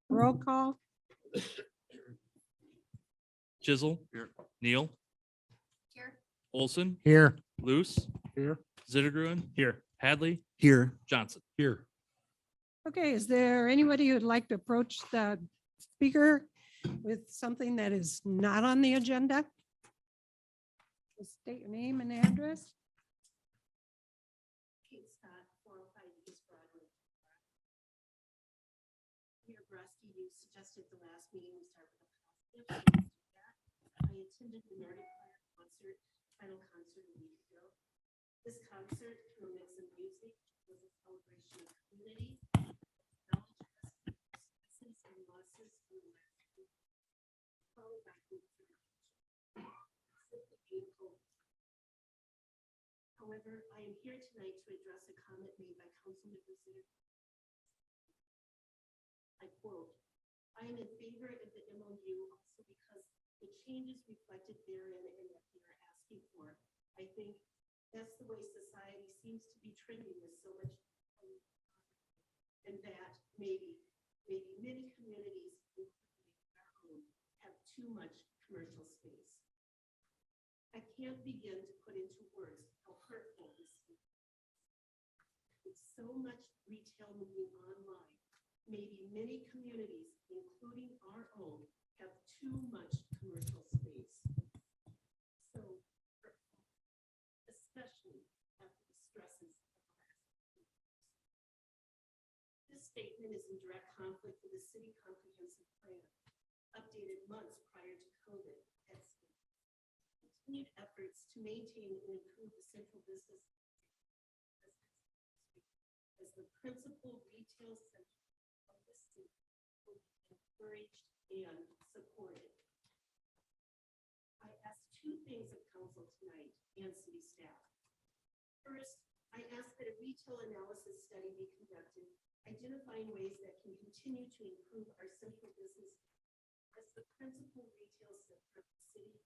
Roll call. Chisel. Here. Neal. Here. Olson. Here. Luce. Here. Zittergruen. Here. Hadley. Here. Johnson. Here. Okay, is there anybody who'd like to approach the speaker with something that is not on the agenda? Just state your name and address. Kate Scott, 405 East Broadway. Mayor Bresky, you suggested the last meeting we start with a positive. I attended the Nordic Choir concert, final concert a week ago. This concert, through a mix of music, was a celebration of community, acknowledged successes and losses from the last week, followed by group celebration. Simply beautiful. However, I am here tonight to address a comment made by Councilmember Zitter. I quote, "I am in favor of the MOU also because the changes reflected therein and that we are asking for. I think that's the way society seems to be trending with so much, and that maybe many communities, including our own, have too much commercial space. I can't begin to put into words how hurtful this is. With so much retail moving online, maybe many communities, including our own, have too much commercial space. So hurtful, especially after the stresses of the last few years. This statement is in direct conflict with the city comprehensive plan, updated months prior to COVID. Continued efforts to maintain and improve the central business as the principal retail center of the city will be encouraged and supported. I ask two things of council tonight and city staff. First, I ask that a retail analysis study be conducted, identifying ways that can continue to improve our central business as the principal retail center of the city,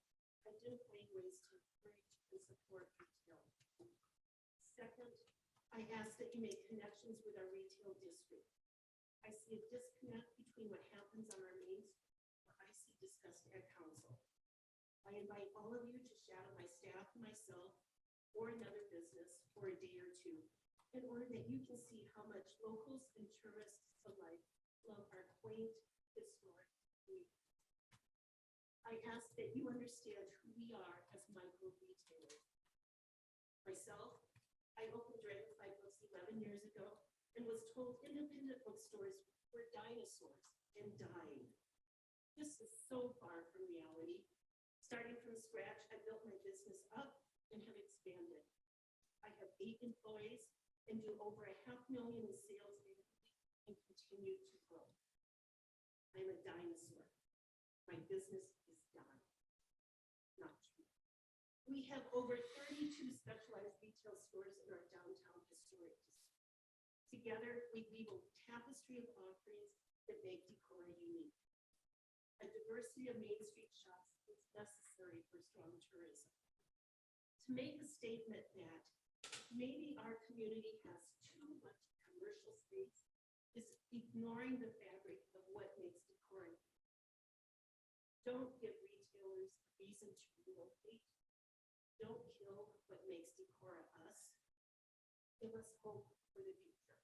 identifying ways to encourage and support retail. Second, I ask that you make connections with our retail district. I see a disconnect between what happens on our main street and what I see discussed at council. I invite all of you to shadow my staff and myself or another business for a day or two in order that you can see how much locals and tourists alike love our quaint, historic community. I ask that you understand who we are as micro retailers. Myself, I opened Dragonfly Books 11 years ago and was told independent bookstores were dinosaurs and dying. This is so far from reality. Starting from scratch, I built my business up and have expanded. I have 8 employees and do over $500,000 in sales annually and continue to grow. I'm a dinosaur. My business is dying. Not true. We have over 32 specialized retail stores in our downtown historic district. Together, we weave a tapestry of offerings that make Decorah unique. A diversity of Main Street shops is necessary for strong tourism. To make a statement that maybe our community has too much commercial space is ignoring the fabric of what makes Decorah. Don't give retailers a reason to relocate. Don't kill what makes Decorah us. Give us hope for the future.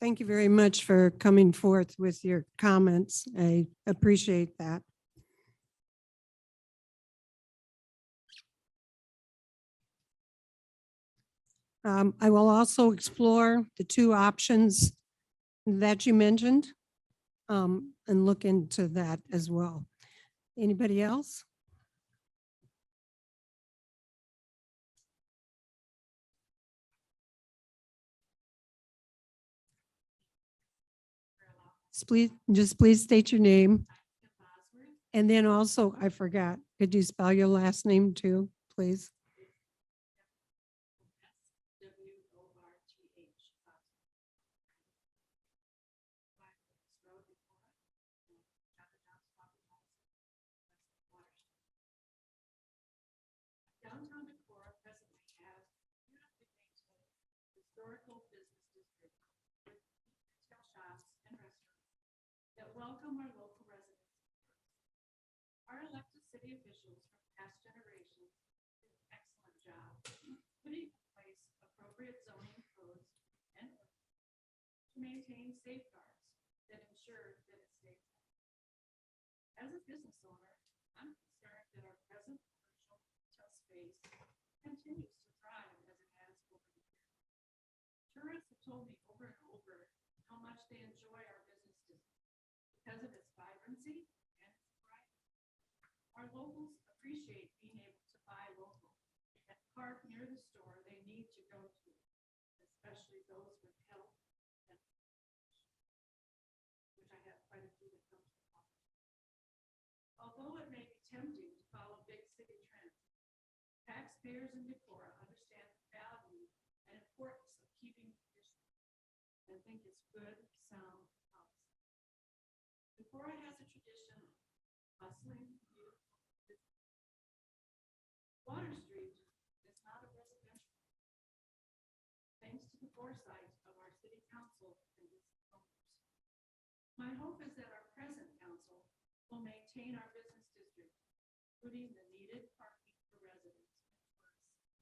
Thank you very much for coming forth with your comments. I appreciate that. I will also explore the 2 options that you mentioned and look into that as well. Anybody else? Please state your name. And then also, I forgot, could you spell your last name too, please? Downtown Decorah presently has beautifully maintained historical business district with retail shops and welcome our local residents. Our elected city officials from past generations did an excellent job putting in place appropriate zoning codes and ordinances to maintain safeguards that ensure that it stays. As a business owner, I'm concerned that our present commercial retail space continues to thrive as it has over the years. Tourists have told me over and over how much they enjoy our business district because of its vibrancy and its variety. Our locals appreciate being able to buy local and park near the store they need to go to, especially those with health and which I have quite a few that come to the office. Although it may be tempting to follow big city trends, taxpayers in Decorah understand the value and importance of keeping tradition and think it's good, sound policy. Decorah has a tradition of bustling, beautiful business. Water Street is not a residential. Thanks to the foresight of our city council and its owners. My hope is that our present council will maintain our business district, including the needed parking for residents and tourists,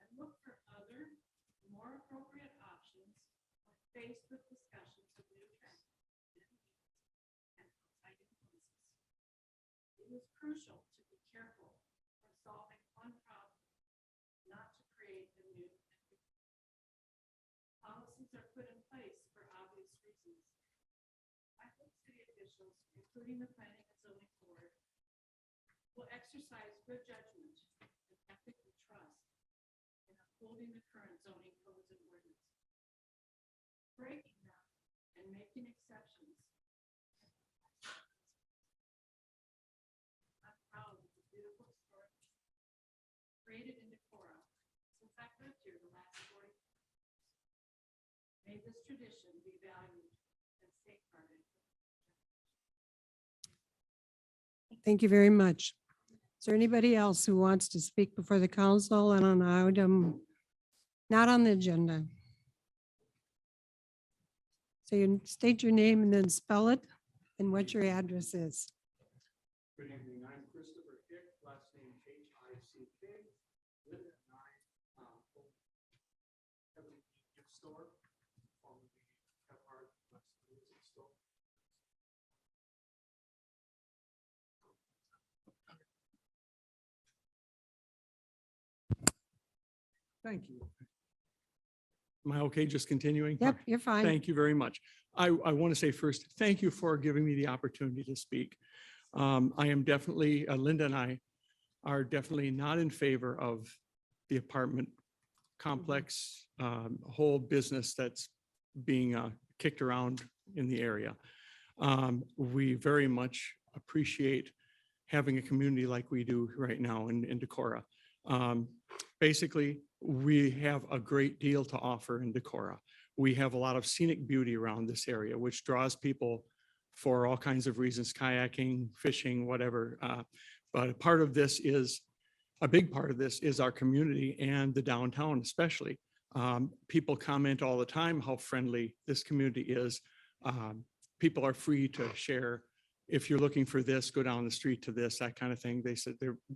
and look for other, more appropriate options when faced with discussions of new trends and outside influences. It is crucial to be careful when solving one problem, not to create a new and new. Policies are put in place for obvious reasons. I hope city officials, including the Planning and Zoning Board, will exercise good judgment and ethical trust in upholding the current zoning codes and ordinances. Breaking them and making exceptions. I'm proud of the beautiful historic created in Decorah since I've lived here the last 40 years. May this tradition be valued and safeguarded. Thank you very much. Is there anybody else who wants to speak before the council and on an item not on the agenda? So you state your name and then spell it and what your address is. Good evening, I'm Christopher Hick, last name H-I-C-K, live at 9 Heavenly Gift Store, formerly Decorah Music Store. Thank you. Am I okay just continuing? Yep, you're fine. Thank you very much. I want to say first, thank you for giving me the opportunity to speak. I am definitely, Linda and I are definitely not in favor of the apartment complex, whole business that's being kicked around in the area. We very much appreciate having a community like we do right now in Decorah. Basically, we have a great deal to offer in Decorah. We have a lot of scenic beauty around this area, which draws people for all kinds of reasons, kayaking, fishing, whatever. But a big part of this is our community and the downtown especially. People comment all the time how friendly this community is. People are free to share. If you're looking for this, go down the street to this, that kind of thing. They said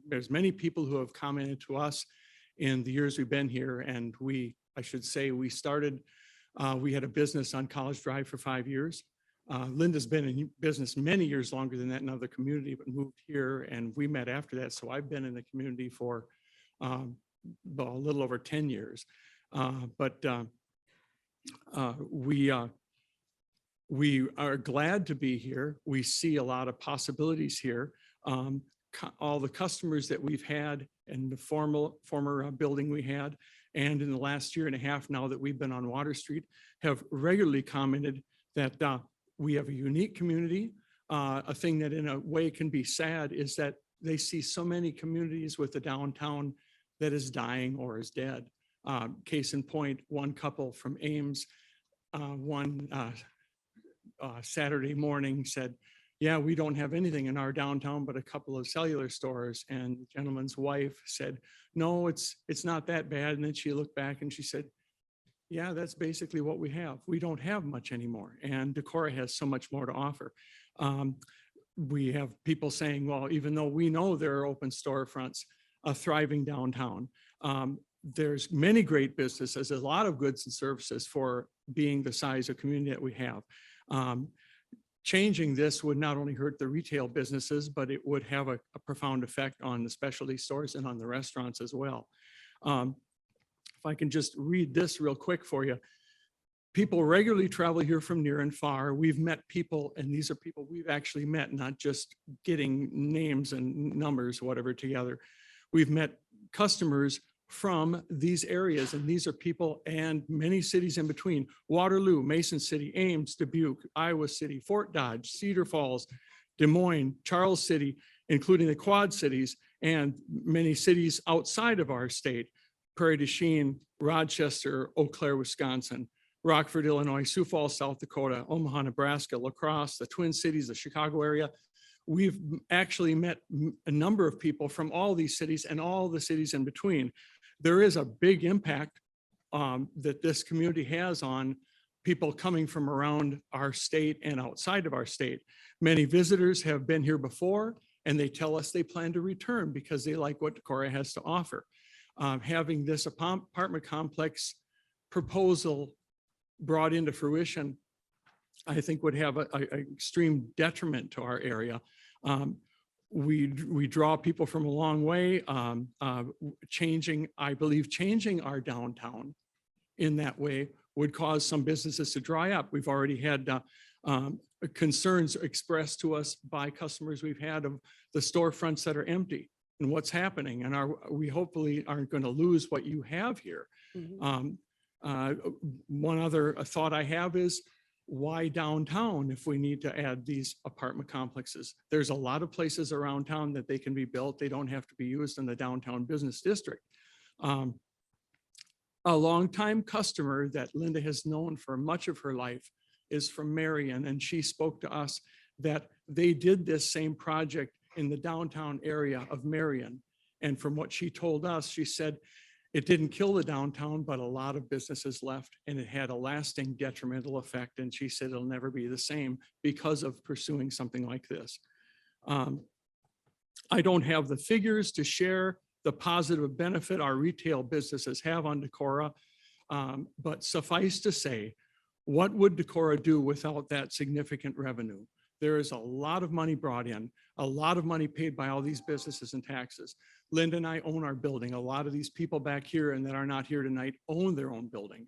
there's many people who have commented to us in the years we've been here. And we had a business on College Drive for 5 years. Linda's been in business many years longer than that in another community, but moved here and we met after that. So I've been in the community for a little over 10 years. We are glad to be here. We see a lot of possibilities here. All the customers that we've had in the former building we had, and in the last year and a half now that we've been on Water Street, have regularly commented that we have a unique community. A thing that in a way can be sad is that they see so many communities with the downtown that is dying or is dead. Case in point, one couple from Ames, one Saturday morning said, yeah, we don't have anything in our downtown but a couple of cellular stores. And the gentleman's wife said, no, it's not that bad. And then she looked back and she said, Yeah, that's basically what we have. We don't have much anymore, and Decorah has so much more to offer. We have people saying, well, even though we know there are open storefronts, a thriving downtown, there's many great businesses, a lot of goods and services for being the size of community that we have. Changing this would not only hurt the retail businesses, but it would have a profound effect on the specialty stores and on the restaurants as well. If I can just read this real quick for you. People regularly travel here from near and far. We've met people, and these are people we've actually met, not just getting names and numbers, whatever, together. We've met customers from these areas, and these are people and many cities in between: Waterloo, Mason City, Ames, Dubuque, Iowa City, Fort Dodge, Cedar Falls, Des Moines, Charles City, including the Quad Cities, and many cities outside of our state: Prairie du Chien, Rochester, Eau Claire, Wisconsin, Rockford, Illinois, Sioux Falls, South Dakota, Omaha, Nebraska, La Crosse, the Twin Cities, the Chicago area. We've actually met a number of people from all these cities and all the cities in between. There is a big impact that this community has on people coming from around our state and outside of our state. Many visitors have been here before, and they tell us they plan to return because they like what Decorah has to offer. Having this apartment complex proposal brought into fruition, I think would have an extreme detriment to our area. We draw people from a long way. I believe changing our downtown in that way would cause some businesses to dry up. We've already had concerns expressed to us by customers we've had of the storefronts that are empty and what's happening. And we hopefully aren't going to lose what you have here. One other thought I have is, why downtown if we need to add these apartment complexes? There's a lot of places around town that they can be built. They don't have to be used in the downtown business district. A longtime customer that Linda has known for much of her life is from Marion, and she spoke to us that they did this same project in the downtown area of Marion. And from what she told us, she said, it didn't kill the downtown, but a lot of businesses left, and it had a lasting detrimental effect. And she said it'll never be the same because of pursuing something like this. I don't have the figures to share the positive benefit our retail businesses have on Decorah, but suffice to say, what would Decorah do without that significant revenue? There is a lot of money brought in, a lot of money paid by all these businesses and taxes. Linda and I own our building. A lot of these people back here and that are not here tonight own their own building.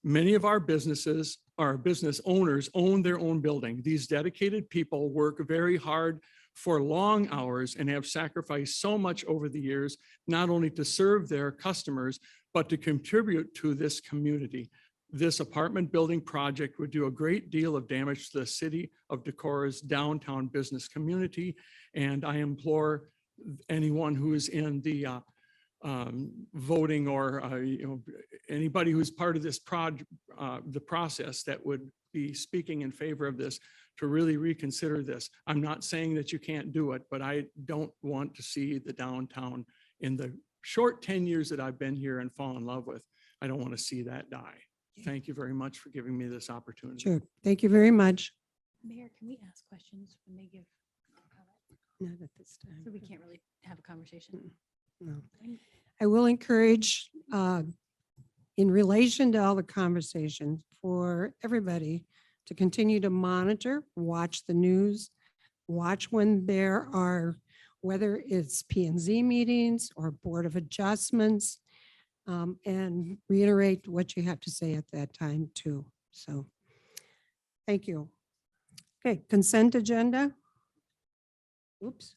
Many of our businesses, our business owners, own their own building. These dedicated people work very hard for long hours and have sacrificed so much over the years, not only to serve their customers, but to contribute to this community. This apartment building project would do a great deal of damage to the city of Decorah's downtown business community. And I implore anyone who is in the voting or anybody who's part of this the process that would be speaking in favor of this to really reconsider this. I'm not saying that you can't do it, but I don't want to see the downtown in the short 10 years that I've been here and fall in love with. I don't want to see that die. Thank you very much for giving me this opportunity. Sure. Thank you very much. Mayor, can we ask questions when they give? Not at this time. So we can't really have a conversation. No. I will encourage, in relation to all the conversations, for everybody to continue to monitor, watch the news, watch when there are, whether it's P&Z meetings or Board of Adjustments, and reiterate what you have to say at that time too. So, thank you. Okay, consent agenda. Oops.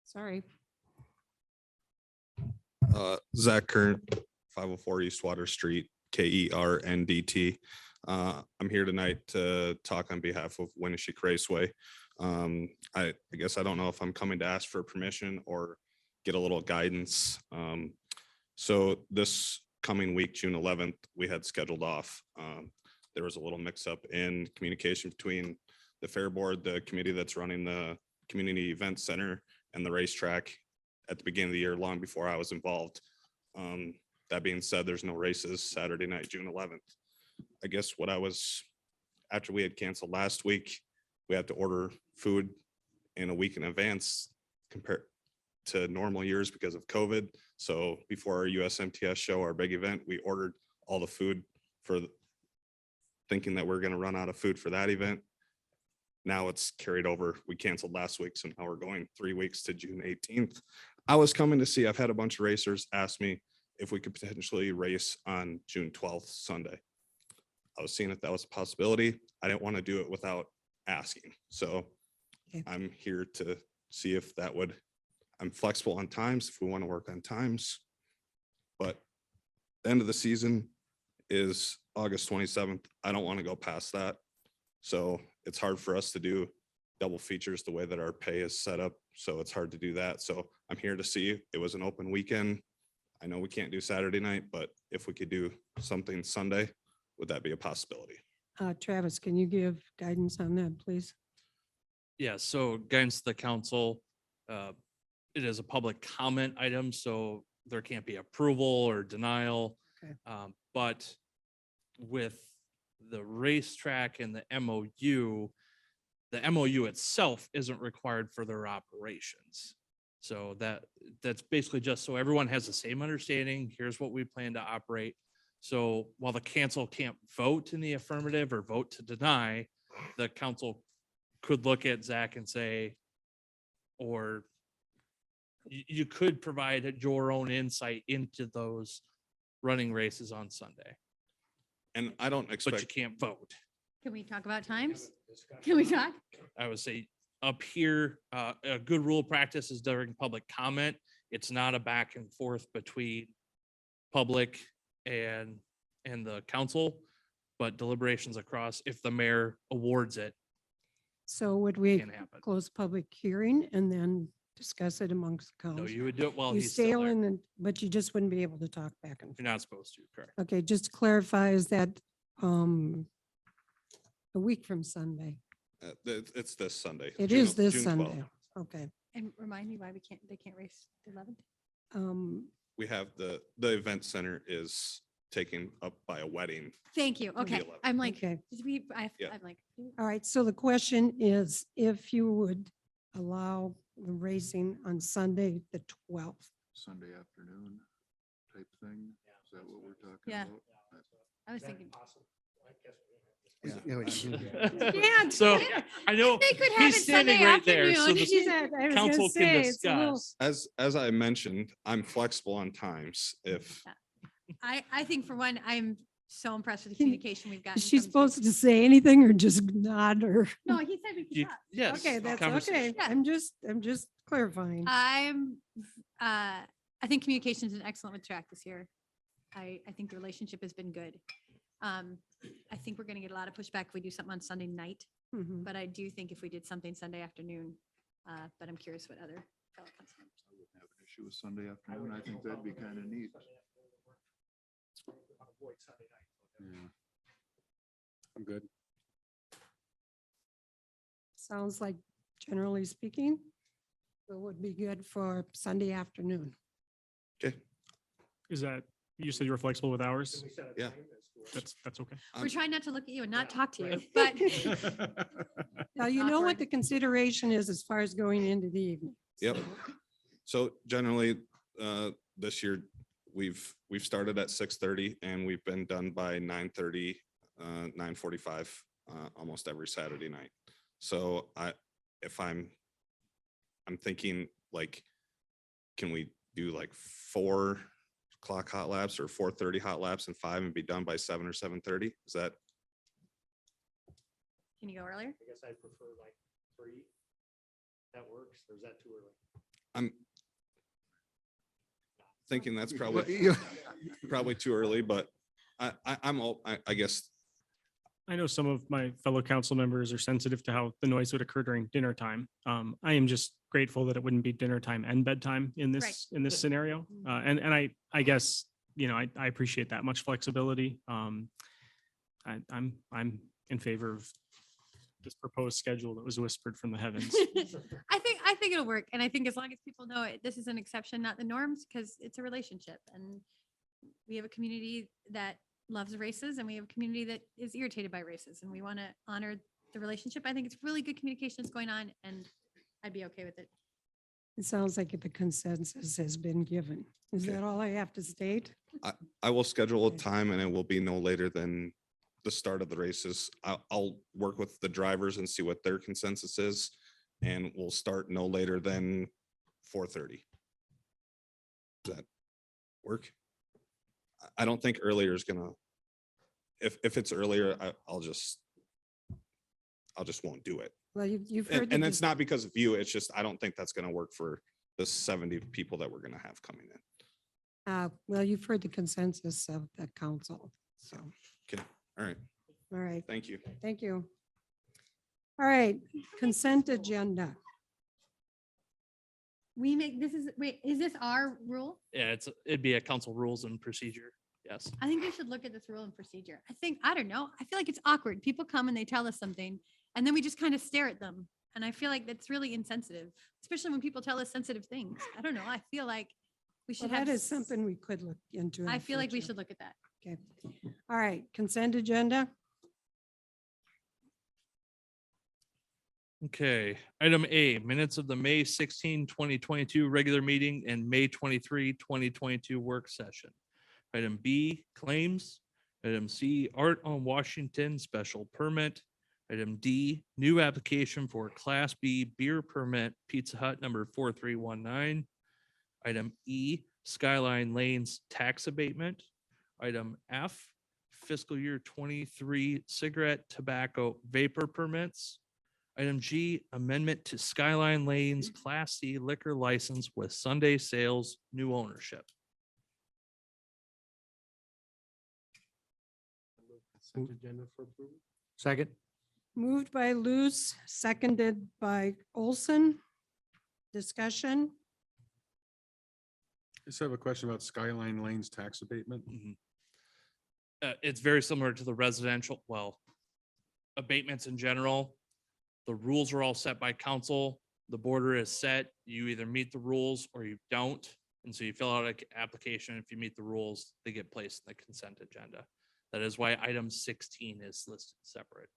Sorry. Zach Kern, 504 East Water Street, KERNDT. I'm here tonight to talk on behalf of Winneshiek Raceway. I guess I don't know if I'm coming to ask for permission or get a little guidance. So this coming week, June 11th, we had scheduled off. There was a little mix up in communication between the Fair Board, the committee that's running the Community Event Center, and the racetrack at the beginning of the year, long before I was involved. that being said, there's no races Saturday night, June 11th. I guess after we had canceled last week, we had to order food in a week in advance compared to normal years because of COVID. So before our USMTS show, our big event, we ordered all the food thinking that we're going to run out of food for that event. Now it's carried over. We canceled last week, so now we're going 3 weeks to June 18th. I was coming to see, I've had a bunch of racers ask me if we could potentially race on June 12th, Sunday. I was seeing if that was a possibility. I didn't want to do it without asking. So Okay. I'm here to see if I'm flexible on times, if we want to work on times. But the end of the season is August 27th. I don't want to go past that. So it's hard for us to do double features the way that our pay is set up. So it's hard to do that. So I'm here to see. It was an open weekend. I know we can't do Saturday night, but if we could do something Sunday, would that be a possibility? Travis, can you give guidance on that, please? Yeah, so guidance to the council, it is a public comment item, so there can't be approval or denial. Okay. But with the racetrack and the MOU itself isn't required for their operations. So that's basically just so everyone has the same understanding. Here's what we plan to operate. So while the council can't vote in the affirmative or vote to deny, the council could look at Zach and say, or you could provide your own insight into those running races on Sunday, And I don't but you expect, can't vote. Can we talk about times? Can we talk? I would say up here, a good rule of practice is during public comment. It's not a back and forth between public and the council, but deliberations across, if the mayor awards it, So would we can happen. close public hearing and then discuss it amongst the No, council? you would do it while You he's stay still there. on, but you just wouldn't be able to talk back and forth. You're not supposed to, correct? Okay, just to clarify, is that a week from Sunday? it's this Sunday. It June- is this June Sunday. 12th. Okay. And remind me why they can't race the 11th? We have the event center is taken up by a wedding. Thank you. Okay. 11th. I'm like, Okay. Yeah. I'm like, All right. So the question is if you would allow the racing on Sunday, the 12th. Sunday afternoon type thing? Is that what we're talking Yeah. about? I was thinking. Yeah. So I know They could have he's it standing Sunday right there, so afternoon. the She said, I was gonna council say, can it's a little- discuss. As I mentioned, I'm flexible on times. I think for one, I'm so impressed with the Can- communication we've gotten. Is she from- supposed to say anything or just nod or? No, he said we could You- talk. Yes. Okay, that's okay. conversation. Yeah. I'm just clarifying. I think communication's been excellent with track this year. I think the relationship has been good. I think we're gonna get a lot of pushback if we do something on Sunday night, Mhm. but I do think if we did something Sunday afternoon, but I'm curious what other fellow council members. I wouldn't have an issue with Sunday afternoon. I think that'd be kind of neat. Yeah. I'm good. Sounds like generally speaking, it would be good for Sunday afternoon. Okay. Is that, you said you were flexible with hours? Yeah. That's okay. We're trying not to look at you and not talk to you, but Now, you know what Awkward. the consideration is as far as going into the evening. Yep. So generally, this year, we've started at 6:30 and we've been done by 9:30, 9:45, almost every Saturday night. So I'm thinking like, can we do like 4 o'clock hot laps or 4:30 hot laps and 5 and be done by 7 or 7:30? Is that, can you go earlier? I guess I prefer like 3. That works, or is that too early? I'm thinking that's Well, probably too early, but I guess, I know some of my fellow council members are sensitive to how the noise would occur during dinner time. I am just grateful that it wouldn't be dinner time and bedtime in this scenario. And I guess, I appreciate that much flexibility. I'm in favor of this proposed schedule that was whispered from the heavens. I think it'll work. And I think as long as people know it, this is an exception, not the norms, because it's a relationship and we have a community that loves races and we have a community that is irritated by races and we want to honor the relationship. I think it's really good communication that's going on and I'd be okay with it. It sounds like the consensus has been given. Is Okay. that all I have to state? I will schedule a Okay. time and it will be no later than the start of the races. I'll work with the drivers and see what their consensus is. And we'll start no later than 4:30. Does that work? I don't think earlier is gonna, if it's earlier, I'll just won't do it. Well, you've heard. And the it's not because of you, it's just, I don't think that's gonna work for the 70 people that we're gonna have coming in. Well, you've heard the consensus of the council. So, Okay, all right, all right, thank you. thank you. All right, consent agenda. We make, wait, is this our rule? Yeah, it'd be a council rules and procedure. Yes. I think we should look at this rule and procedure. I don't know. I feel like it's awkward. People come and they tell us something and then we just kind of stare at them. And I feel like that's really insensitive, especially when people tell us sensitive things. I don't know. I feel like we Well, should have. that is something we could look into. in I the feel like we future. should look at that. Okay. All right, consent agenda. Okay, item A, minutes of the May 16, 2022 regular meeting and May 23, 2022 work session. Item B, claims. Item C, Art on Washington special permit. Item D, new application for Class B beer permit, Pizza Hut number 4319. Item E, Skyline Lanes tax abatement. Item F, fiscal year 23 cigarette tobacco vapor permits. Item G, amendment to Skyline Lanes Class C liquor license with Sunday sales, new ownership. Consent agenda for approval. Second. Moved by Luce, seconded by Olson. Discussion. I just have a question about Skyline Lanes tax abatement. It's very similar to the residential, well, abatements in general. The rules are all set by council. The border is set. You either meet the rules or you don't. And so you fill out an application. If you meet the rules, they get placed in the consent agenda. That is why item 16 is listed separate.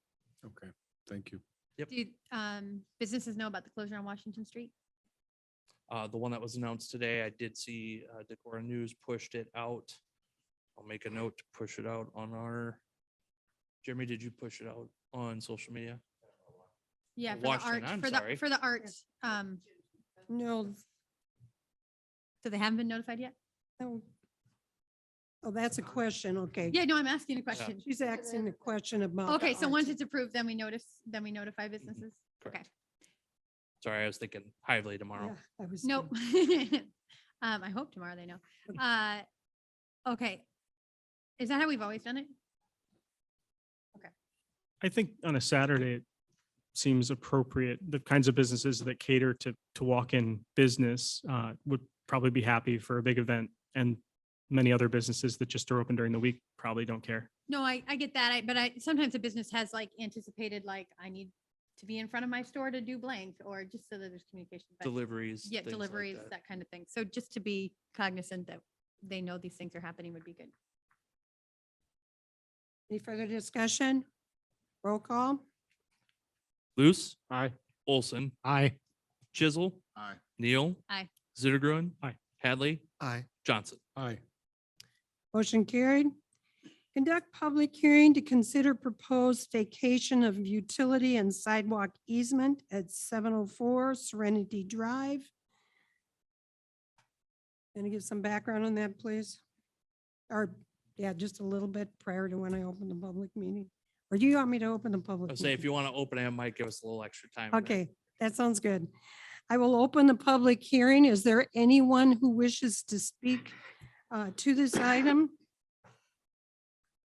Okay, thank you. Do businesses know about the closure on Washington Street? The one that was announced today, I did see Decorah News pushed it out. I'll make a note to push it out on our, Jeremy, did you push it out on social media? Yeah, for the Washington, art, I'm for sorry. the, for the arts. No, So they haven't been notified yet? no. Oh, that's a question. Okay. Yeah, no, I'm asking a question. She's asking a question about. Okay, the so once arts. it's approved, then we notify businesses? Okay, Correct. Sorry, I was thinking Hively tomorrow. Yeah, I was. nope. too. I hope tomorrow they know. Okay. Is that how we've always done it? I think on a Saturday, it seems appropriate. The kinds of businesses that cater to walk-in business would probably be happy for a big event. And many other businesses that just are open during the week probably don't care. No, I get that. But sometimes a business has like anticipated, like, I need to be in front of my store to do blank, or just so that there's communication. but- Deliveries. Yeah, things like deliveries, that. that kind of thing. So just to be cognizant that they know these things are happening would be good. Any further discussion? Roll call. Luce, Aye. Olson, Aye. Chisel, Aye. Neal. Aye. Zittergrun. Aye. Hadley, Aye. Johnson. Aye. Motion carried. Conduct public hearing to consider proposed vacation of utility and sidewalk easement at 704 Serenity Drive. Can you give some background on that, please? Or, yeah, just a little bit prior to when I open the public meeting. Or do you want me to open the public? I'll say if meeting? you want to open it, it might give us a little extra time. in there. Okay, that sounds good. I will open the public hearing. Is there anyone who wishes to speak to this item?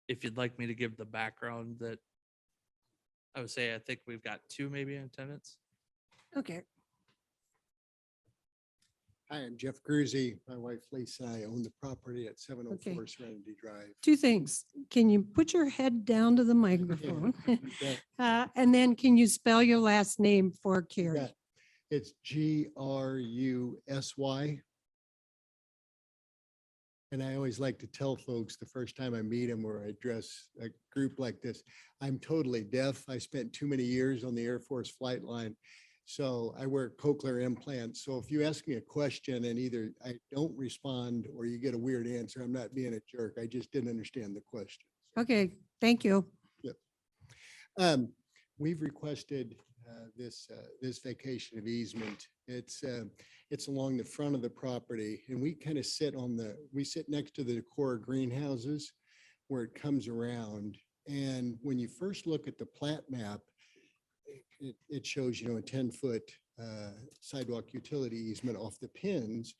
If you'd like me to give the background that I would say, I think we've got two maybe in attendance. Okay, Hi, I'm Jeff Gruzy. My wife Lisa, I own the property at 704 Serenity Drive. two things. Can you put your head down to the microphone? bet. And then can you spell your last name for Carrie? Bet. It's Grusy. And I always like to tell folks the first time I meet them or I address a group like this, I'm totally deaf. I spent too many years on the Air Force flight line. So I wear cochlear implants. So if you ask me a question and either I don't respond or you get a weird answer, I'm not being a jerk. I just didn't understand the question. Okay, thank you. We've requested this vacation of easement. It's along the front of the property and we kind of we sit next to the Decorah greenhouses where it comes around. And when you first look at the plat map, it shows, a 10-foot sidewalk utility easement off the pins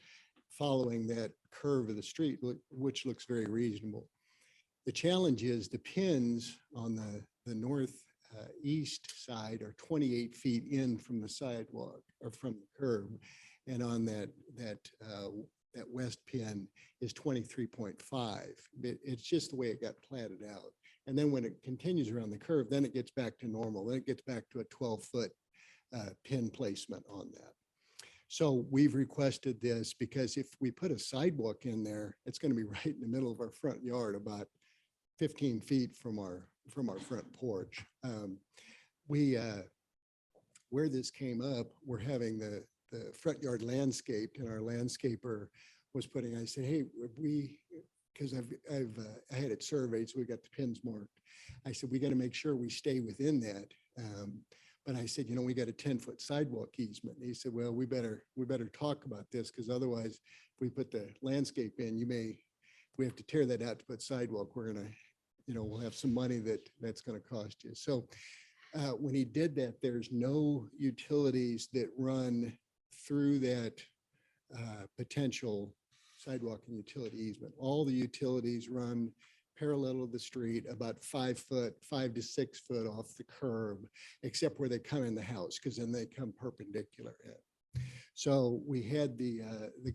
following that curve of the street, which looks very reasonable. The challenge is the pins on the north east side are 28 feet in from the sidewalk or from the curb. And on that west pin is 23.5. It's just the way it got platted out. And then when it continues around the curve, then it gets back to normal. Then it gets back to a 12-foot pin placement on that. So we've requested this because if we put a sidewalk in there, it's going to be right in the middle of our front yard, about 15 feet from our front porch. Where this came up, we're having the front yard landscaped, and our landscaper was putting, I said, hey, because I had it surveyed, so we got the pins marked. I said, we got to make sure we stay within that. But I said, we got a 10-foot sidewalk easement. And he said, well, we better talk about this, because otherwise, if we put the landscape in, we have to tear that out to put sidewalk. We're gonna, we'll have some money that's gonna cost you. So when he did that, there's no utilities that run through that potential sidewalk and utility easement. All the utilities run parallel to the street, about 5 to 6 foot off the curb, except where they come in the house, because then they come perpendicular in. So we had the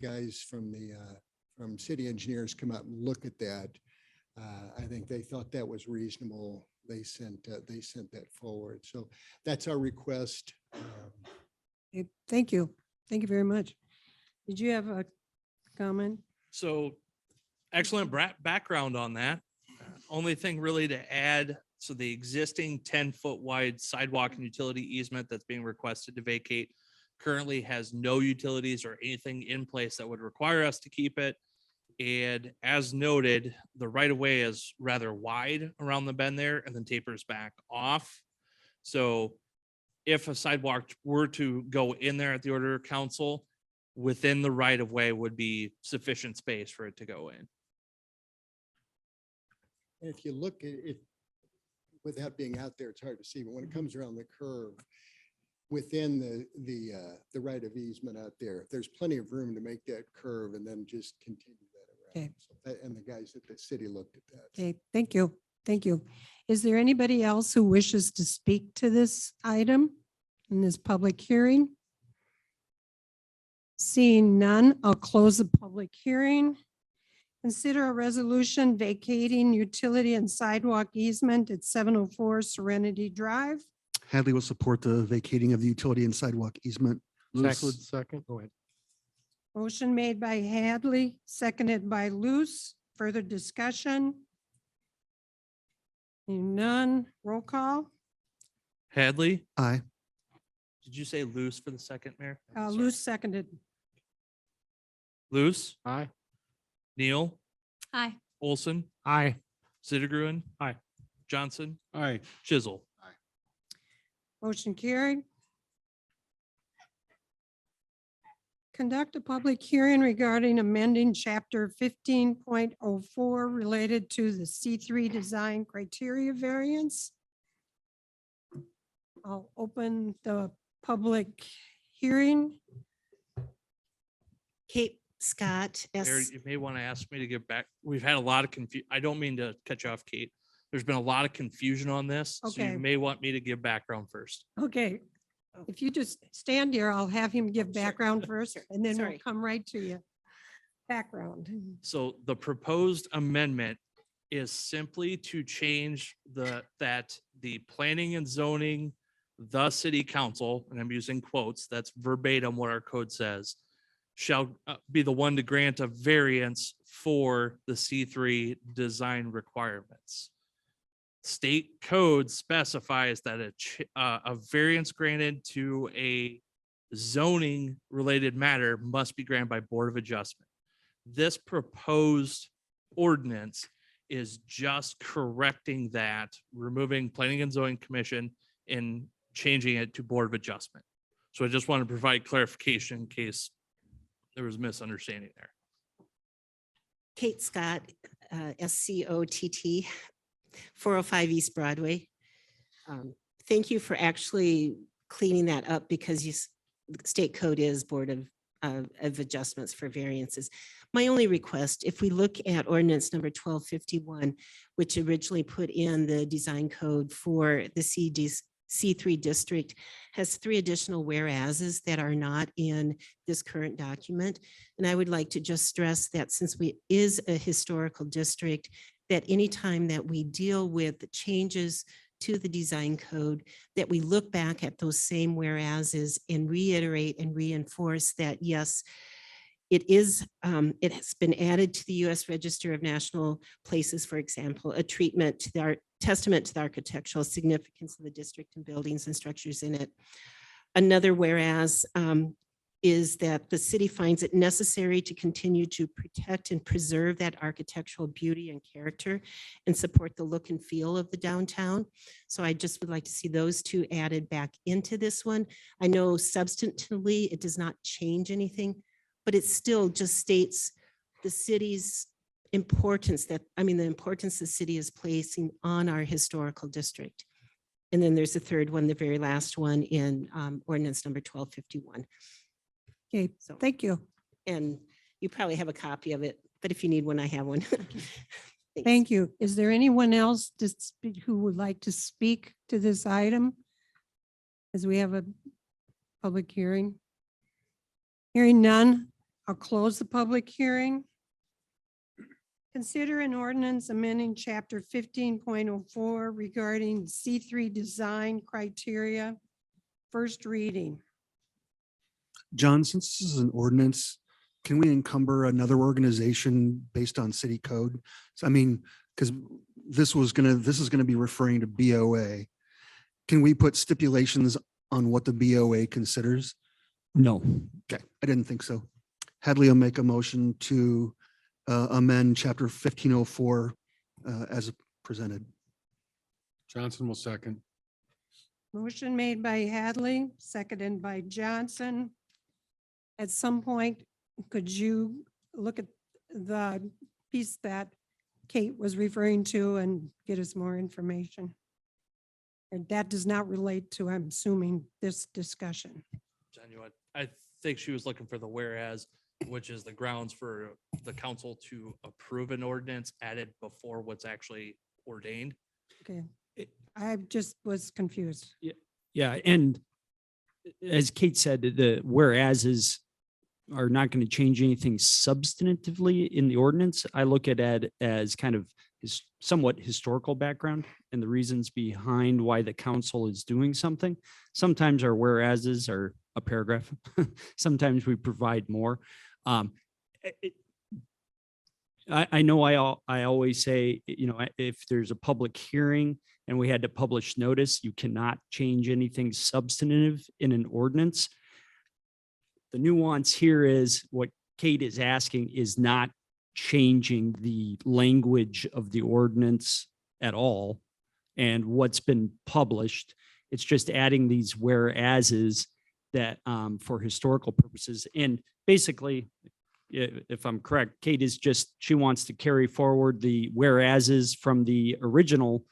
guys from city engineers come out and look at that. I think they thought that was reasonable. They sent that forward. So that's our request. Okay, thank you. Thank you very much. Did you have a comment? So excellent background on that. Only thing really to add, so the existing 10-foot wide sidewalk and utility easement that's being requested to vacate currently has no utilities or anything in place that would require us to keep it. And as noted, the right of way is rather wide around the bend there and then tapers back off. So if a sidewalk were to go in there at the order of council, within the right of way would be sufficient space for it to go in. And if you look at it, without being out there, it's hard to see, but when it comes around the curve, within the right of easement out there, there's plenty of room to make that curve and then just continue that around. Okay. So and the guys at the city looked at that. Okay, thank you. Thank you. Is there anybody else who wishes to speak to this item in this public hearing? Seeing none, I'll close the public hearing. Consider a resolution vacating utility and sidewalk easement at 704 Serenity Drive. Hadley will support the vacating of the utility and sidewalk easement. Luce would second. Go ahead. Motion made by Hadley, seconded by Luce. Further discussion? Seeing none, roll call. Hadley, Aye. did you say loose for the second, Mayor? Sorry. Luce seconded. Loose, Aye. Neal, Aye. Olson, Aye. Sittergruen. Aye. Johnson, Aye. Chisel. Motion carried. Conduct a public hearing regarding amending chapter 15.04 related to the C3 design criteria variance. I'll open the public hearing. Kate Scott, Mayor, you may want to ask me to get back. We've had a lot of I don't mean to cut you off, Kate. There's been a lot of confusion on this, so Okay. you may want me to give background first. Okay, if you just stand here, I'll have him give background first and then we'll Sorry. come right to you. Background. So the proposed amendment is simply to change that the planning and zoning, the city council, and I'm using quotes, that's verbatim what our code says, shall be the one to grant a variance for the C3 design requirements. State code specifies that a variance granted to a zoning related matter must be granted by Board of Adjustment. This proposed ordinance is just correcting that, removing Planning and Zoning Commission and changing it to Board of Adjustment. So I just want to provide clarification in case there was misunderstanding there. Kate Scott, SCOTT, 405 East Broadway. Thank you for actually cleaning that up because state code is Board of Adjustments for variances. My only request, if we look at ordinance number 1251, which originally put in the design code for the C3 district, has 3 additional whereases that are not in this current document. And I would like to just stress that since is a historical district, that anytime that we deal with the changes to the design code, that we look back at those same whereases and reiterate and reinforce that, yes, it has been added to the U.S. Register of National Places, for example, a treatment to the testament to the architectural significance of the district and buildings and structures in it. Another whereas is that the city finds it necessary to continue to protect and preserve that architectural beauty and character and support the look and feel of the downtown. So I just would like to see those 2 added back into this one. I know substantively it does not change anything, but it still just states the city's importance the importance the city is placing on our historical district. And then there's the third one, the very last one in ordinance number 1251. Okay, So, thank you. and you probably have a copy of it, but if you need one, I have one. Thanks. Thank you. Is there anyone else who would like to speak to this item? As we have a public hearing. Hearing none, I'll close the public hearing. Consider an ordinance amending chapter 15.04 regarding C3 design criteria. First reading. John, since this is an ordinance, can we encumber another organization based on city code? So, I mean, because this is gonna be referring to BOA. Can we put stipulations on what the BOA considers? No. Okay, I didn't think so. Hadley will make a motion to amend chapter 1504 as presented. Johnson will second. Motion made by Hadley, seconded by Johnson. At some point, could you look at the piece that Kate was referring to and get us more information? And that does not relate to, I'm assuming, this discussion. Genuine. I think she was looking for the whereas, which is the grounds for the council to approve an ordinance added before what's actually ordained. Okay, I just was confused. Yeah, and as Kate said, the whereases are not going to change anything substantively in the ordinance. I look at it as kind of somewhat historical background and the reasons behind why the council is doing something. Sometimes our whereases are a paragraph. Sometimes we provide more. I know I always say, if there's a public hearing and we had to publish notice, you cannot change anything substantive in an ordinance. The nuance here is what Kate is asking is not changing the language of the ordinance at all. And what's been published, it's just adding these whereases that for historical purposes. And basically, if I'm correct, Kate is she wants to carry forward the whereases from the original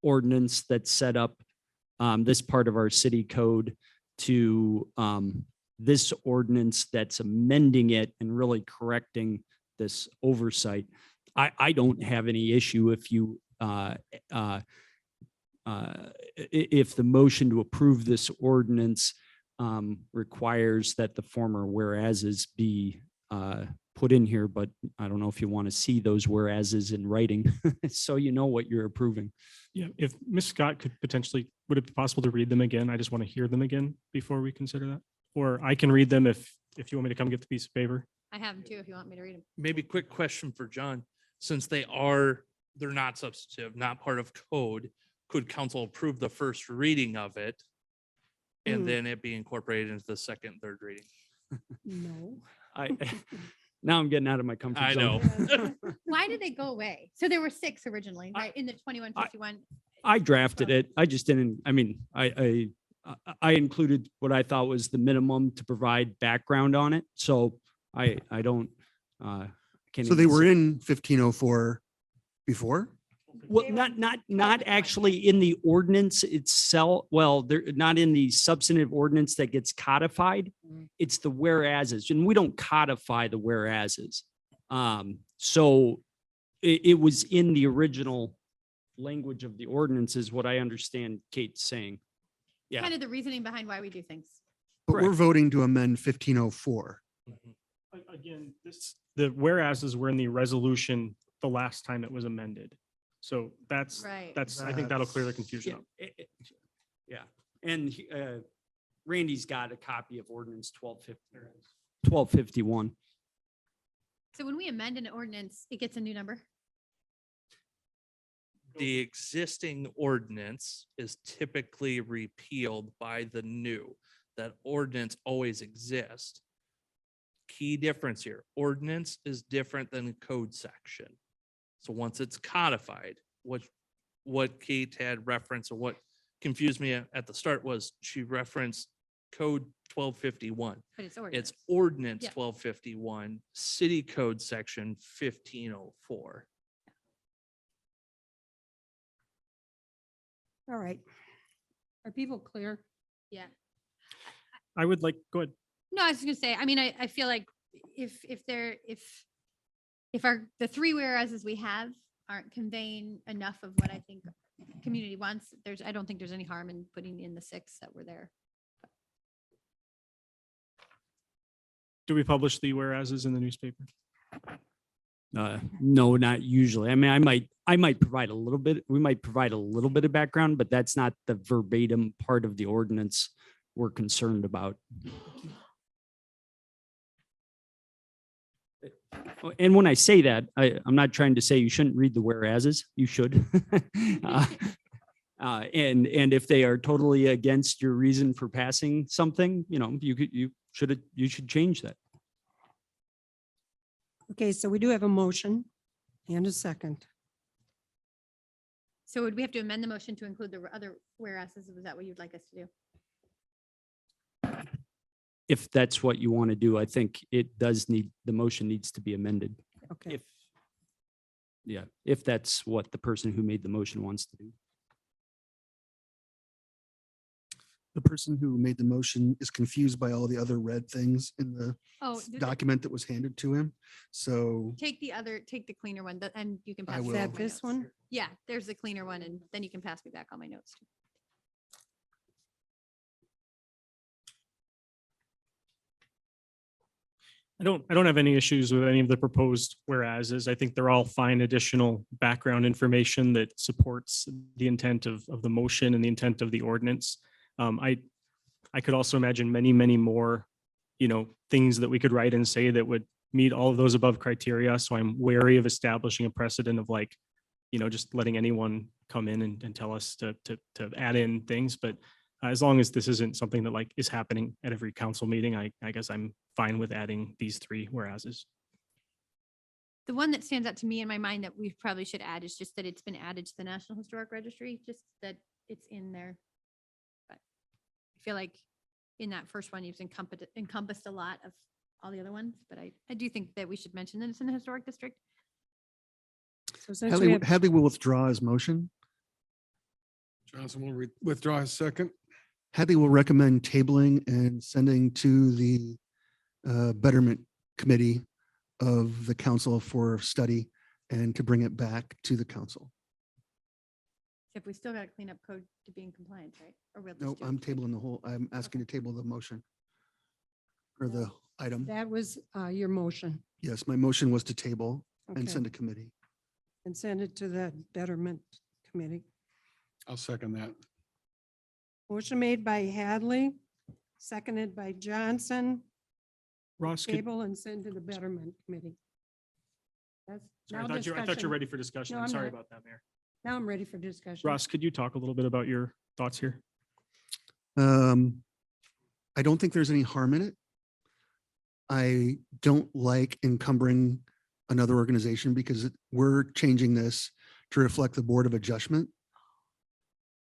ordinance that set up this part of our city code to this ordinance that's amending it and really correcting this oversight. I don't have any issue if you if the motion to approve this ordinance requires that the former whereases be put in here, but I don't know if you want to see those whereases in writing, so you know what you're approving. Yeah, if Ms. Scott could potentially, would it be possible to read them again? I just want to hear them again before we consider that. Or I can read them if you want me to come get the piece of paper. I have them too, if you want me to read them. Maybe quick question for John, since they're not substantive, not part of code, could council approve the first reading of it? And Mm. then it be incorporated into the second, third reading? No. Now I'm getting out of my comfort I zone. know. Why did they go away? So there were 6 originally, right? In the 2151. I drafted it. I just didn't, I mean, I included what I thought was the minimum to provide background on it. So I don't, can't. So they even were say- in 1504 before? Well, not actually in the ordinance itself. Well, they're not in the substantive ordinance that gets codified. It's the whereases, and we don't codify the whereases. So it was in the original language of the ordinance is what I understand Kate's saying. Yeah. Kind of the reasoning behind why we do things. But we're Correct. voting to amend 1504. Again, the whereases were in the resolution the last time it was amended. So that's, Right. I think that'll clear the confusion Yeah, up. yeah. And Randy's got a copy of ordinance 1251. So when we amend an ordinance, it gets a new number. The existing ordinance is typically repealed by the new. That ordinance always exists. Key difference here, ordinance is different than code section. So once it's codified, what Kate had referenced or what confused me at the start was she referenced code 1251. But it's ordinance. It's ordinance Yeah. 1251, city code section 1504. All right. Are people clear? Yeah. I would like, go ahead. No, I was just gonna say, I mean, I feel like if the 3 whereases we have aren't conveying enough of what I think community wants, I don't think there's any harm in putting in the 6 that were there. Do we publish the whereases in the newspaper? No, not usually. I mean, I might provide a little bit, we might provide a little bit of background, but that's not the verbatim part of the ordinance we're concerned about. And when I say that, I'm not trying to say you shouldn't read the whereases, you should. And if they are totally against your reason for passing something, you should change that. Okay, so we do have a motion and a second. So would we have to amend the motion to include the other whereases? Was that what you'd like us to do? If that's what you want to do, I think the motion needs to be amended. Okay, If that's what the person who made the motion wants to do. The person who made the motion is confused by all the other red things in the Oh, document that was handed to him. So take the cleaner one, and you can I pass. me will. back Is that my this notes. one? Yeah, there's the cleaner one, and then you can pass me back all my notes. too. I don't have any issues with any of the proposed whereases. I think they're all fine additional background information that supports the intent of the motion and the intent of the ordinance. I could also imagine many, many more, things that we could write and say that would meet all of those above criteria. So I'm wary of establishing a precedent of just letting anyone come in and tell us to add in things. But as long as this isn't something that is happening at every council meeting, I guess I'm fine with adding these 3 whereases. The one that stands out to me in my mind that we probably should add is just that it's been added to the National Historic Registry, just that it's in there. But I feel like in that first one, you've encompassed a lot of all the other ones, but I do think that we should mention that it's in the historic district. so since we have, Hadley will withdraw his motion. Johnson will withdraw his second. Hadley will recommend tabling and sending to the Betterment Committee of the council for study and to bring it back to the council. If we still got to clean up code to be in compliance, right? Or we'll just No, do it. I'm tabling I'm asking to table the motion or the item. that was your motion Yes, my motion was to table and Okay. send to committee. and send it to the Betterment Committee. I'll second that. Motion made by Hadley, seconded by Johnson. Ross, table and send to the Betterment Committee. That's I now thought you were discussion. ready for discussion. No, I'm I'm sorry not. about that, Mayor. Now I'm ready for discussion. Ross, could you talk a little bit about your thoughts here? I don't think there's any harm in it. I don't like encumbering another organization because we're changing this to reflect the Board of Adjustment.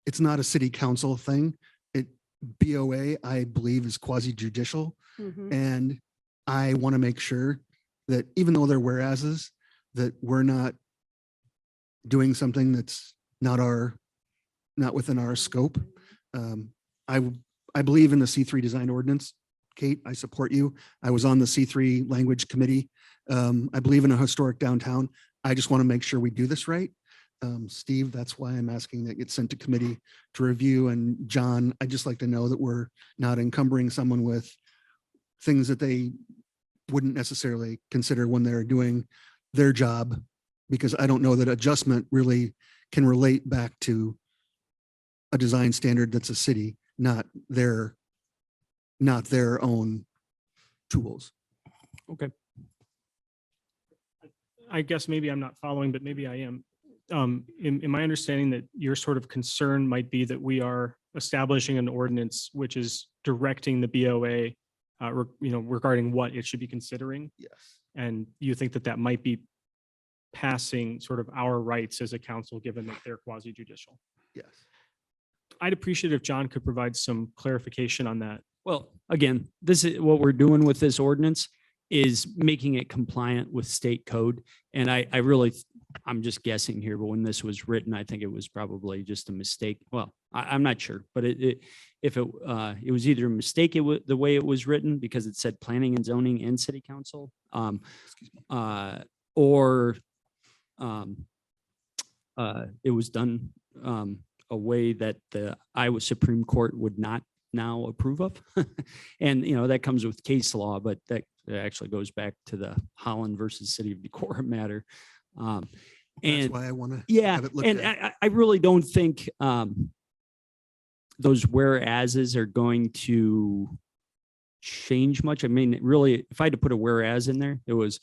It's not a city council thing. BOA, I believe, is quasi judicial. Mhm. And I want to make sure that even though they're whereases, that we're not doing something that's not within our scope. I believe in the C3 design ordinance. Kate, I support you. I was on the C3 language committee. I believe in a historic downtown. I just want to make sure we do this right. Steve, that's why I'm asking that it gets sent to committee to review. And John, I'd just like to know that we're not encumbering someone with things that they wouldn't necessarily consider when they're doing their job, because I don't know that adjustment really can relate back to a design standard that's a city, not their own tools. Okay. I guess maybe I'm not following, but maybe I am. In my understanding that your sort of concern might be that we are establishing an ordinance which is directing the BOA, regarding what it should be considering. Yes. And you think that that might be passing sort of our rights as a council, given that they're quasi judicial. Yes. I'd appreciate if John could provide some clarification on that. Well, again, this is what we're doing with this ordinance is making it compliant with state code. And I'm just guessing here, but when this was written, I think it was probably just a mistake. Well, I'm not sure, but it was either a mistake, the way it was written, because it said planning and zoning and city council, or it was done a way that the Iowa Supreme Court would not now approve of. And, that comes with case law, but that actually goes back to the Holland versus City of Decorah matter. That's And why I want to yeah, have it looked and at. I really don't think those whereases are going to change much. I mean, really, if I had to put a whereas in there, there was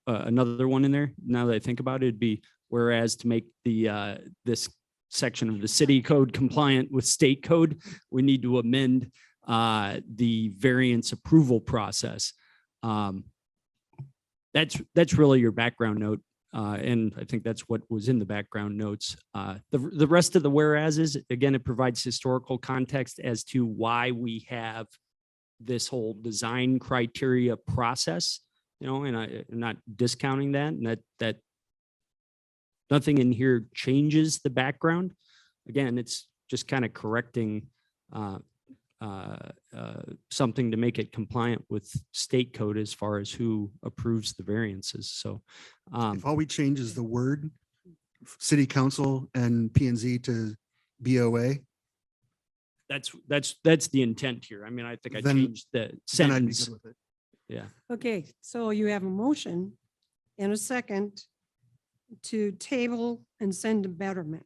another one in there. Now that I think about it, it'd be whereas to make this section of the city code compliant with state code, we need to amend the variance approval process. That's really your background note. And I think that's what was in the background notes. The rest of the whereases, again, it provides historical context as to why we have this whole design criteria process, and I'm not discounting that, and that nothing in here changes the background. Again, it's just kind of correcting something to make it compliant with state code as far as who approves the variances. So If all we change is the word city council and P and Z to BOA, that's the intent here. I mean, I think I Then- changed the then I'd be sentence. good with it. Yeah. Okay, so you have a motion and a second to table and send to Betterment.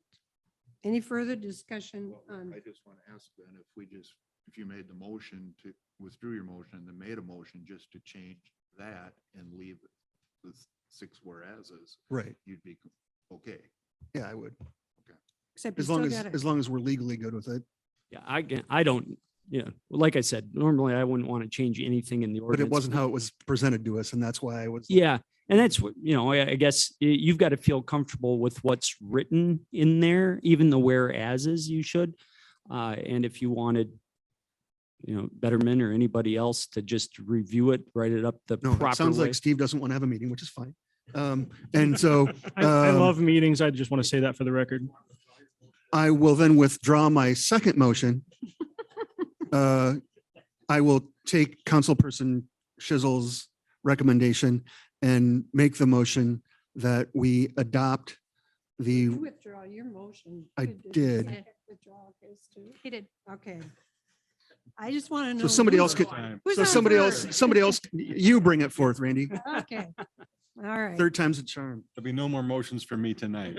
Any further discussion Well, on? I just want to ask then if you made the motion to withdrew your motion and then made a motion just to change that and leave the 6 whereases, Right. you'd be okay. Yeah, I would. Except you As long still as, got it. as long as we're legally good with it. Yeah, I don't, like I said, normally I wouldn't want to change anything in the But ordinance. it wasn't how it was presented to us. And that's why I was. Yeah, and that's what, I guess you've got to feel comfortable with what's written in there, even the whereases you should. And if you wanted, Betterment or anybody else to just review it, write it up the No, it proper sounds way. like Steve doesn't want to have a meeting, which is fine. And so I love meetings. I just want to say that for the record. I will then withdraw my second motion. I will take Councilperson Shizzle's recommendation and make the motion that we adopt You the, withdraw your motion. I You did. Withdraw his too. He did. Okay. I just want to know. so somebody who's- else could, who's so on somebody else, you bring it forth, Randy. first? Okay. All right. Third time's a charm. There'll be no more motions for me tonight.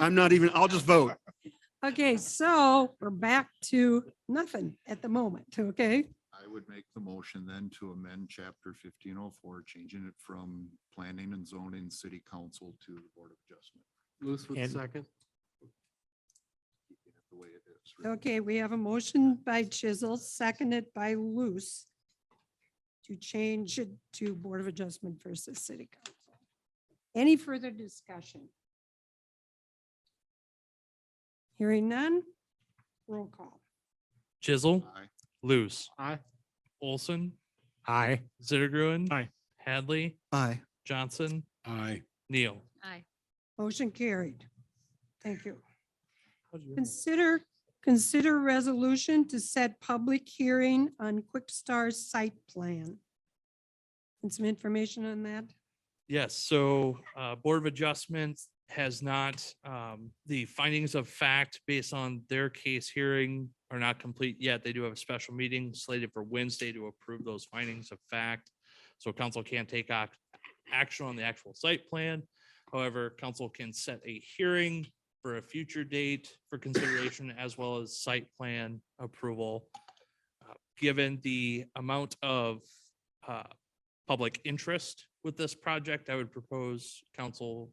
I'm not even, I'll just vote. Okay, so we're back to nothing at the moment, okay? I would would make the motion then to amend chapter 1504, changing it from planning and zoning city council to the board of adjustment. Loose with And- second. Keeping it the way it is. really. Okay, we have a motion by Chisel, seconded by Luce to change it to Board of Adjustment versus City Council. Any further discussion? Hearing none, roll call. Chisel, Aye. Luce, Aye. Olson, Aye. Zittergruen. Aye. Hadley, Aye. Johnson, Aye. Neal. Aye. Motion carried. Thank you. Consider resolution to set public hearing on Quick Star site plan. And some information on that? Yes, so Board of Adjustments has not, the findings of fact based on their case hearing are not complete yet. They do have a special meeting slated for Wednesday to approve those findings of fact. So council can't take action on the actual site plan. However, council can set a hearing for a future date for consideration as well as site plan approval. Given the amount of public interest with this project, I would propose council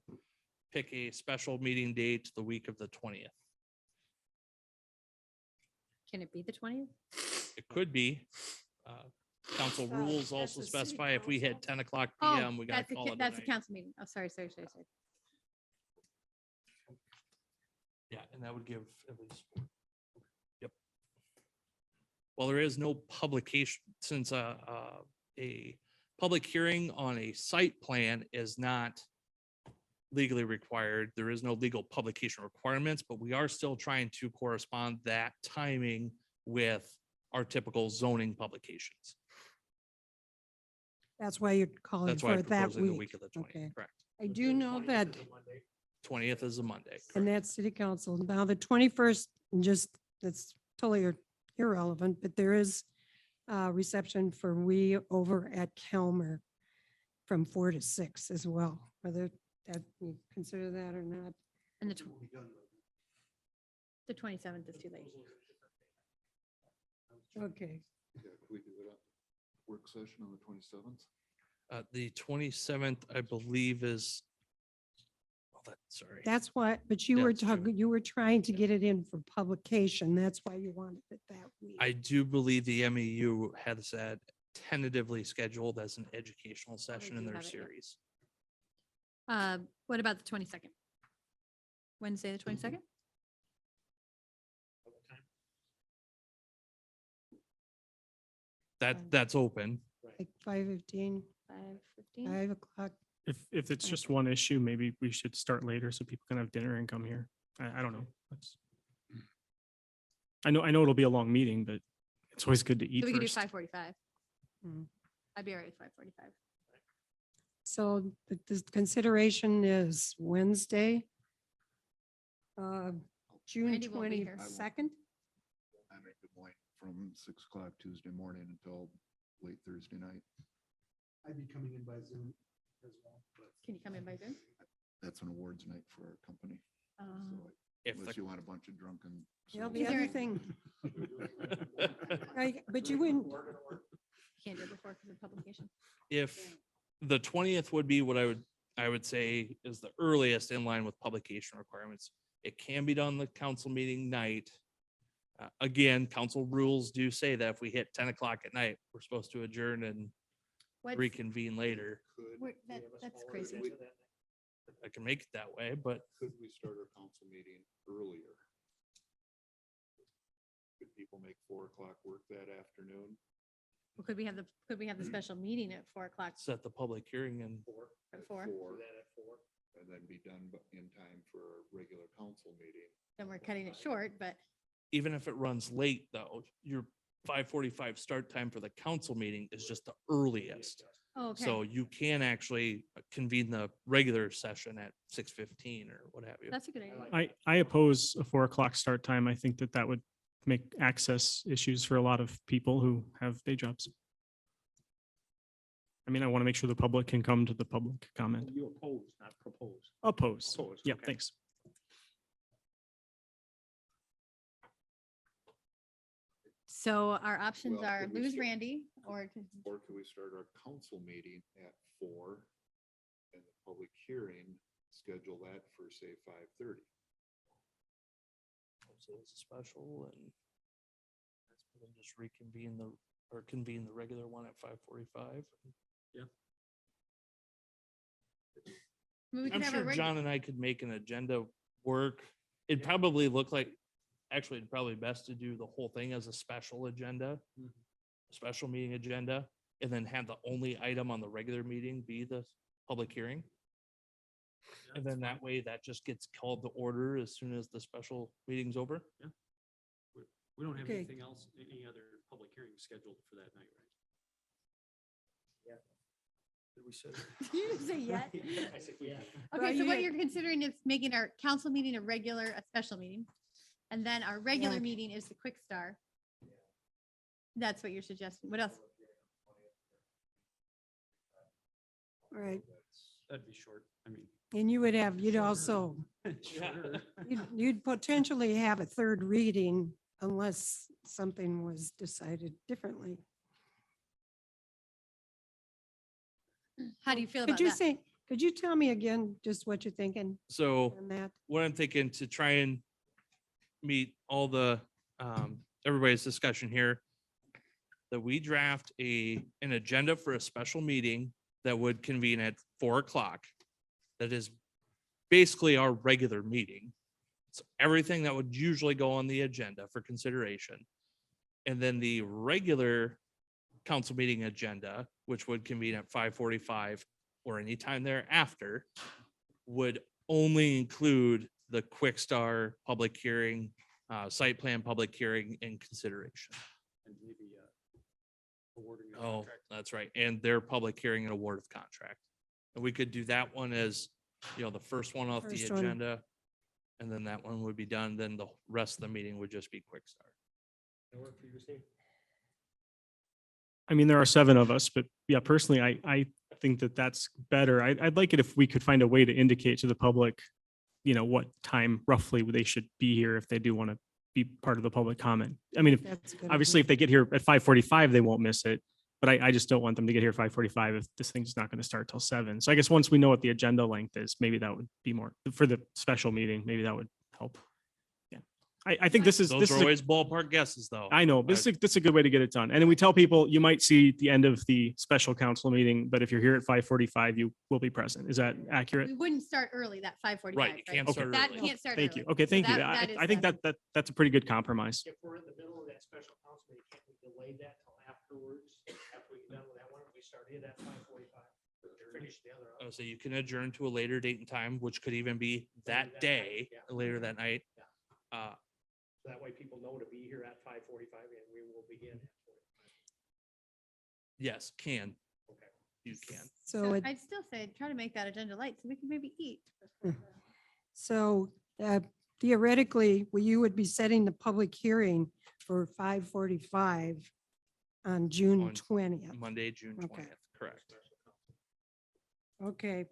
pick a special meeting date the week of the 20th. Can it be the 20th? It could be. Council So rules that's also the city specify if we hit council. 10 o'clock Oh, PM, we gotta that's a call ca- it a That's a night. council meeting. Oh, sorry. Yeah, and that would give at least. Yep. Well, there is no publication since a public hearing on a site plan is not legally required. There is no legal publication requirements, but we are still trying to correspond that timing with our typical zoning publications. That's why you're calling That's why for I'm that proposing the week. week of the Okay. 20th, correct? I do know that, 20th is a Monday. and correct. that's city council. Now, the 21st, just, that's totally irrelevant, but there is a reception for we over at Kelmer from 4 to 6 as well, whether that, you consider that or not. And the 27th is too late. Okay, Yeah, could we do it at work session on the 27th? The 27th, I believe is. Oh, sorry. that's why, but you were That's true. talking, you were trying to get it in for publication. That's why you wanted it that week. I do believe the MEU has that tentatively scheduled as an educational session in do their have it, yeah. series. What about the 22nd? Wednesday, the 22nd? That's open. Like 5:15, 5:15? 5 o'clock. If it's just one issue, maybe we should start later so people can have dinner and come here. I don't know. I know it'll be a long meeting, but it's always good to eat So we could do first. 5:45. Hmm. I'd be all right with 5:45. So the consideration is Wednesday, June Randy won't be here. 22nd. I make the point from 6 o'clock Tuesday morning until late Thursday night. I'd be coming in by Zoom as well. Can you come in by Zoom? That's an awards night for our company. Um, So If unless the, you want a bunch of drunken. Well, the Is there other a- thing, but you wouldn't, Can't do it before because of publication. if the 20th would be what I would say is the earliest in line with publication requirements. It can be done the council meeting night. Again, council rules do say that if we hit 10 o'clock at night, we're supposed to adjourn and What's- reconvene later. That's crazy. I can make it that way, but Could we start our council meeting earlier? Could people make 4 o'clock work that afternoon? Well, could we have the special meeting at 4 o'clock set the public hearing and at 4? And then be done in time for a regular council meeting. Then we're cutting it short, but even if it runs late though, your 5:45 start time for the council meeting is just the earliest. oh, okay. So you can actually convene the regular session at 6:15 or what have you. That's a good idea. I oppose a 4 o'clock start time. I think that would make access issues for a lot of people who have day jobs. I mean, I want to make sure the public can come to the public comment. You oppose, not propose. Oppose. Oppose, Yeah, okay. thanks. So our options Well, are could we lose skip- Randy or Or could we start our council meeting at 4 and the public hearing, schedule that for say 5:30? So it's a special and then just reconvene or convene the regular one at 5:45. we I'm could have a sure reg- John and I could make an agenda work. It'd probably look like, actually, it'd probably best to do the whole thing as a special agenda, special meeting agenda, and then have the only item on the regular meeting be the public hearing. And then that way that just gets called to order as soon as the special meeting's over. We don't have Okay. anything else, any other public hearings scheduled for that night, right? Did we say? You didn't say yet. I said, yeah. Well, Okay, so you what had- you're considering is making our council meeting a special meeting. And then our regular Yeah. meeting is the quick star. That's what you're suggesting. What else? All right. That'd be short. I mean. And you'd also, Sure. you'd potentially have a third reading unless something was decided differently. How do you feel about Could you that? say, could you tell me again just what you're thinking So on that? what I'm thinking to try and meet all the, everybody's discussion here, that we draft an agenda for a special meeting that would convene at 4:00. That is basically our regular meeting. It's everything that would usually go on the agenda for consideration. And then the regular council meeting agenda, which would convene at 5:45 or anytime thereafter, would only include the quick star public hearing, site plan public hearing and consideration. And maybe, awarding a Oh, contract. that's right. And their public hearing and award of contract. And we could do that one as, the first one off the First one. agenda. And then that one would be done. Then the rest of the meeting would just be quick start. That work for you, Steve? I mean, there are 7 of us, but yeah, personally, I think that that's better. I'd like it if we could find a way to indicate to the public, what time roughly they should be here if they do want to be part of the public comment. I mean, if That's a good obviously, if idea. they get here at 5:45, they won't miss it. But I just don't want them to get here at 5:45 if this thing's not going to start till 7. So I guess once we know what the agenda length is, maybe that would be more for the special meeting. Maybe that would help. Yeah. I think this is, Those this are is, a- always ballpark guesses though. I know, this is a good way to get it done. And then we tell people, you might see the end of the special council meeting, but if you're here at 5:45, you will be present. Is that accurate? We wouldn't start early, that 5:45. Right, you can't start That early. can't start early. Thank you. Okay, So thank you. that is I think the- that's a pretty good compromise. If we're in the middle of that special council meeting, can't we delay that till afterwards? After we get done with that one, we start it at 5:45. Finish the other. So you can adjourn to a later date and time, which could even be that that day, night, yeah. later that night. So that way people know to be here at 5:45 and we will begin at 45. Yes, can. Okay. You can. So it, I'd still say, try to make that agenda light so we can maybe eat. so theoretically, you would be setting the public hearing for 5:45 on June On 20th. Monday, June Okay. 20th, correct. Okay,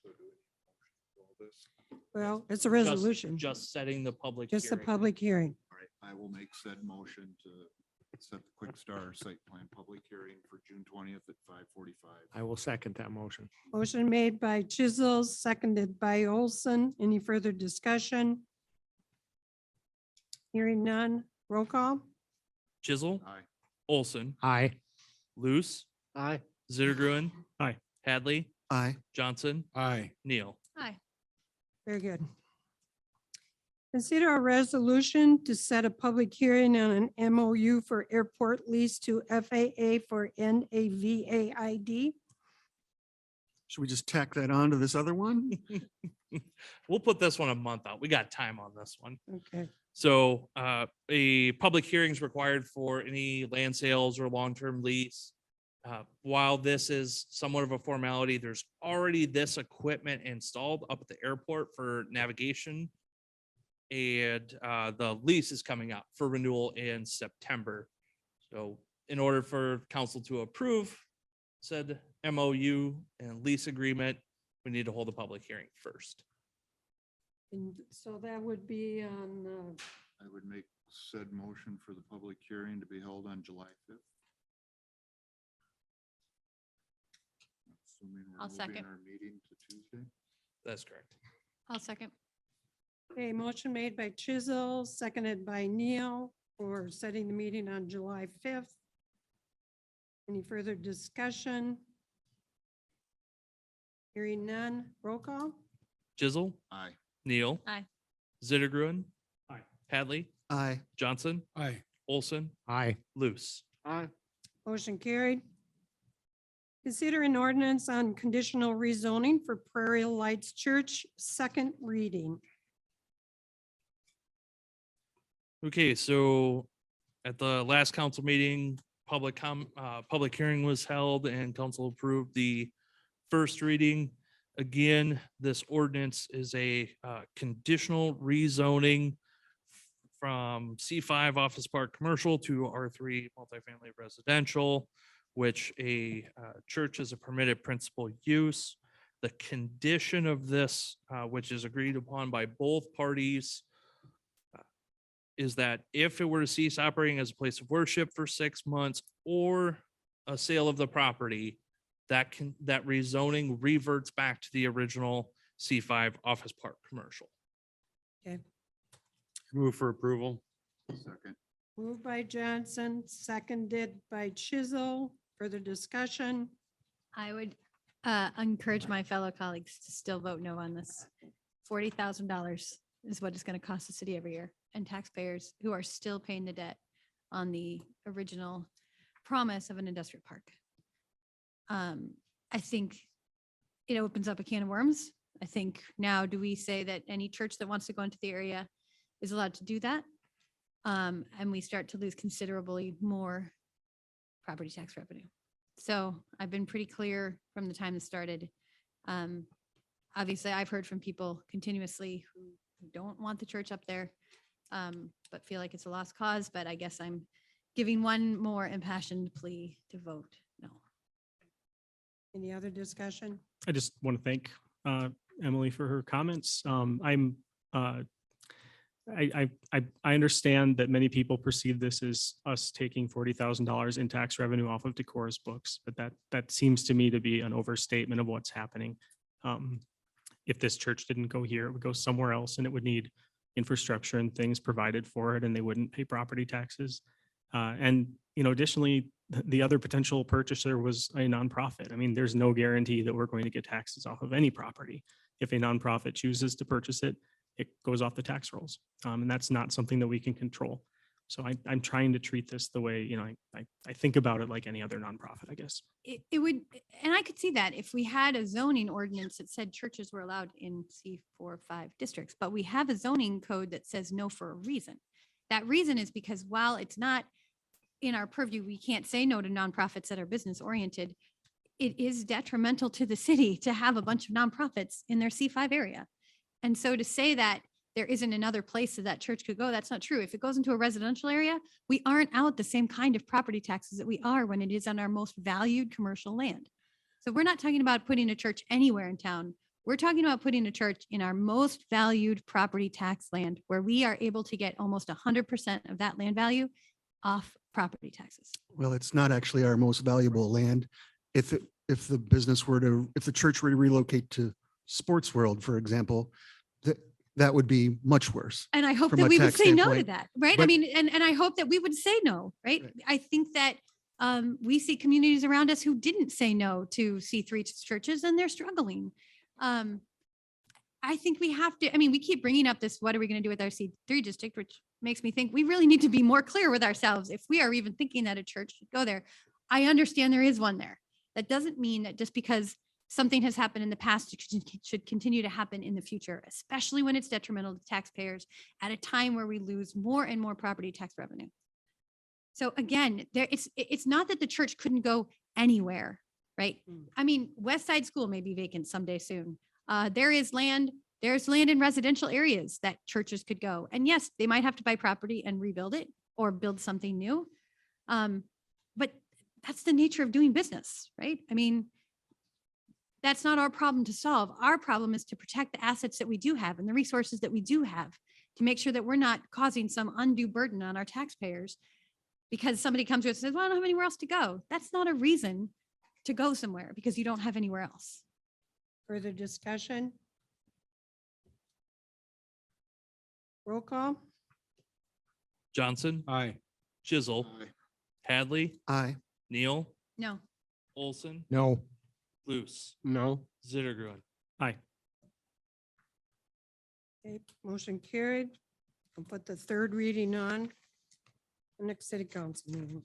So do we all this? well, it's a Just- resolution, Just setting the public. just a hearing. public hearing. All right, I will make said motion to set the quick star site plan public hearing for June 20th at 5:45. I will second that motion. Motion made by Chisel, seconded by Olson. Any further discussion? Hearing none, roll call? Chisel, Aye. Olson, Aye. Luce, Aye. Zittergruen. Aye. Hadley, Aye. Johnson, Aye. Neal. Hi. Very good. Consider a resolution to set a public hearing on an MOU for airport lease to FAA for NAVAID. Should we just tack that on to this other one? We'll put this one a month out. We got time on this one. Okay, So a public hearing is required for any land sales or long-term lease. While this is somewhat of a formality, there's already this equipment installed up at the airport for navigation. And the lease is coming up for renewal in September. So in order for council to approve said MOU and lease agreement, we need to hold a public hearing first. and so that would be on, I would make said motion for the public hearing to be held on July 5th. Assuming we're I'll moving second. our meeting to Tuesday. That's correct. I'll second. Okay, motion made by Chisel, seconded by Neil for setting the meeting on July 5th. Any further discussion? Hearing none, roll call? Jizzle, Aye. Neil. Aye. Zittergruen. Aye. Hadley, Aye. Johnson, Aye. Olson, Aye. Luce. Aye. Motion carried. Consider an ordinance on conditional rezoning for Prairie Lights Church, second reading. Okay, so at the last council meeting, public hearing was held and council approved the first reading. Again, this ordinance is a conditional rezoning from C5 Office Park Commercial to R3 Multifamily Residential, which a church is a permitted principal use. The condition of this, which is agreed upon by both parties, is that if it were to cease operating as a place of worship for 6 months or a sale of the property, that rezoning reverts back to the original C5 Office Park Commercial. Okay, Move for approval. Second. moved by Johnson, seconded by Chisel. Further discussion? I would encourage my fellow colleagues to still vote no on this. $40,000 is what it's going to cost the city every year, and taxpayers who are still paying the debt on the original promise of an industrial park. I think it opens up a can of worms. I think now, do we say that any church that wants to go into the area is allowed to do that? And we start to lose considerably more property tax revenue. So I've been pretty clear from the time this started. Obviously, I've heard from people continuously who don't want the church up there, but feel like it's a lost cause. But I guess I'm giving one more impassioned plea to vote no. Any other discussion? I just want to thank Emily for her comments. I understand that many people perceive this as us taking $40,000 in tax revenue off of Decorah's books, but that seems to me to be an overstatement of what's happening. If this church didn't go here, it would go somewhere else and it would need infrastructure and things provided for it, and they wouldn't pay property taxes. And, additionally, the other potential purchaser was a nonprofit. I mean, there's no guarantee that we're going to get taxes off of any property. If a nonprofit chooses to purchase it, it goes off the tax rolls. And that's not something that we can control. So I'm trying to treat this the way, I think about it like any other nonprofit, I guess. It would, and I could see that if we had a zoning ordinance that said churches were allowed in C4, 5 districts, but we have a zoning code that says no for a reason. That reason is because while it's not in our purview, we can't say no to nonprofits that are business oriented. It is detrimental to the city to have a bunch of nonprofits in their C5 area. And so to say that there isn't another place that church could go, that's not true. If it goes into a residential area, we aren't out the same kind of property taxes that we are when it is on our most valued commercial land. So we're not talking about putting a church anywhere in town. We're talking about putting a church in our most valued property tax land where we are able to get almost 100% of that land value off property taxes. Well, it's not actually our most valuable land. If the church were to relocate to Sports World, for example, that would be much worse. And I hope from that a we would tax say no to standpoint. that, right? I But- mean, and I hope that we would say no, right? Right. I think that we see communities around us who didn't say no to C3 churches and they're struggling. I think we have to, we keep bringing up this, what are we going to do with our C3 district, which makes me think we really need to be more clear with ourselves. If we are even thinking that a church should go there, I understand there is one there. That doesn't mean that just because something has happened in the past, it should continue to happen in the future, especially when it's detrimental to taxpayers at a time where we lose more and more property tax revenue. So again, it's not that the church couldn't go anywhere, right? West Side School may be vacant someday soon. There's land in residential areas that churches could go. And yes, they might have to buy property and rebuild it or build something new. But that's the nature of doing business, right? That's not our problem to solve. Our problem is to protect the assets that we do have and the resources that we do have to make sure that we're not causing some undue burden on our taxpayers because somebody comes to us and says, well, I don't have anywhere else to go. That's not a reason to go somewhere because you don't have anywhere else. Further discussion? Roll call? Johnson, Aye. Chisel, Hadley, Aye. Neal, No. Olson, No. Luce, No. Zittergrund. Aye. Okay, motion carried. I'll put the third reading on the next city council meeting.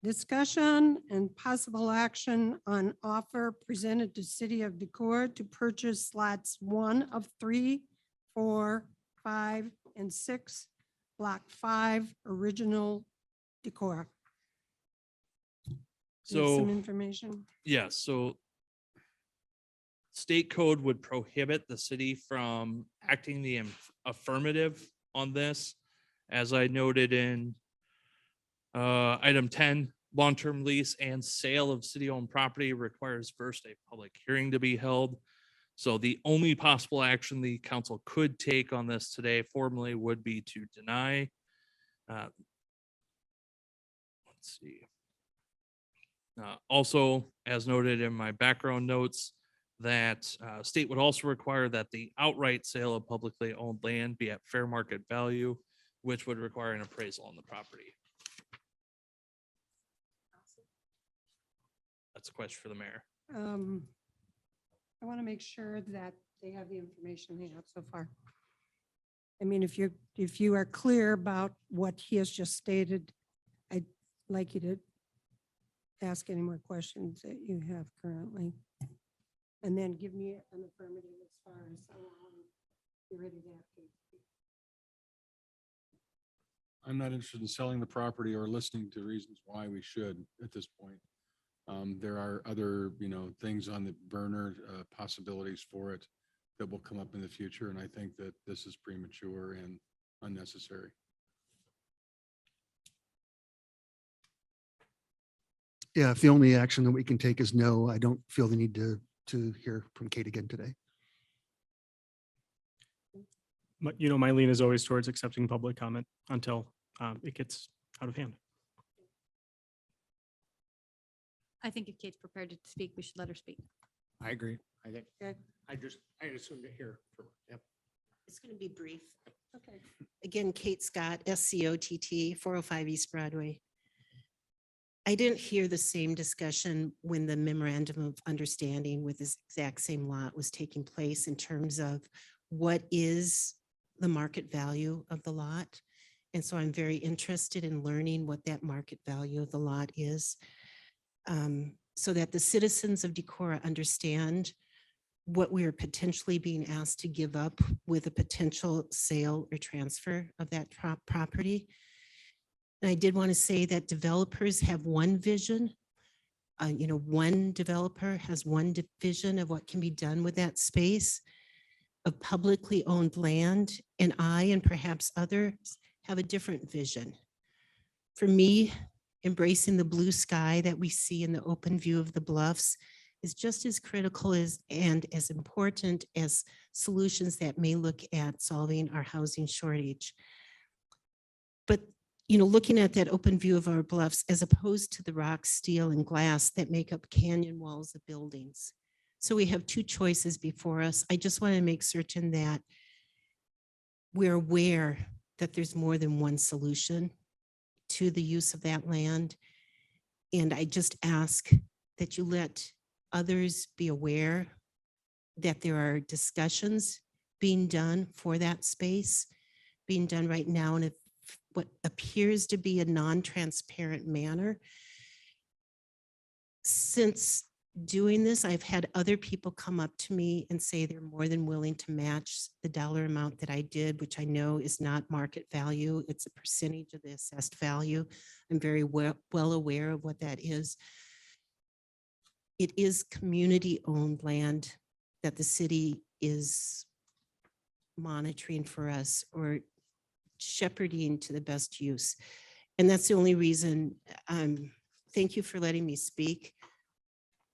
Discussion and possible action on offer presented to City of Decorah to purchase slots 1 of 3, 4, 5, and 6, Block 5, original Decorah. You have some So, information. yes, so state code would prohibit the city from acting the affirmative on this. As I noted in item 10, long-term lease and sale of city-owned property requires first a public hearing to be held. So the only possible action the council could take on this today formally would be to deny. Let's see. Also, as noted in my background notes, that state would also require that the outright sale of publicly owned land be at fair market value, which would require an appraisal on the property. That's a question for the mayor. I want to make sure that they have the information they have so far. I mean, if you are clear about what he has just stated, I'd like you to ask any more questions that you have currently. And then give me an affirmative as far as you're ready to have Kate speak. I'm not interested in selling the property or listening to reasons why we should at this point. There are other, things on the burner, possibilities for it that will come up in the future. And I think that this is premature and unnecessary. Yeah, if the only action that we can take is no, I don't feel the need to hear from Kate again today. But my lean is always towards accepting public comment until it gets out of hand. I think if Kate's prepared to speak, we should let her speak. I agree. I think, Okay. I assumed it here. Yep. It's going to be brief. Okay. Again, Kate Scott, SCOTT, 405 East Broadway. I didn't hear the same discussion when the memorandum of understanding with this exact same lot was taking place in terms of what is the market value of the lot. And so I'm very interested in learning what that market value of the lot is, so that the citizens of Decorah understand what we are potentially being asked to give up with a potential sale or transfer of that property. And I did want to say that developers have one vision. One developer has one vision of what can be done with that space of publicly owned land. And I, and perhaps others, have a different vision. For me, embracing the blue sky that we see in the open view of the bluffs is just as critical and as important as solutions that may look at solving our housing shortage. But looking at that open view of our bluffs as opposed to the rock, steel, and glass that make up canyon walls of buildings. So we have two choices before us. I just want to make certain that we're aware that there's more than one solution to the use of that land. And I just ask that you let others be aware that there are discussions being done for that space, being done right now in what appears to be a non-transparent manner. Since doing this, I've had other people come up to me and say they're more than willing to match the dollar amount that I did, which I know is not market value. It's a percentage of the assessed value. I'm very well aware of what that is. It is community-owned land that the city is monitoring for us or shepherding to the best use. And that's the only reason. Thank you for letting me speak.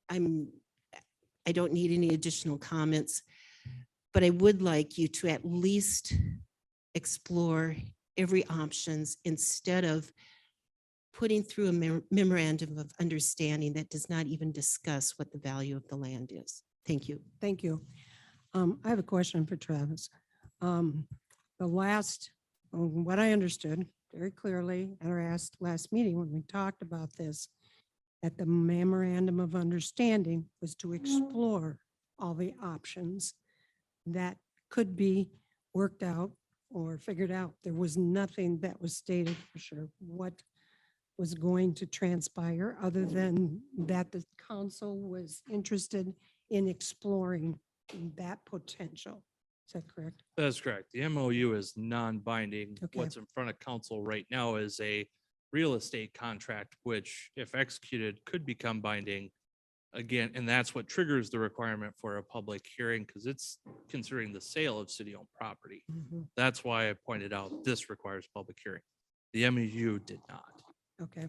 I don't need any additional comments. But I would like you to at least explore every options instead of putting through a memorandum of understanding that does not even discuss what the value of the land is. Thank you. Thank you. I have a question for Travis. The last, what I understood very clearly at our last meeting when we talked about this, that the memorandum of understanding was to explore all the options that could be worked out or figured out. There was nothing that was stated for sure what was going to transpire other than that the council was interested in exploring that potential. Is that correct? That's correct. The MOU is non-binding. Okay. What's in front of council right now is a real estate contract, which if executed could become binding. Again, and that's what triggers the requirement for a public hearing because it's considering the sale of city-owned property. Mhm. That's why I pointed out this requires public hearing. The MOU did not. Okay.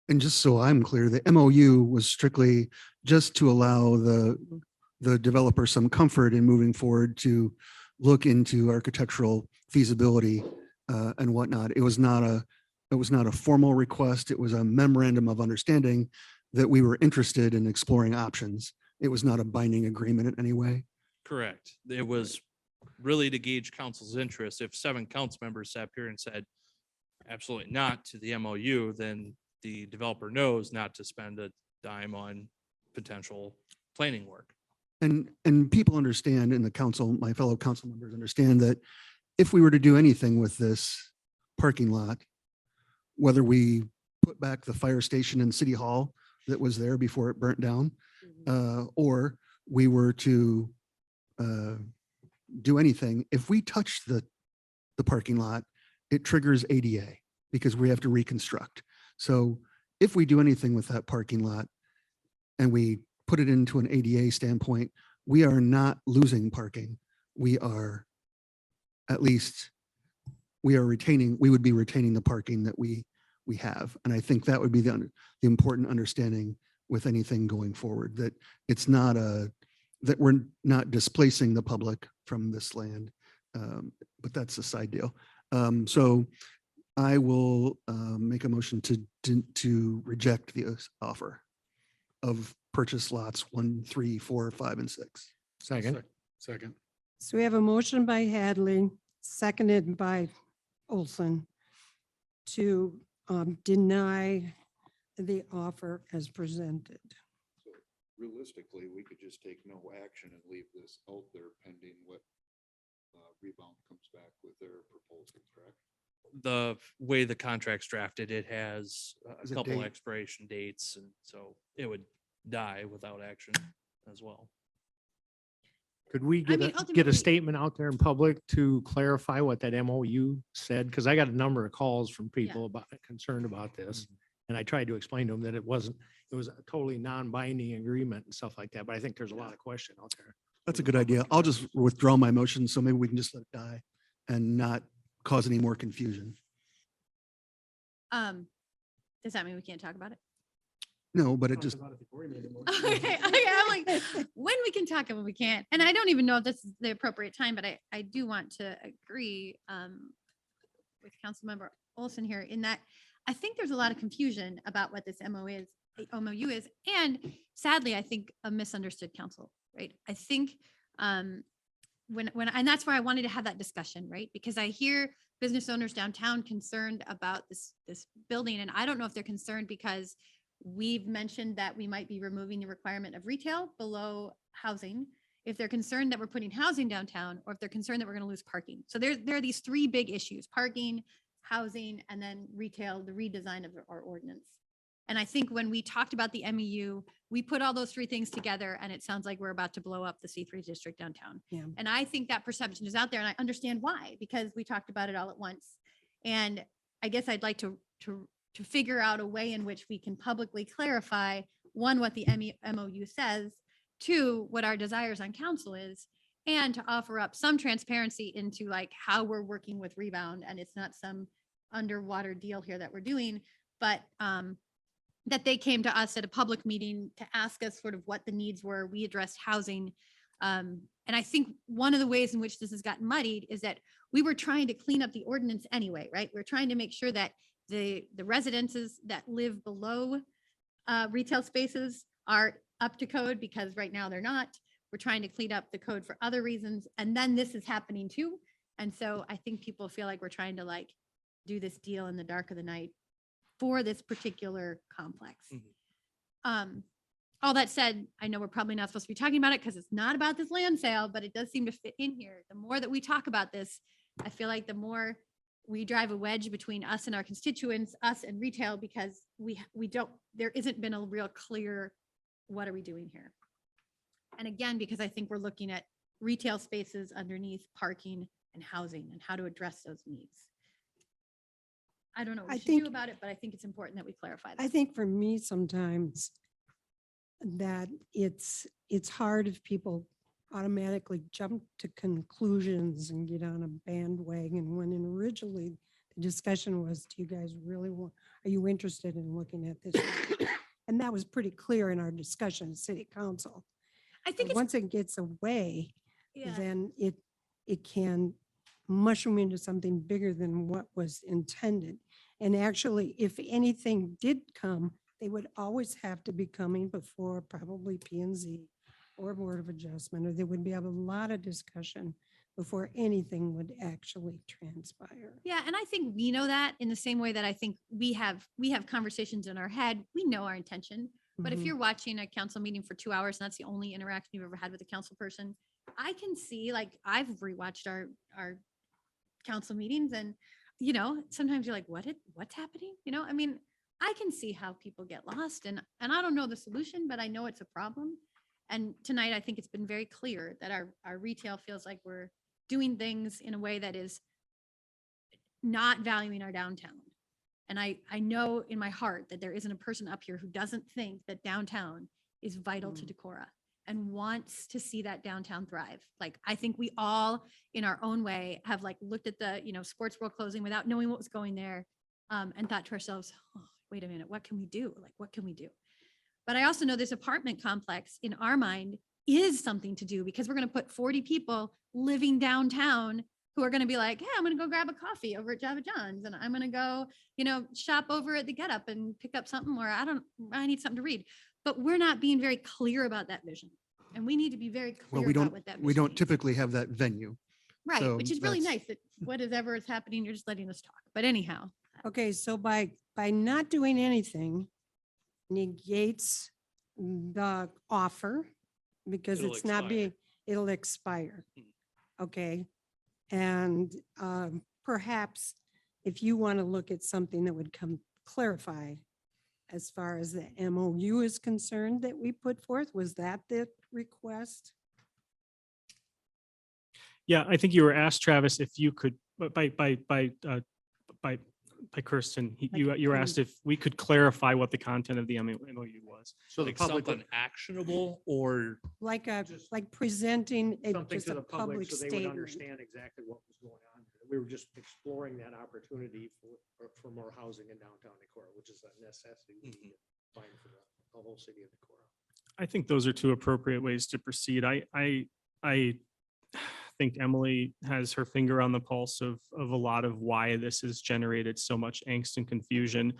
And just so I'm clear, the MOU was strictly just to allow the developer some comfort in moving forward to look into architectural feasibility and whatnot. It was not a formal request. It was a memorandum of understanding that we were interested in exploring options. It was not a binding agreement in any way. Correct. It was really to gauge council's interest. If 7 council members sat here and said absolutely not to the MOU, then the developer knows not to spend a dime on potential planning work. And people understand in the council, my fellow council members understand that if we were to do anything with this parking lot, whether we put back the fire station in City Hall that was there before it burnt down, or we were to do anything, if we touch the parking lot, it triggers ADA because we have to reconstruct. So if we do anything with that parking lot and we put it into an ADA standpoint, we are not losing parking. We are at least, we would be retaining the parking that we have. And I think that would be the important understanding with anything going forward, that it's not that we're not displacing the public from this land. But that's a side deal. So I will make a motion to reject the offer of purchase lots 1, 3, 4, 5, and 6. Second. Second. So we have a motion by Hadley, seconded by Olson to deny the offer as presented. Realistically, we could just take no action and leave this out there pending what Rebound comes back with their proposal, correct? The way the contract's drafted, it has Is a it couple date? expiration dates, and so it would die without action as well. Could we I get mean, get a ultimately- statement out there in public to clarify what that MOU said? Because I got a number of calls from people concerned about this. And I tried to explain to them that it was a totally non-binding agreement and stuff like that. But I think there's a lot of question out there. That's a good idea. I'll just withdraw my motion, so maybe we can just let it die and not cause any more confusion. Does that mean we can't talk about it? No, but it just, Okay, I'm like, when we can talk and when we can't. And I don't even know if this is the appropriate time, but I do want to agree with Councilmember Olson here in that I think there's a lot of confusion about what this MOU is. And sadly, I think a misunderstood council, right? I think and that's where I wanted to have that discussion, right? Because I hear business owners downtown concerned about this building. And I don't know if they're concerned because we've mentioned that we might be removing the requirement of retail below housing, if they're concerned that we're putting housing downtown, or if they're concerned that we're going to lose parking. So there are these 3 big issues: parking, housing, and then retail, the redesign of our ordinance. And I think when we talked about the MEU, we put all those 3 things together, and it sounds like we're about to blow up the C3 district downtown. Yeah. And I think that perception is out there, and I understand why, because we talked about it all at once. And I guess I'd like to figure out a way in which we can publicly clarify, 1, what the MOU says, 2, what our desires on council is, and to offer up some transparency into like how we're working with Rebound. And it's not some underwater deal here that we're doing, but that they came to us at a public meeting to ask us sort of what the needs were. We addressed housing. And I think one of the ways in which this has gotten muddied is that we were trying to clean up the ordinance anyway, right? We're trying to make sure that the residences that live below retail spaces are up to code, because right now they're not. We're trying to clean up the code for other reasons. And then this is happening too. And so I think people feel like we're trying to like do this deal in the dark of the night for this particular complex. All that said, I know we're probably not supposed to be talking about it because it's not about this land sale, but it does seem to fit in here. The more that we talk about this, I feel like the more we drive a wedge between us and our constituents, us and retail, because there isn't been a real clear, what are we doing here? And again, because I think we're looking at retail spaces underneath parking and housing and how to address those needs. I don't know what we should do about it, but I think it's important that we clarify that. I think for me sometimes that it's hard if people automatically jump to conclusions and get on a bandwagon when originally the discussion was, do you guys really want, are you interested in looking at this? And that was pretty clear in our discussion at City Council. I think it's, Once it gets away, yeah. then it can mushroom into something bigger than what was intended. And actually, if anything did come, they would always have to be coming before probably P and Z or Board of Adjustment, or there would be a lot of discussion before anything would actually transpire. Yeah, and I think we know that in the same way that I think we have conversations in our head. We know our intention. But if Mhm. you're watching a council meeting for 2 hours and that's the only interaction you've ever had with a council person, I can see, like, I've rewatched our council meetings and, you know, sometimes you're like, what's happening? You know, I mean, I can see how people get lost and I don't know the solution, but I know it's a problem. And tonight, I think it's been very clear that our retail feels like we're doing things in a way that is not valuing our downtown. And I know in my heart that there isn't a person up here who doesn't think that downtown is vital to Decorah and wants to see that downtown thrive. Like, I think we all in our own way have like looked at the, sports world closing without knowing what was going there, and thought to ourselves, oh, wait a minute, what can we do? Like, what can we do? But I also know this apartment complex in our mind is something to do because we're going to put 40 people living downtown who are going to be like, hey, I'm going to go grab a coffee over at Java John's and I'm going to go, shop over at the Get Up and pick up something, or I need something to read. But we're not being very clear about that vision. And we need to be very Well, clear about what that vision we don't means. typically have that venue. Right, so which is really that's- nice that whatever is happening, you're just letting us talk. But anyhow, Okay, so by not doing anything negates the offer because It'll it's not expire. being, it'll expire. Okay. And perhaps if you want to look at something that would clarify as far as the MOU is concerned that we put forth, was that the request? Yeah, I think you were asked, Travis, if you could, by Kirsten, you were asked if we could clarify what the content of the MOU was. So the Like public, something actionable or Like Just presenting something just to a the public so they would statement. understand exactly what was going on. We were just exploring that opportunity for more housing in downtown Decorah, which is a necessity we need to find for the whole city of Decorah. I think those are two appropriate ways to proceed. I think Emily has her finger on the pulse of a lot of why this has generated so much angst and confusion.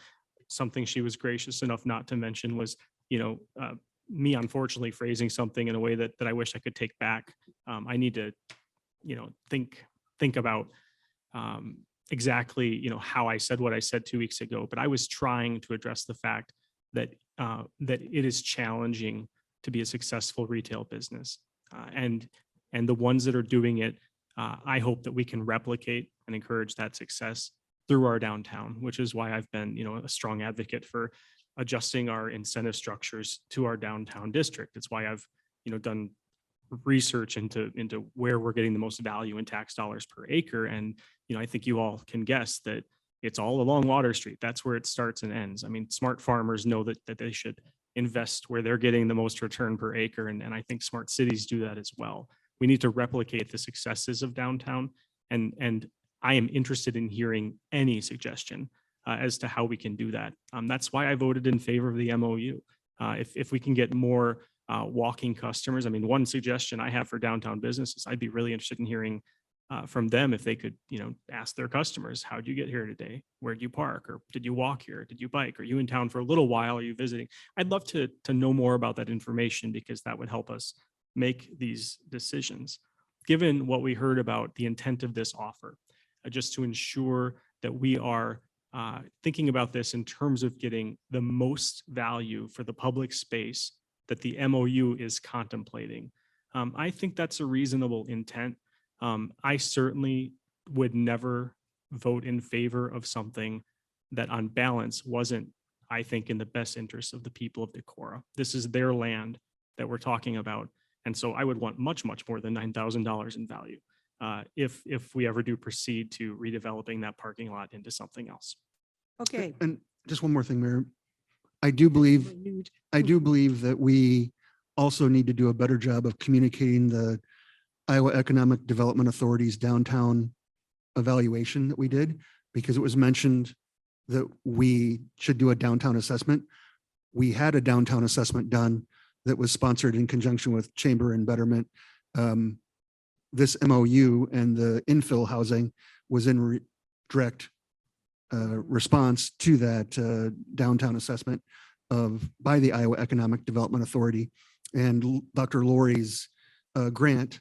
Something she was gracious enough not to mention was, me unfortunately phrasing something in a way that I wish I could take back. I need to, think about exactly, how I said what I said 2 weeks ago, but I was trying to address the fact that it is challenging to be a successful retail business. And the ones that are doing it, I hope that we can replicate and encourage that success through our downtown, which is why I've been, a strong advocate for adjusting our incentive structures to our downtown district. It's why I've, done research into where we're getting the most value in tax dollars per acre. And, I think you all can guess that it's all along Water Street. That's where it starts and ends. I mean, smart farmers know that they should invest where they're getting the most return per acre. And I think smart cities do that as well. We need to replicate the successes of downtown. And I am interested in hearing any suggestion as to how we can do that. That's why I voted in favor of the MOU. If we can get more walking customers. I mean, one suggestion I have for downtown businesses, I'd be really interested in hearing from them if they could, ask their customers, how'd you get here today? Where'd you park? Or did you walk here? Did you bike? Are you in town for a little while? Are you visiting? I'd love to know more about that information because that would help us make these decisions. Given what we heard about the intent of this offer, just to ensure that we are thinking about this in terms of getting the most value for the public space that the MOU is contemplating. I think that's a reasonable intent. I certainly would never vote in favor of something that on balance wasn't, I think, in the best interest of the people of Decorah. This is their land that we're talking about. And so I would want much, much more than $9,000 in value if we ever do proceed to redeveloping that parking lot into something else. Okay. And just one more thing, Mayor. I do believe that we also need to do a better job of communicating the Iowa Economic Development Authority's downtown evaluation that we did, because it was mentioned that we should do a downtown assessment. We had a downtown assessment done that was sponsored in conjunction with Chamber and Betterment. This MOU and the infill housing was in direct response to that downtown assessment by the Iowa Economic Development Authority, and Dr. Lori's grant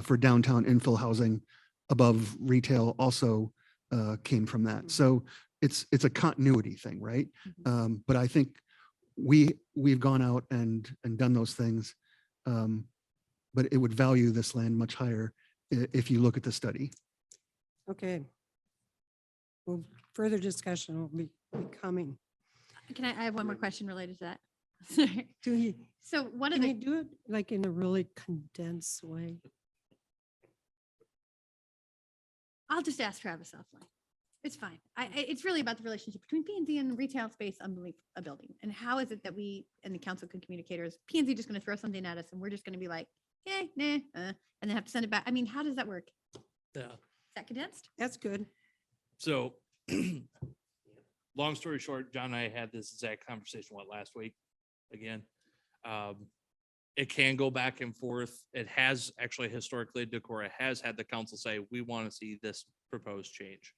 for downtown infill housing above retail also came from that. So it's a continuity thing, right? But I think we've gone out and done those things, but it would value this land much higher if you look at the study. Okay. Well, further discussion will be coming. Can I have one more question related to that? Do you, So one of can you the, do it like in a really condensed way? I'll just ask Travis offline. It's fine. It's really about the relationship between P and Z and retail space underneath a building. And how is it that we and the council can communicate, or is P and Z just going to throw something at us and we're just going to be like, yeah, nah, and then have to send it back? I mean, how does that work? Yeah. Is that condensed? That's good. So long story short, John and I had this exact conversation, last week again. It can go back and forth. It has actually historically, Decorah has had the council say, we want to see this proposed change.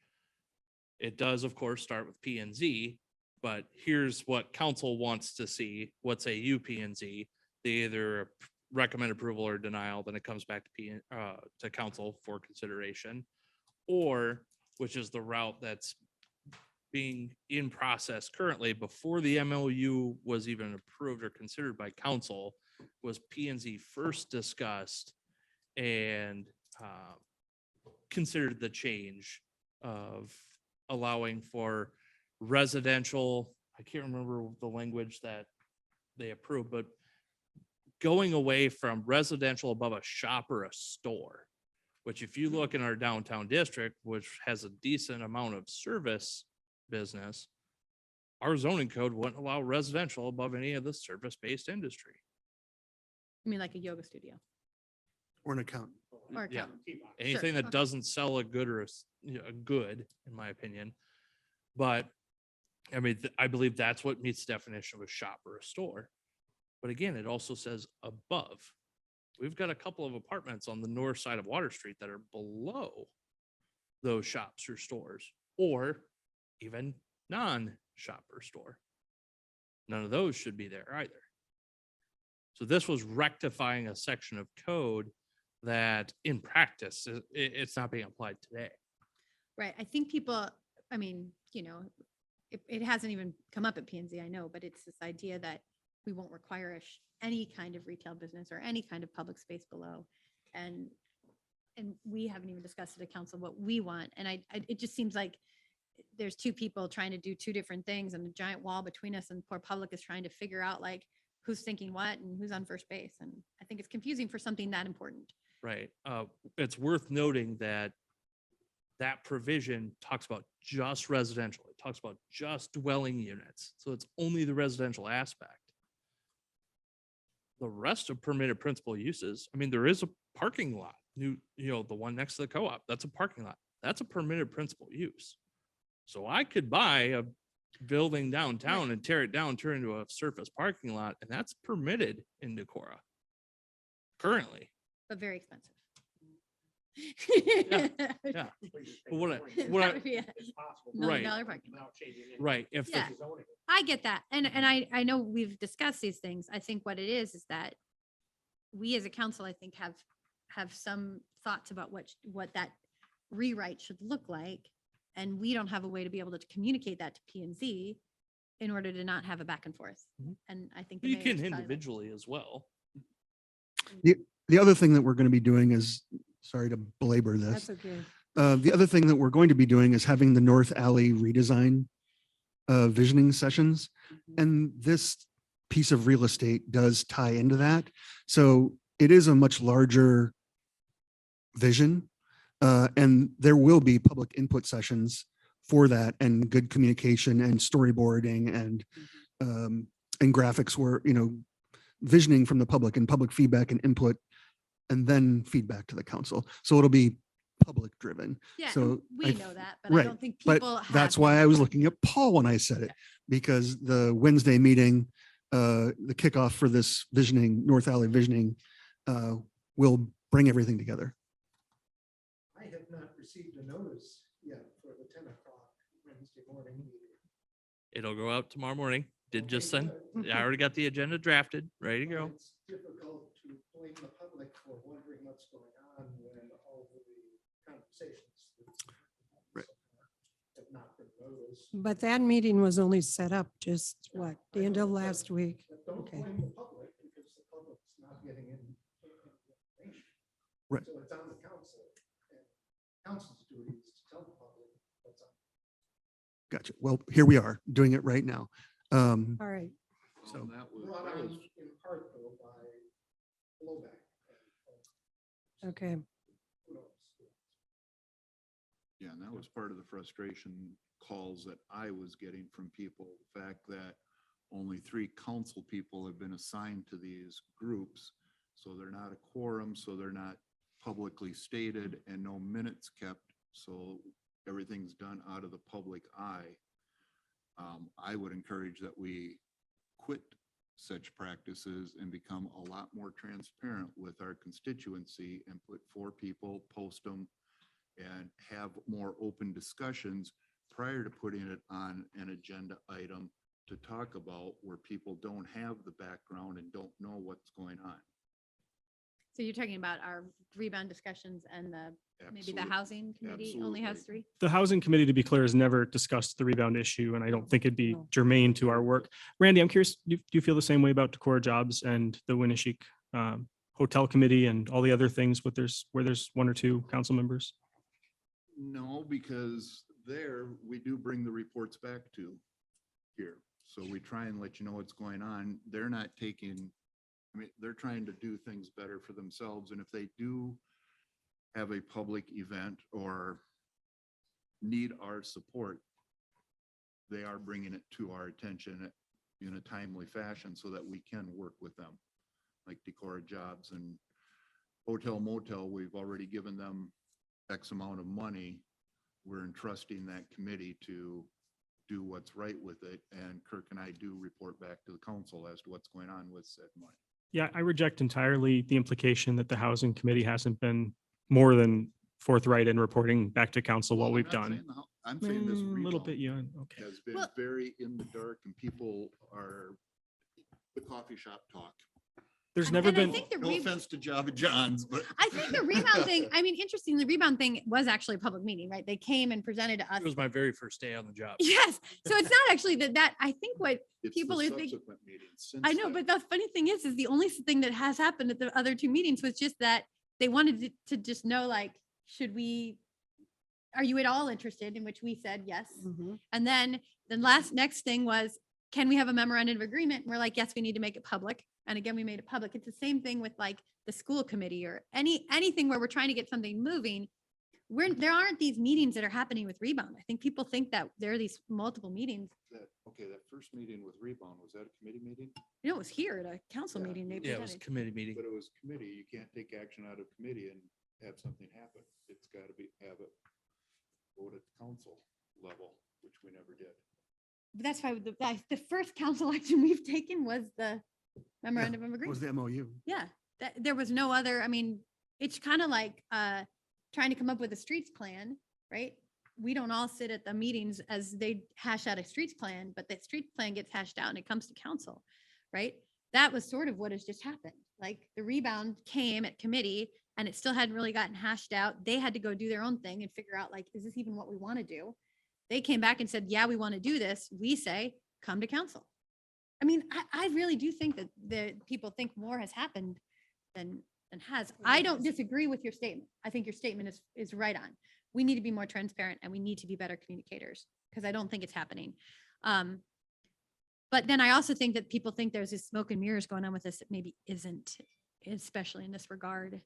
It does, of course, start with P and Z, but here's what council wants to see. What say you, P and Z? They either recommend approval or denial, then it comes back to council for consideration, or which is the route that's being in process currently before the MOU was even approved or considered by council, was P and Z first discussed and considered the change of allowing for residential, I can't remember the language that they approved, but going away from residential above a shop or a store, which if you look in our downtown district, which has a decent amount of service business, our zoning code wouldn't allow residential above any of the service-based industry. I mean, like a yoga studio Or an account. or a Yeah. accountant. Anything that okay. doesn't sell a good or a good, in my opinion. But I mean, I believe that's what meets the definition of a shop or a store. But again, it also says above. We've got a couple of apartments on the north side of Water Street that are below those shops or stores, or even non-shop or store. None of those should be there either. So this was rectifying a section of code that in practice, it's not being applied today. Right. I think people, I mean, it hasn't even come up at P and Z, I know, but it's this idea that we won't require any kind of retail business or any kind of public space below. And we haven't even discussed at council what we want. And it just seems like there's two people trying to do two different things and a giant wall between us, and poor public is trying to figure out like who's thinking what and who's on first base. And I think it's confusing for something that important. Right. It's worth noting that that provision talks about just residential. It talks about just dwelling units. So it's only the residential aspect. The rest of permitted principal uses, I mean, there is a parking lot, the one next to the co-op, that's a parking lot. That's a permitted principal use. So I could buy a building downtown and tear it down, turn it into a surface parking lot, and that's permitted in Decorah currently. But very expensive. Yeah. But what I- Yeah. Right. $1 million parking lot. right, if the, Yeah. I get that. And I know we've discussed these things. I think what it is that we as a council, I think, have some thoughts about what that rewrite should look like. And we don't have a way to be able to communicate that to P and Z in order to not have a back and forth. Mhm. And I think. the you mayor's can probably like- individually as well. The other thing that we're going to be doing is, sorry to belabor this. That's okay. The other thing that we're going to be doing is having the North Alley redesign visioning sessions. And this piece of real estate does tie into that. So it is a much larger vision. And there will be public input sessions for that and good communication and storyboarding and graphics where, visioning from the public and public feedback and input and then feedback to the council. So it'll be public driven. Yeah, So and we I know that, but I right, don't think but people. that's have why the I was information. looking at Paul when I said it, because the Wednesday meeting, the kickoff for this visioning, North Alley visioning, will bring everything together. I have not received a notice yet for the 10 o'clock Wednesday morning meeting. It'll go out tomorrow morning. Did just Okay, send, good. I already got the agenda drafted, ready to But go. It's difficult to blame the public for wondering what's going on when all the conversations Right. have not been noticed. But that meeting was only set up just what, the end of last week? But don't Okay. blame the public because the public's not getting any information. Right. So it's on the council. And council's duty is to tell the public what's on. Gotcha. Well, here we are doing it right now. All right. So- And that was, Brought that on was, in part though by blowback. Okay. Who knows? yeah, and that was part of the frustration calls that I was getting from people. The fact that only 3 council people have been assigned to these groups. So they're not a quorum, so they're not publicly stated and no minutes kept. So everything's done out of the public eye. I would encourage that we quit such practices and become a lot more transparent with our constituency and put 4 people, post them, and have more open discussions prior to putting it on an agenda item to talk about where people don't have the background and don't know what's going on. So you're talking about our rebound discussions and maybe the Absolute- housing committee only has absolutely. 3? The housing committee, to be clear, has never discussed the rebound issue, and I don't think it'd be No. germane to our work. Randy, I'm curious, do you feel the same way about Decorah Jobs and the Winneshiek Hotel Committee and all the other things where there's 1 or 2 council members? No, because there, we do bring the reports back to here. So we try and let you know what's going on. They're not taking, they're trying to do things better for themselves. And if they do have a public event or need our support, they are bringing it to our attention in a timely fashion so that we can work with them. Like Decorah Jobs and Hotel Motel, we've already given them X amount of money. We're entrusting that committee to do what's right with it. And Kirk and I do report back to the council as to what's going on with said money. Yeah, I reject entirely the implication that the housing committee hasn't been more than forthright in reporting back to council what Well, we've I'm not done. saying the hou- I'm saying this A little bit, rebound yeah, okay. has been Well- very in the dark and people are the coffee shop talk. There's And never I been, think the No re- offense to Java John's, but. I think the rebound thing, interestingly, the rebound thing was actually a public meeting, right? They came and presented to us. It was my very first day on the job. Yes. So it's not actually that I think what It's people the are thinking. subsequent meetings since I know, then. but the funny thing is the only thing that has happened at the other 2 meetings was just that they wanted to just know, like, are you at all interested? In which we said yes. Mhm. And then the next thing was, can we have a memorandum of agreement? And we're like, yes, we need to make it public. And again, we made it public. It's the same thing with like the school committee or anything where we're trying to get something moving. There aren't these meetings that are happening with Rebound. I think people think that there are these multiple meetings. That first meeting with Rebound, was that a committee meeting? You know, it was here at a council Yeah. meeting. They Yeah, it was a presented. committee meeting. But it was committee. You can't take action out of committee and have something happen. It's gotta have it vote at the council level, which we never did. that's why the first council action we've taken was the memorandum of Was agreement. the MOU. Yeah, there was no other, I mean, it's kind of like trying to come up with a streets plan, right? We don't all sit at the meetings as they hash out a streets plan, but that streets plan gets hashed out and it comes to council, right? That was sort of what has just happened. Like the rebound came at committee and it still hadn't really gotten hashed out. They had to go do their own thing and figure out like, is this even what we want to do? They came back and said, yeah, we want to do this. We say, come to council. I mean, I really do think that the people think more has happened than has. I don't disagree with your statement. I think your statement is right on. We need to be more transparent and we need to be better communicators because I don't think it's happening. But then I also think that people think there's this smoke and mirrors going on with this that maybe isn't, especially in this regard.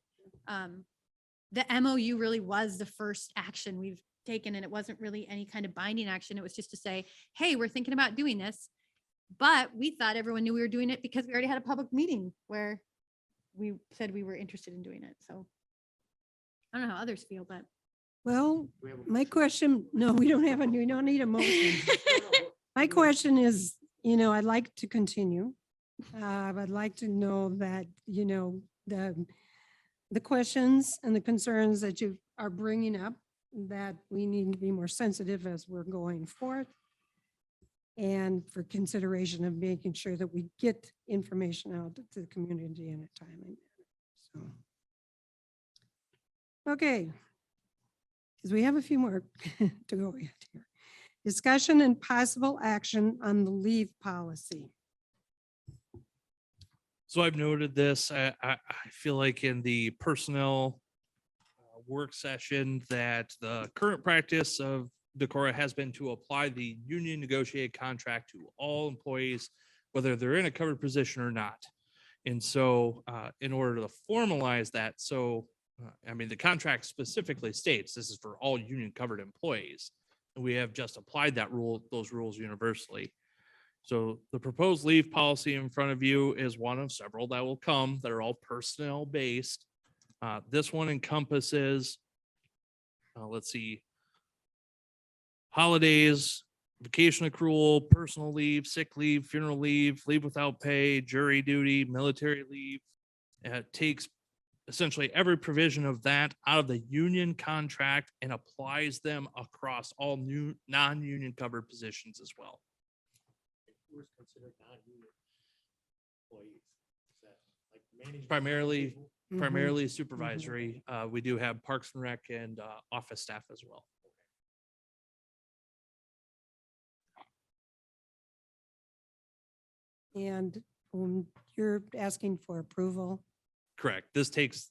The MOU really was the first action we've taken and it wasn't really any kind of binding action. It was just to say, hey, we're thinking about doing this. But we thought everyone knew we were doing it because we already had a public meeting where we said we were interested in doing it. So I don't know how others feel, but. Well, my question, no, we don't need a motion. My question is, I'd like to continue. I'd like to know that, the questions and the concerns that you are bringing up, that we need to be more sensitive as we're going forth. And for consideration of making sure that we get information out to the community in a timely manner. So. Okay. Because we have a few more to go yet here. Discussion and possible action on the leave policy. So I've noted this. I feel like in the personnel work session that the current practice of Decorah has been to apply the union negotiated contract to all employees, whether they're in a covered position or not. And so in order to formalize that, the contract specifically states this is for all union covered employees. And we have just applied those rules universally. So the proposed leave policy in front of you is one of several that will come that are all personnel based. This one encompasses, let's see, holidays, vacation accrual, personal leave, sick leave, funeral leave, leave without pay, jury duty, military leave. It takes essentially every provision of that out of the union contract and applies them across all new non-union covered positions as well. Primarily supervisory. We do have Parks and Rec and office staff as well. And you're asking for approval. Correct. This takes,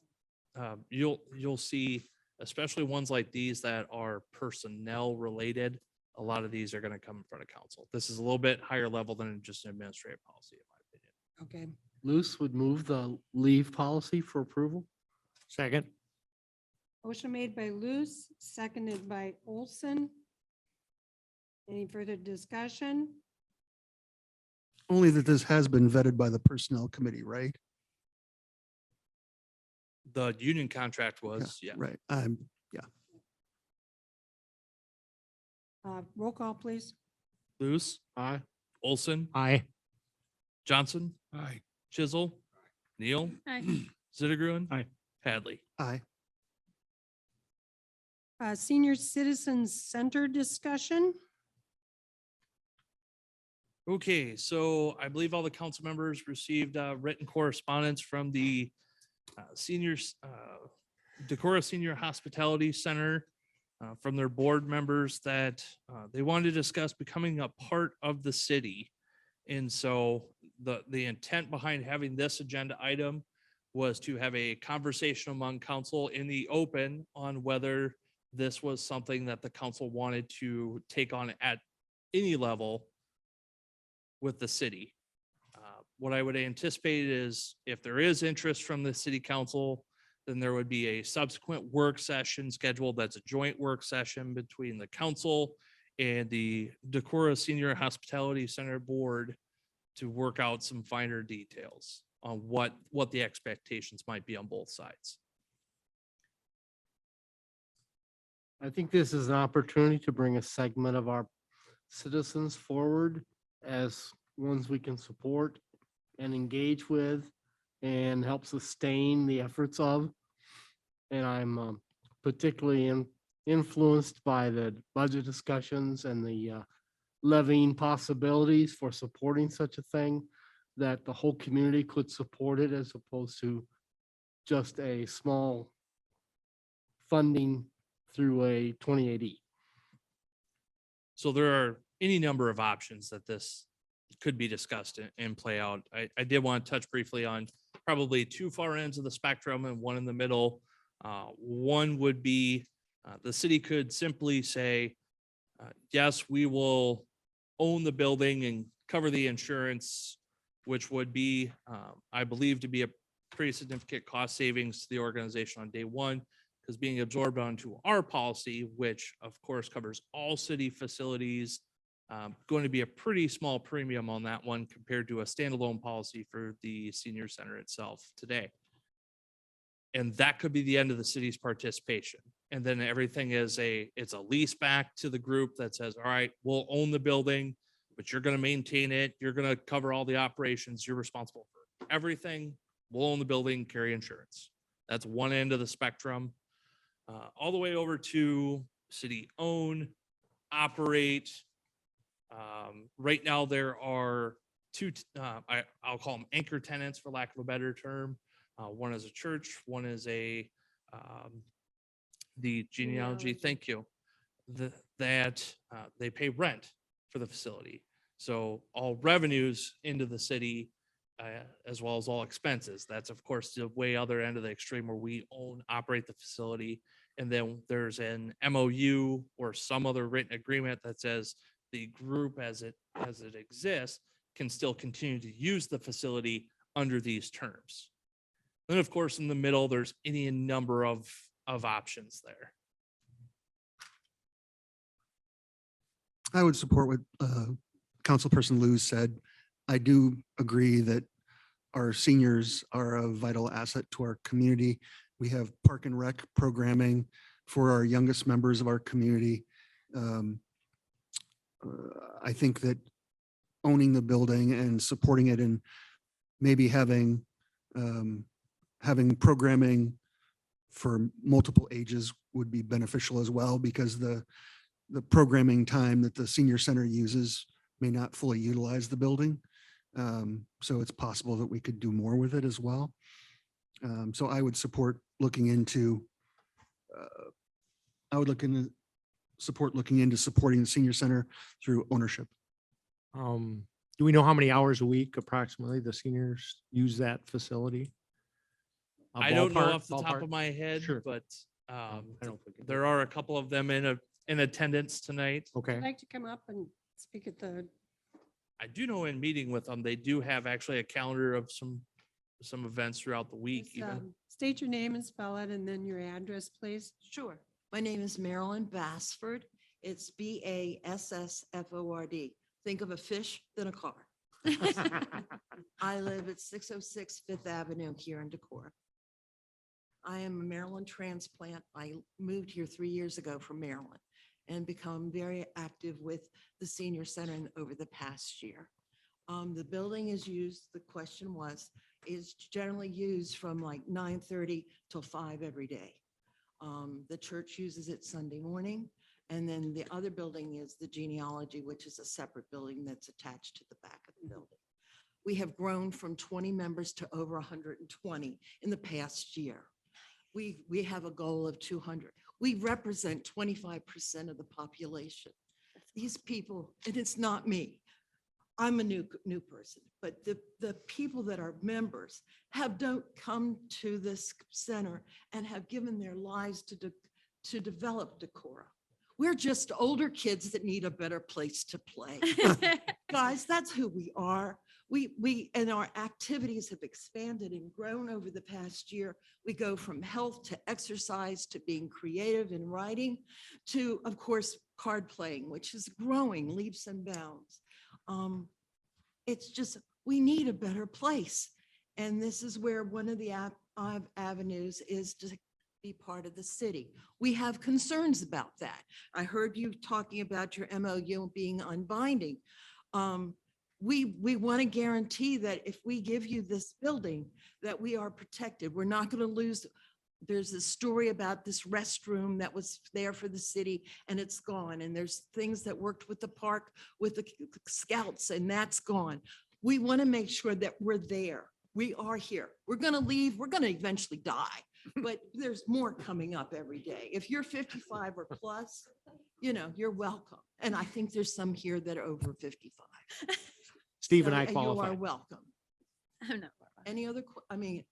you'll see, especially ones like these that are personnel related. A lot of these are going to come in front of council. This is a little bit higher level than just an administrative policy, in my opinion. Okay. Luce would move the leave policy for approval. Second. Motion made by Luce, seconded by Olson. Any further discussion? Only that this has been vetted by the personnel committee, right? The union contract was, yeah. Right. Yeah. Roll call, please. Luce, Aye. Olson, Aye. Johnson, Aye. Chisel, Neal, Aye. Zittergruen. Aye. Hadley. Aye. Senior Citizens Center discussion. Okay, so I believe all the council members received written correspondence from the seniors, Decorah Senior Hospitality Center, from their board members that they wanted to discuss becoming a part of the city. And so the intent behind having this agenda item was to have a conversation among council in the open on whether this was something that the council wanted to take on at any level with the city. What I would anticipate is if there is interest from the city council, then there would be a subsequent work session scheduled. That's a joint work session between the council and the Decorah Senior Hospitality Center board to work out some finer details on what the expectations might be on both sides. I think this is an opportunity to bring a segment of our citizens forward as ones we can support and engage with and help sustain the efforts of. And I'm particularly influenced by the budget discussions and the levying possibilities for supporting such a thing, that the whole community could support it as opposed to just a small funding through a 28E. So there are any number of options that this could be discussed and play out. I did want to touch briefly on probably two far ends of the spectrum and one in the middle. One would be the city could simply say, yes, we will own the building and cover the insurance, which would be, I believe, to be a pretty significant cost savings to the organization on day one, because being absorbed onto our policy, which of course covers all city facilities, going to be a pretty small premium on that one compared to a standalone policy for the senior center itself today. And that could be the end of the city's participation. And then everything is it's a lease back to the group that says, all right, we'll own the building, but you're going to maintain it. You're going to cover all the operations. You're responsible for everything. We'll own the building, carry insurance. That's one end of the spectrum. All the way over to city own, operate. Right now there are two, I'll call them anchor tenants for lack of a better term. One is a church, one is the genealogy. Thank you. That they pay rent for the facility. So all revenues into the city, as well as all expenses. That's of course the way other end of the extreme where we own, operate the facility. And then there's an MOU or some other written agreement that says the group as it exists can still continue to use the facility under these terms. Then of course, in the middle, there's any number of options there. I would support what Councilperson Lewis said. I do agree that our seniors are a vital asset to our community. We have park and rec programming for our youngest members of our community. I think that owning the building and supporting it and maybe having programming for multiple ages would be beneficial as well, because the programming time that the senior center uses may not fully utilize the building. So it's possible that we could do more with it as well. So I would support looking into, looking into supporting the senior center through ownership. Do we know how many hours a week approximately the seniors use that facility? A I don't know ballpark- off the top ballpark? of my head, Sure. but I don't think it there are a couple of them in attendance tonight. I'd Okay, like to come up and speak at the, I do know in meeting with them, they do have actually a calendar of some events throughout the week just, even. state your name and spell it, and then your address, please. Sure. My name is Marilyn Bassford. It's Bassford. Think of a fish, then a car. I live at 606 Fifth Avenue here in Decorah. I am a Maryland transplant. I moved here 3 years ago from Maryland and become very active with the senior center over the past year. The building is used, the question was, is generally used from like 9:30 till 5 every day. The church uses it Sunday morning. And then the other building is the genealogy, which is a separate building that's attached to the back of the building. We have grown from 20 members to over 120 in the past year. We have a goal of 200. We represent 25% of the population. These people, and it's not me. I'm a new person, but the people that are members don't come to this center and have given their lives to develop Decorah. We're just older kids that need a better place to play. Guys, that's who we are. And our activities have expanded and grown over the past year. We go from health to exercise to being creative in writing to, of course, card playing, which is growing leaps and bounds. It's just, we need a better place. And this is where one of the avenues is to be part of the city. We have concerns about that. I heard you talking about your MOU being unbinding. We want to guarantee that if we give you this building, that we are protected. We're not going to lose. There's a story about this restroom that was there for the city and it's gone. And there's things that worked with the park, with the scouts, and that's gone. We want to make sure that we're there. We are here. We're going to leave. We're going to eventually die, but there's more coming up every day. If you're 55 or plus, you know, you're welcome. And I think there's some here that are over 55. Steve and So, I You are qualify. welcome. I'm not. Any other, I mean,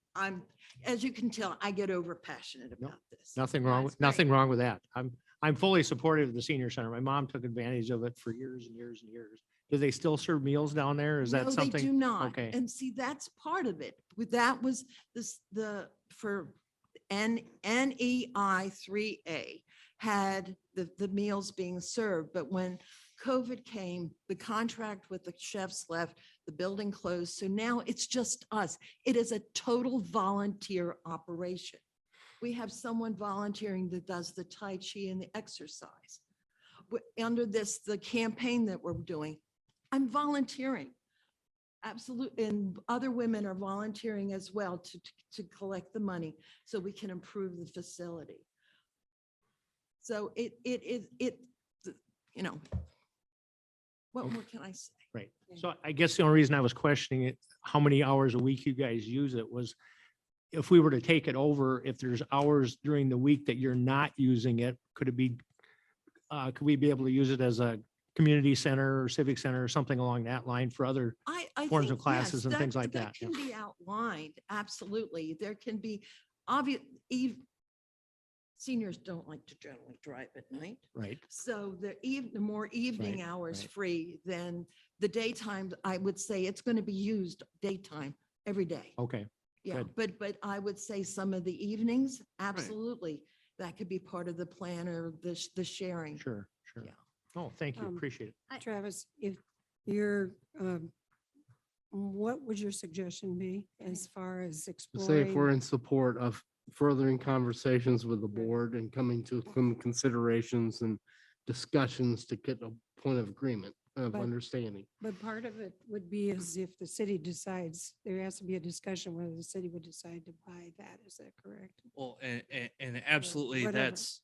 as you can tell, I get over passionate Nope. about this. Nothing wrong with, nothing wrong with that. I'm fully supportive of the senior center. My mom took advantage of it for years and years and years. Do they still serve meals down there? Is that No, something? they do not. Okay. And see, that's part of it. That was for NEI 3A had the meals being served. But when COVID came, the contract with the chefs left, the building closed. So now it's just us. It is a total volunteer operation. We have someone volunteering that does the Tai Chi and the exercise. Under the campaign that we're doing, I'm volunteering. Absolutely. And other women are volunteering as well to collect the money so we can improve the facility. So you know, what more can I say? Right. So I guess the only reason I was questioning it, how many hours a week you guys use it, was if we were to take it over, if there's hours during the week that you're not using it, could we be able to use it as a community center or civic center or something along that line for other I forms think, of classes yes, and things like that? Can be outlined. Absolutely. There can be obvious, seniors don't like to generally drive at night. Right. So the more evening Right, hours right. free than the daytime, I would say it's going to be used daytime every day. Okay. Yeah, good. but I would say some of the evenings, absolutely. That could be part of the plan or the sharing. Sure, sure. Yeah. Oh, thank you. Um, Appreciate it. Travis, if you're, what would your suggestion be as far as Say exploring? if we're in support of furthering conversations with the Right. board and coming to some considerations and discussions to get a point of agreement, of But- understanding. But part of it would be as if the city decides, there has to be a discussion whether the city would decide to buy that. Is that correct? Well, and absolutely, whatever. that's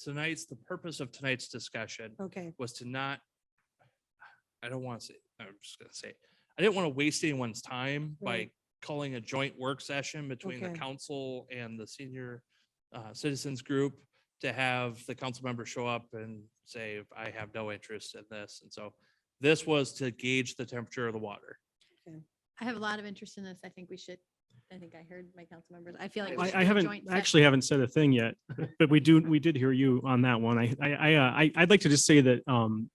the purpose of tonight's discussion Okay, was to not, I don't want to say, I'm just gonna say, I didn't want to waste anyone's time by Right. calling a joint work session between the Okay. council and the senior citizens group to have the council members show up and say, I have no interest in this. And so this was to gauge the temperature of the water. I have a lot of interest in this. I think I heard my council members. I feel like. we should I do a haven't, joint session. actually haven't said a thing yet, but we did hear you on that one. I'd like to just say that I'm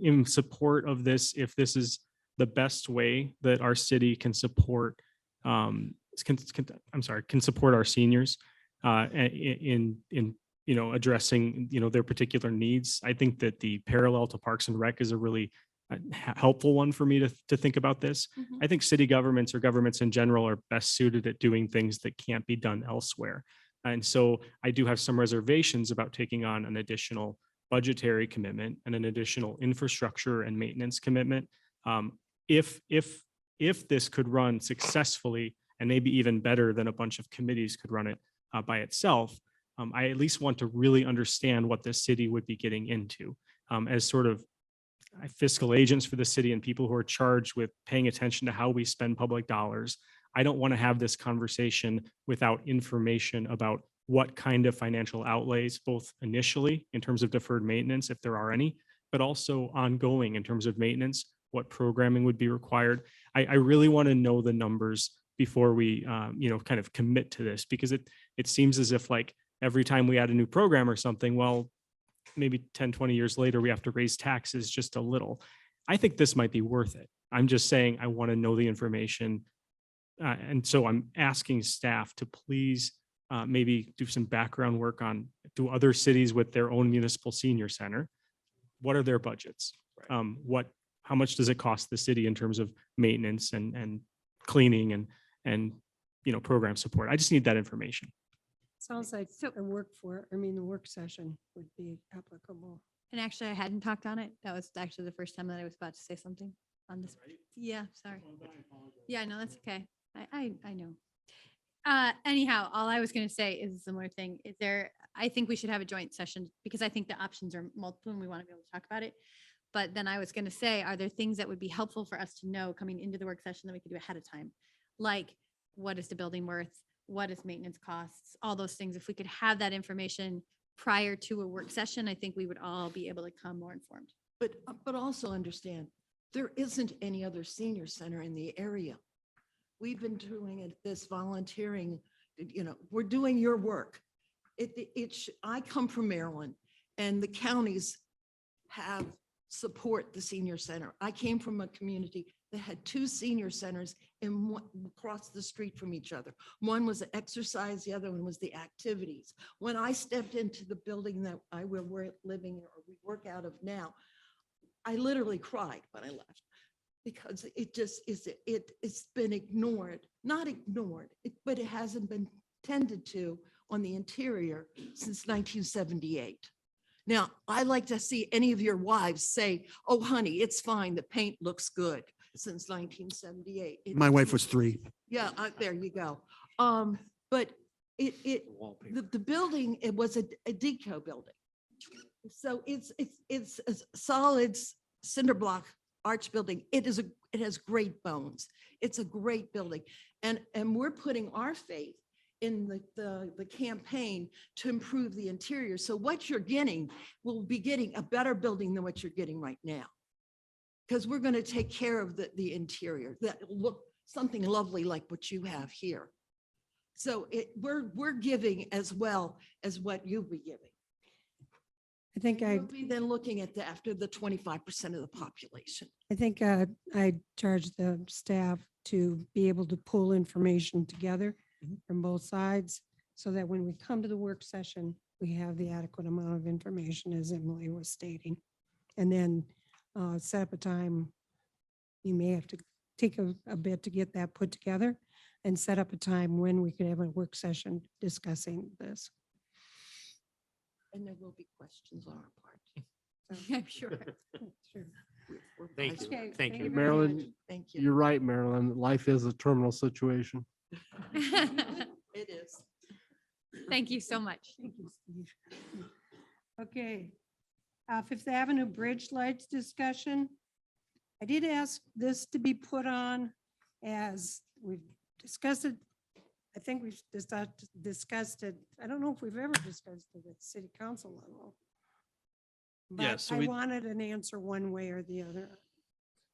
in support of this if this is the best way that our city can support, can support our seniors in addressing, their particular needs. I think that the parallel to Parks and Rec is a really helpful one for me to think about this. Mhm. I think city governments or governments in general are best suited at doing things that can't be done elsewhere. And so I do have some reservations about taking on an additional budgetary commitment and an additional infrastructure and maintenance commitment. If this could run successfully and maybe even better than a bunch of committees could run it by itself, I at least want to really understand what the city would be getting into as sort of fiscal agents for the city and people who are charged with paying attention to how we spend public dollars. I don't want to have this conversation without information about what kind of financial outlays, both initially in terms of deferred maintenance, if there are any, but also ongoing in terms of maintenance, what programming would be required. I really want to know the numbers before we, kind of commit to this, because it seems as if like every time we add a new program or something, well, maybe 10, 20 years later, we have to raise taxes just a little. I think this might be worth it. I'm just saying, I want to know the information. And so I'm asking staff to please maybe do some background work on, do other cities with their own municipal senior center, what are their budgets? How much does it cost the city in terms of maintenance and cleaning and program support? I just need that information. Sounds like a the work session would be applicable. And actually, I hadn't talked on it. That was actually the first time that I was about to say something on this. Yeah, sorry. Yeah, no, that's okay. I know. Anyhow, all I was going to say is a similar thing. I think we should have a joint session because I think the options are multiple and we want to be able to talk about it. But then I was going to say, are there things that would be helpful for us to know coming into the work session that we could do ahead of time? Like, what is the building worth? What is maintenance costs? All those things. If we could have that information prior to a work session, I think we would all be able to come more informed. But also understand, there isn't any other senior center in the area. We've been doing this volunteering, we're doing your work. I come from Maryland and the counties have support the senior center. I came from a community that had 2 senior centers across the street from each other. One was the exercise, the other one was the activities. When I stepped into the building that we're living or we work out of now, I literally cried when I left because it's been ignored, not ignored, but it hasn't been tended to on the interior since 1978. Now, I like to see any of your wives say, oh, honey, it's fine. The paint looks good since 1978. My wife was 3. Yeah, there you go. But the building, it was a deco building. So it's a solid cinder block arch building. It has great bones. It's a great building. And we're putting our faith in the campaign to improve the interior. So what you're getting, will be getting a better building than what you're getting right now. Because we're going to take care of the interior that look something lovely like what you have here. So we're giving as well as what you'll be giving. I think We'll be then looking at after the 25% of the population. I charge the staff to be able to pull information together from both sides so that when we come to the work session, we have the adequate amount of information as Emily was stating. And then set up a time. You may have to take a bit to get that put together and set up a time when we could have a work session discussing this. And there will be questions on our part. I'm sure. Sure. Thank you. Okay, Thank you. very Marilyn, much. Thank you. you're right, Marilyn. Life is a terminal situation. It is. Thank you so much. Thank you, Steve. Okay. Fifth Avenue Bridge Lights discussion. I did ask this to be put on as we've discussed it. I think we've discussed it. I don't know if we've ever discussed it at city council level. Yeah, But so I we- wanted an answer one way or the other.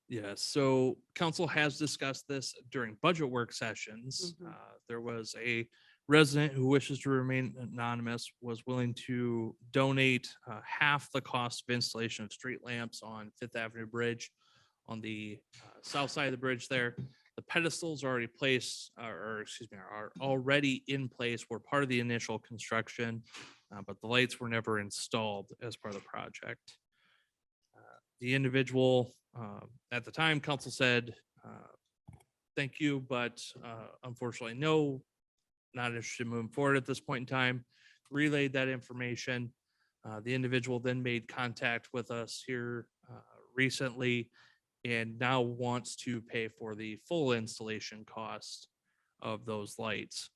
Yeah, so council has discussed this during budget work sessions. Mhm. There was a resident who wishes to remain anonymous, was willing to donate half the cost of installation of street lamps on Fifth Avenue Bridge on the south side of the bridge there. The pedestals are already placed, are already in place, were part of the initial construction, but the lights were never installed as part of the project. The individual, at the time, council said, thank you, but unfortunately, no, not interested in moving forward at this point in time. Relayed that information. The individual then made contact with us here recently and now wants to pay for the full installation cost of those lights.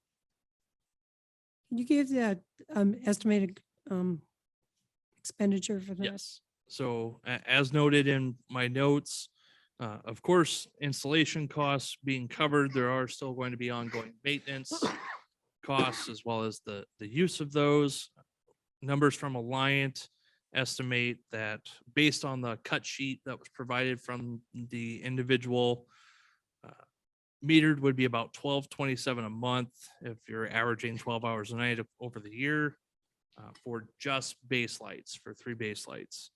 Can you give that estimated expenditure for that? Yes. So as noted in my notes, of course, installation costs being covered, there are still going to be ongoing maintenance costs as well as the use of those. Numbers from Alliant estimate that based on the cut sheet that was provided from the individual, metered would be about $12.27 a month if you're averaging 12 hours a night over the year for just base lights, for 3 base lights.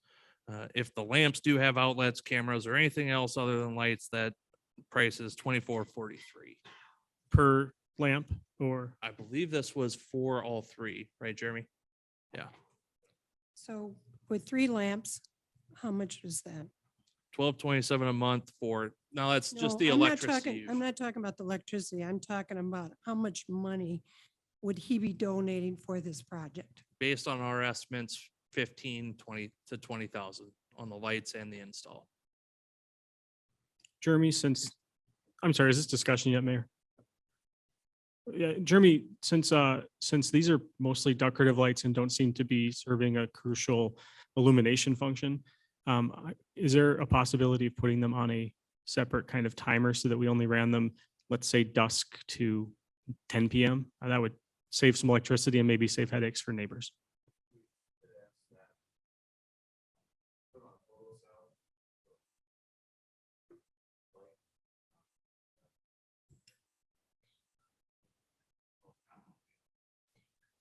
If the lamps do have outlets, cameras, or anything else other than lights, that price is $24.43 Per lamp or? I believe this was for all 3, right, Jeremy? Yeah, So with 3 lamps, how much was that? $12.27 a month for, now that's just No, the I'm not electricity. talking- I'm not talking about the electricity. I'm talking about how much money would he be donating for this project? Based on our estimates, 15, 20 to 20,000 on the lights and the install. Jeremy, I'm sorry, is this discussion yet, Mayor? Yeah, Jeremy, since these are mostly decorative lights and don't seem to be serving a crucial illumination function, is there a possibility of putting them on a separate kind of timer so that we only ran them, let's say dusk to 10 PM? That would save some electricity and maybe save headaches for neighbors.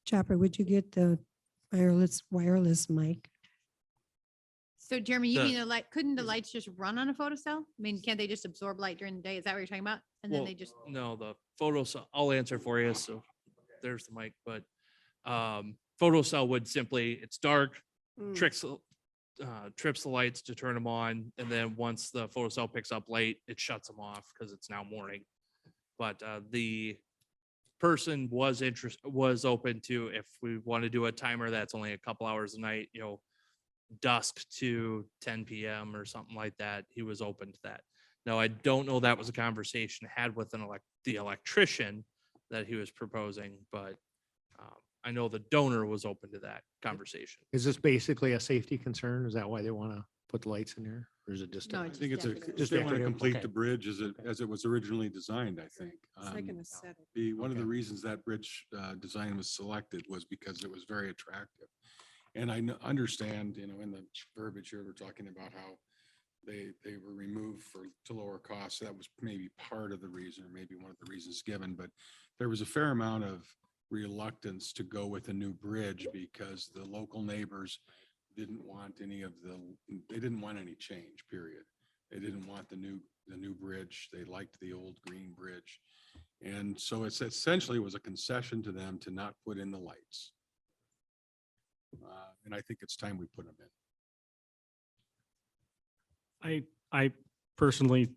Chopper, would you get the wireless mic? So Jeremy, you The- mean the light, couldn't the lights just run on a photocell? I mean, can't they just absorb light during the day? Is that what you're talking about? And then Well, they just, no, the photos, I'll answer for you. So there's the mic, but photocell would simply, it's dark, trips the lights to turn them on. And then once the photocell picks up light, it shuts them off because it's now morning. But the person was open to, if we want to do a timer that's only a couple hours a night, dusk to 10 PM or something like that, he was open to that. Now, I don't know that was a conversation had with the electrician that he was proposing, but I know the donor was open to that conversation. Is this basically a safety concern? Is that why they want to put the lights in there? Or is it just? No, a- it's I think it's decorative. just they want to decorative, complete okay. the bridge as it was originally designed, I think. It's like an aesthetic. One of the Okay. reasons that bridge design was selected was because it was very attractive. And I understand, in the verbiage here, we're talking about how they were removed to lower costs. That was maybe part of the reason, or maybe one of the reasons given, but there was a fair amount of reluctance to go with a new bridge because the local neighbors didn't want they didn't want any change, period. They didn't want the new bridge. They liked the old green bridge. And so it's essentially was a concession to them to not put in the lights. And I think it's time we put them in. I personally,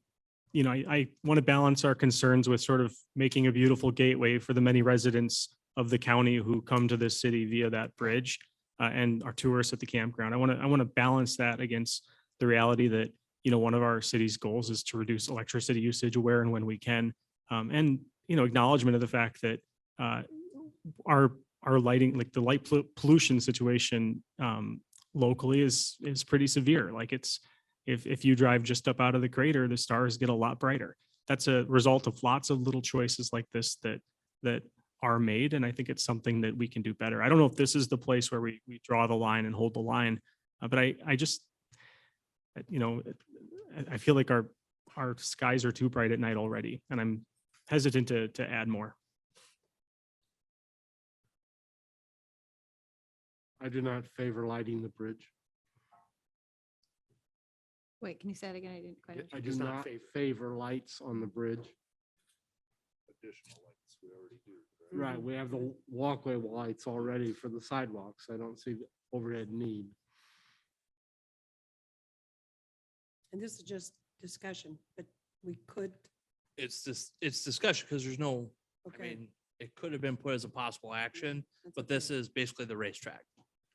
I want to balance our concerns with sort of making a beautiful gateway for the many residents of the county who come to this city via that bridge and our tourists at the campground. I want to balance that against the reality that, one of our city's goals is to reduce electricity usage where and when we can. And, acknowledgement of the fact that our lighting, like the light pollution situation locally is pretty severe. Like if you drive just up out of the crater, the stars get a lot brighter. That's a result of lots of little choices like this that are made. And I think it's something that we can do better. I don't know if this is the place where we draw the line and hold the line, but I just, I feel like our skies are too bright at night already, and I'm hesitant to add more. I do not favor lighting the bridge. wait, can you say that again? I didn't quite. I understand. do does not not favor- favor lights on the bridge. Additional lights we already do. Right, we have the walkway lights already for the sidewalks. I don't see the overhead need. And this is just discussion, but we could, It's discussion because there's no, I okay, mean, it could have been put as a possible action, that's but okay. this is basically the racetrack.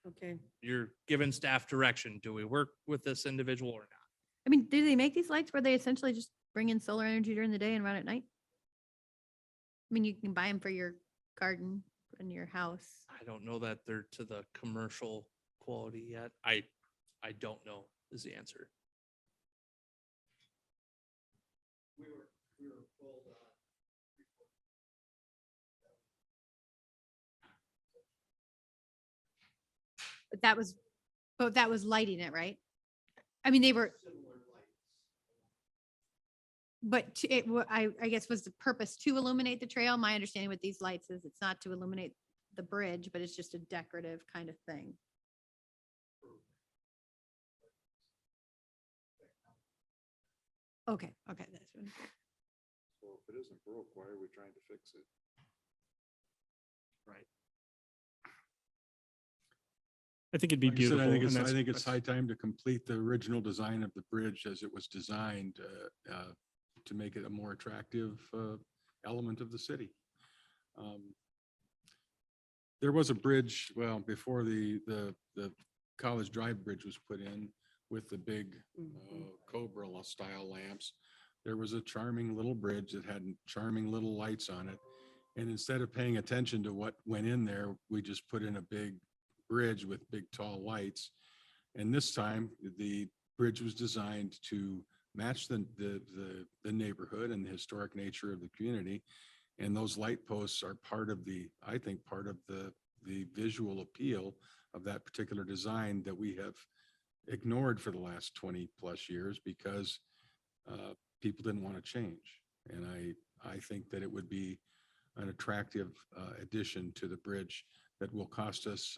Okay, You're giving staff direction. Do we work with this individual or not? I mean, do they make these lights where they essentially just bring in solar energy during the day and run at night? I mean, you can buy them for your garden and your house. I don't know that they're to the commercial quality yet. I don't know is the answer. But that was lighting it, right? I mean, they were. But I guess was the purpose to illuminate the trail? My understanding with these lights is it's not to illuminate the bridge, but it's just a decorative kind of thing. Okay, okay. That's what- So if it isn't broke, why are we trying to fix it? Right. I think it'd be Like I said, beautiful. I think and it's that's- high time to complete the original design of the bridge as it was designed to make it a more attractive element of the city. There was a bridge, well, before the College Drive Bridge was put in with the big Cobra style lamps. There was a charming little bridge that had charming little lights on it. And instead of paying attention to what went in there, we just put in a big bridge with big tall lights. And this time, the bridge was designed to match the neighborhood and the historic nature of the community. And those light posts are part of I think, part of the visual appeal of that particular design that we have ignored for the last 20 plus years because people didn't want to change. And I think that it would be an attractive addition to the bridge that will cost us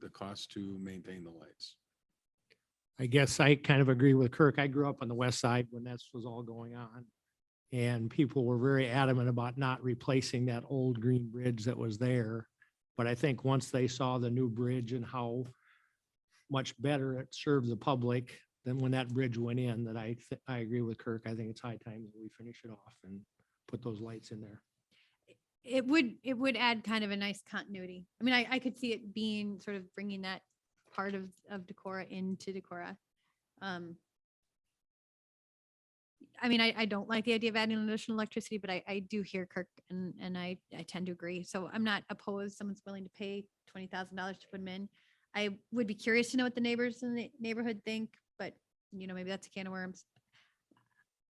the cost to maintain the lights. I guess I kind of agree with Kirk. I grew up on the west side when this was all going on. And people were very adamant about not replacing that old green bridge that was there. But I think once they saw the new bridge and how much better it served the public than when that bridge went in, that I agree with Kirk. I think it's high time that we finish it off and put those lights in there. It would add kind of a nice continuity. I mean, I could see it being sort of bringing that part of Decorah into Decorah. I mean, I don't like the idea of adding additional electricity, but I do hear Kirk and I tend to agree. So I'm not opposed. Someone's willing to pay $20,000 to put them in. I would be curious to know what the neighbors in the neighborhood think, but maybe that's a can of worms.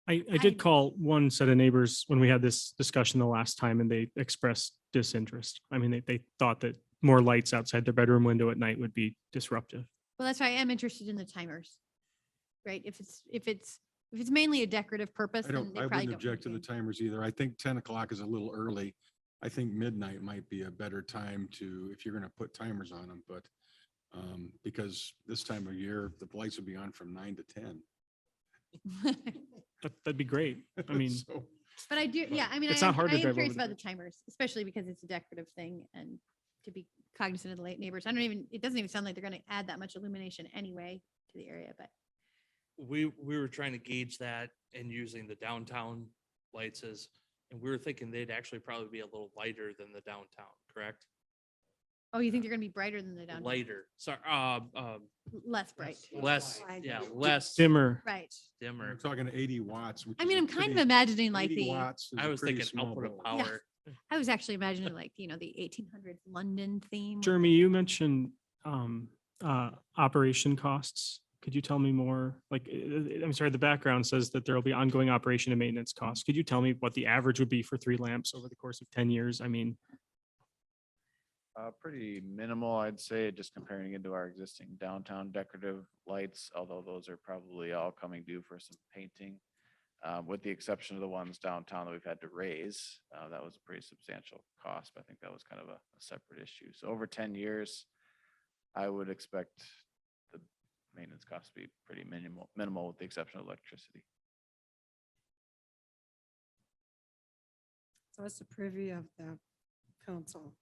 I did call one set of neighbors when we had this discussion the last time and they expressed disinterest. I mean, they thought that more lights outside their bedroom window at night would be disruptive. Well, that's why I am interested in the timers, right? If it's mainly a decorative purpose, I then they probably wouldn't don't. object to the timers either. I think 10 o'clock is a little early. I think midnight might be a better time if you're going to put timers on them, but because this time of year, the lights will be on from 9 to 10. That'd be great. I mean, So, But I do, yeah, I mean, It's I not am hard to drive curious over about the timers, especially because it's a decorative thing and to be cognizant of the late neighbors. It doesn't even sound like they're going to add that much illumination anyway to the area, but We were trying to gauge that and using the downtown lights and we were thinking they'd actually probably be a little lighter than the downtown, correct? oh, you think they're going to be brighter than the downtown? Lighter, sorry, Less bright. less, yeah, less dimmer. Right. we're dimmer. talking 80 watts. Which I is mean, a I'm kind of pretty- imagining like 80 the, watts is I a was pretty thinking small output of bulb. power. I was actually imagining like, the 1800s London theme. with Jeremy, the- you mentioned operation costs. Could you tell me more? Like, I'm sorry, the background says that there will be ongoing operation and maintenance costs. Could you tell me what the average would be for 3 lamps over the course of 10 years? I mean, Pretty minimal, I'd say, just comparing it to our existing downtown decorative lights, although those are probably all coming due for some painting. With the exception of the ones downtown that we've had to raise, that was a pretty substantial cost, but I think that was kind of a separate issue. So over 10 years, I would expect the maintenance costs to be pretty minimal with the exception of electricity. So it's the privy of the council.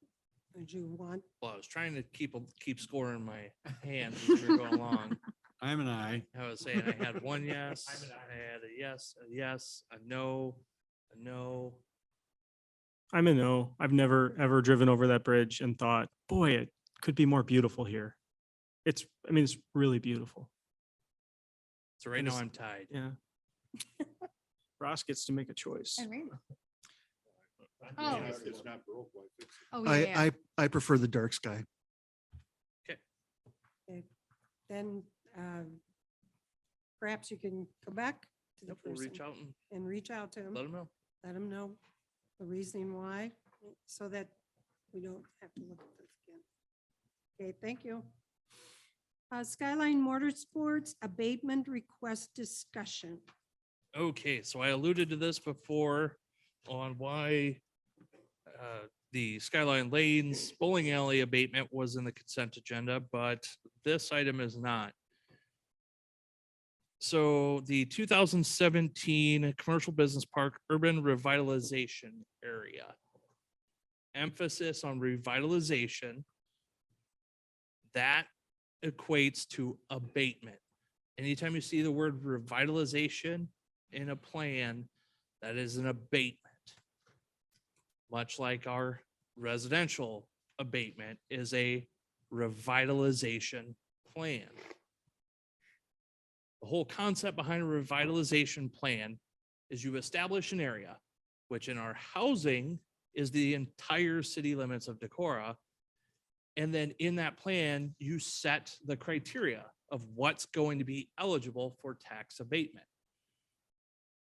Would you want, Well, I was trying to keep score in my hand as we were going along. I'm an I. I was saying I had one yes, I had a yes, a no, a no. I'm a no. I've never ever driven over that bridge and thought, boy, it could be more beautiful here. It's really beautiful. So right now I'm tied. Yeah. Ross gets to make a choice. And Randy. Oh. If it's not broke, why fix it? Oh, yeah, yeah. I prefer the dark sky. then perhaps you can go back to the Yep, we'll person reach out and and reach out to him. let them know. Let them know the reasoning why, so that we don't have to look at this again. Okay, thank you. Skyline Motorsports abatement request discussion. Okay, so I alluded to this before on why the Skyline Lanes bowling alley abatement was in the consent agenda, but this item is not. So the 2017 Commercial Business Park Urban Revitalization Area. Emphasis on revitalization. That equates to abatement. Anytime you see the word revitalization in a plan, that is an abatement. Much like our residential abatement is a revitalization plan. The whole concept behind a revitalization plan is you establish an area, which in our housing is the entire city limits of Decorah. And then in that plan, you set the criteria of what's going to be eligible for tax abatement.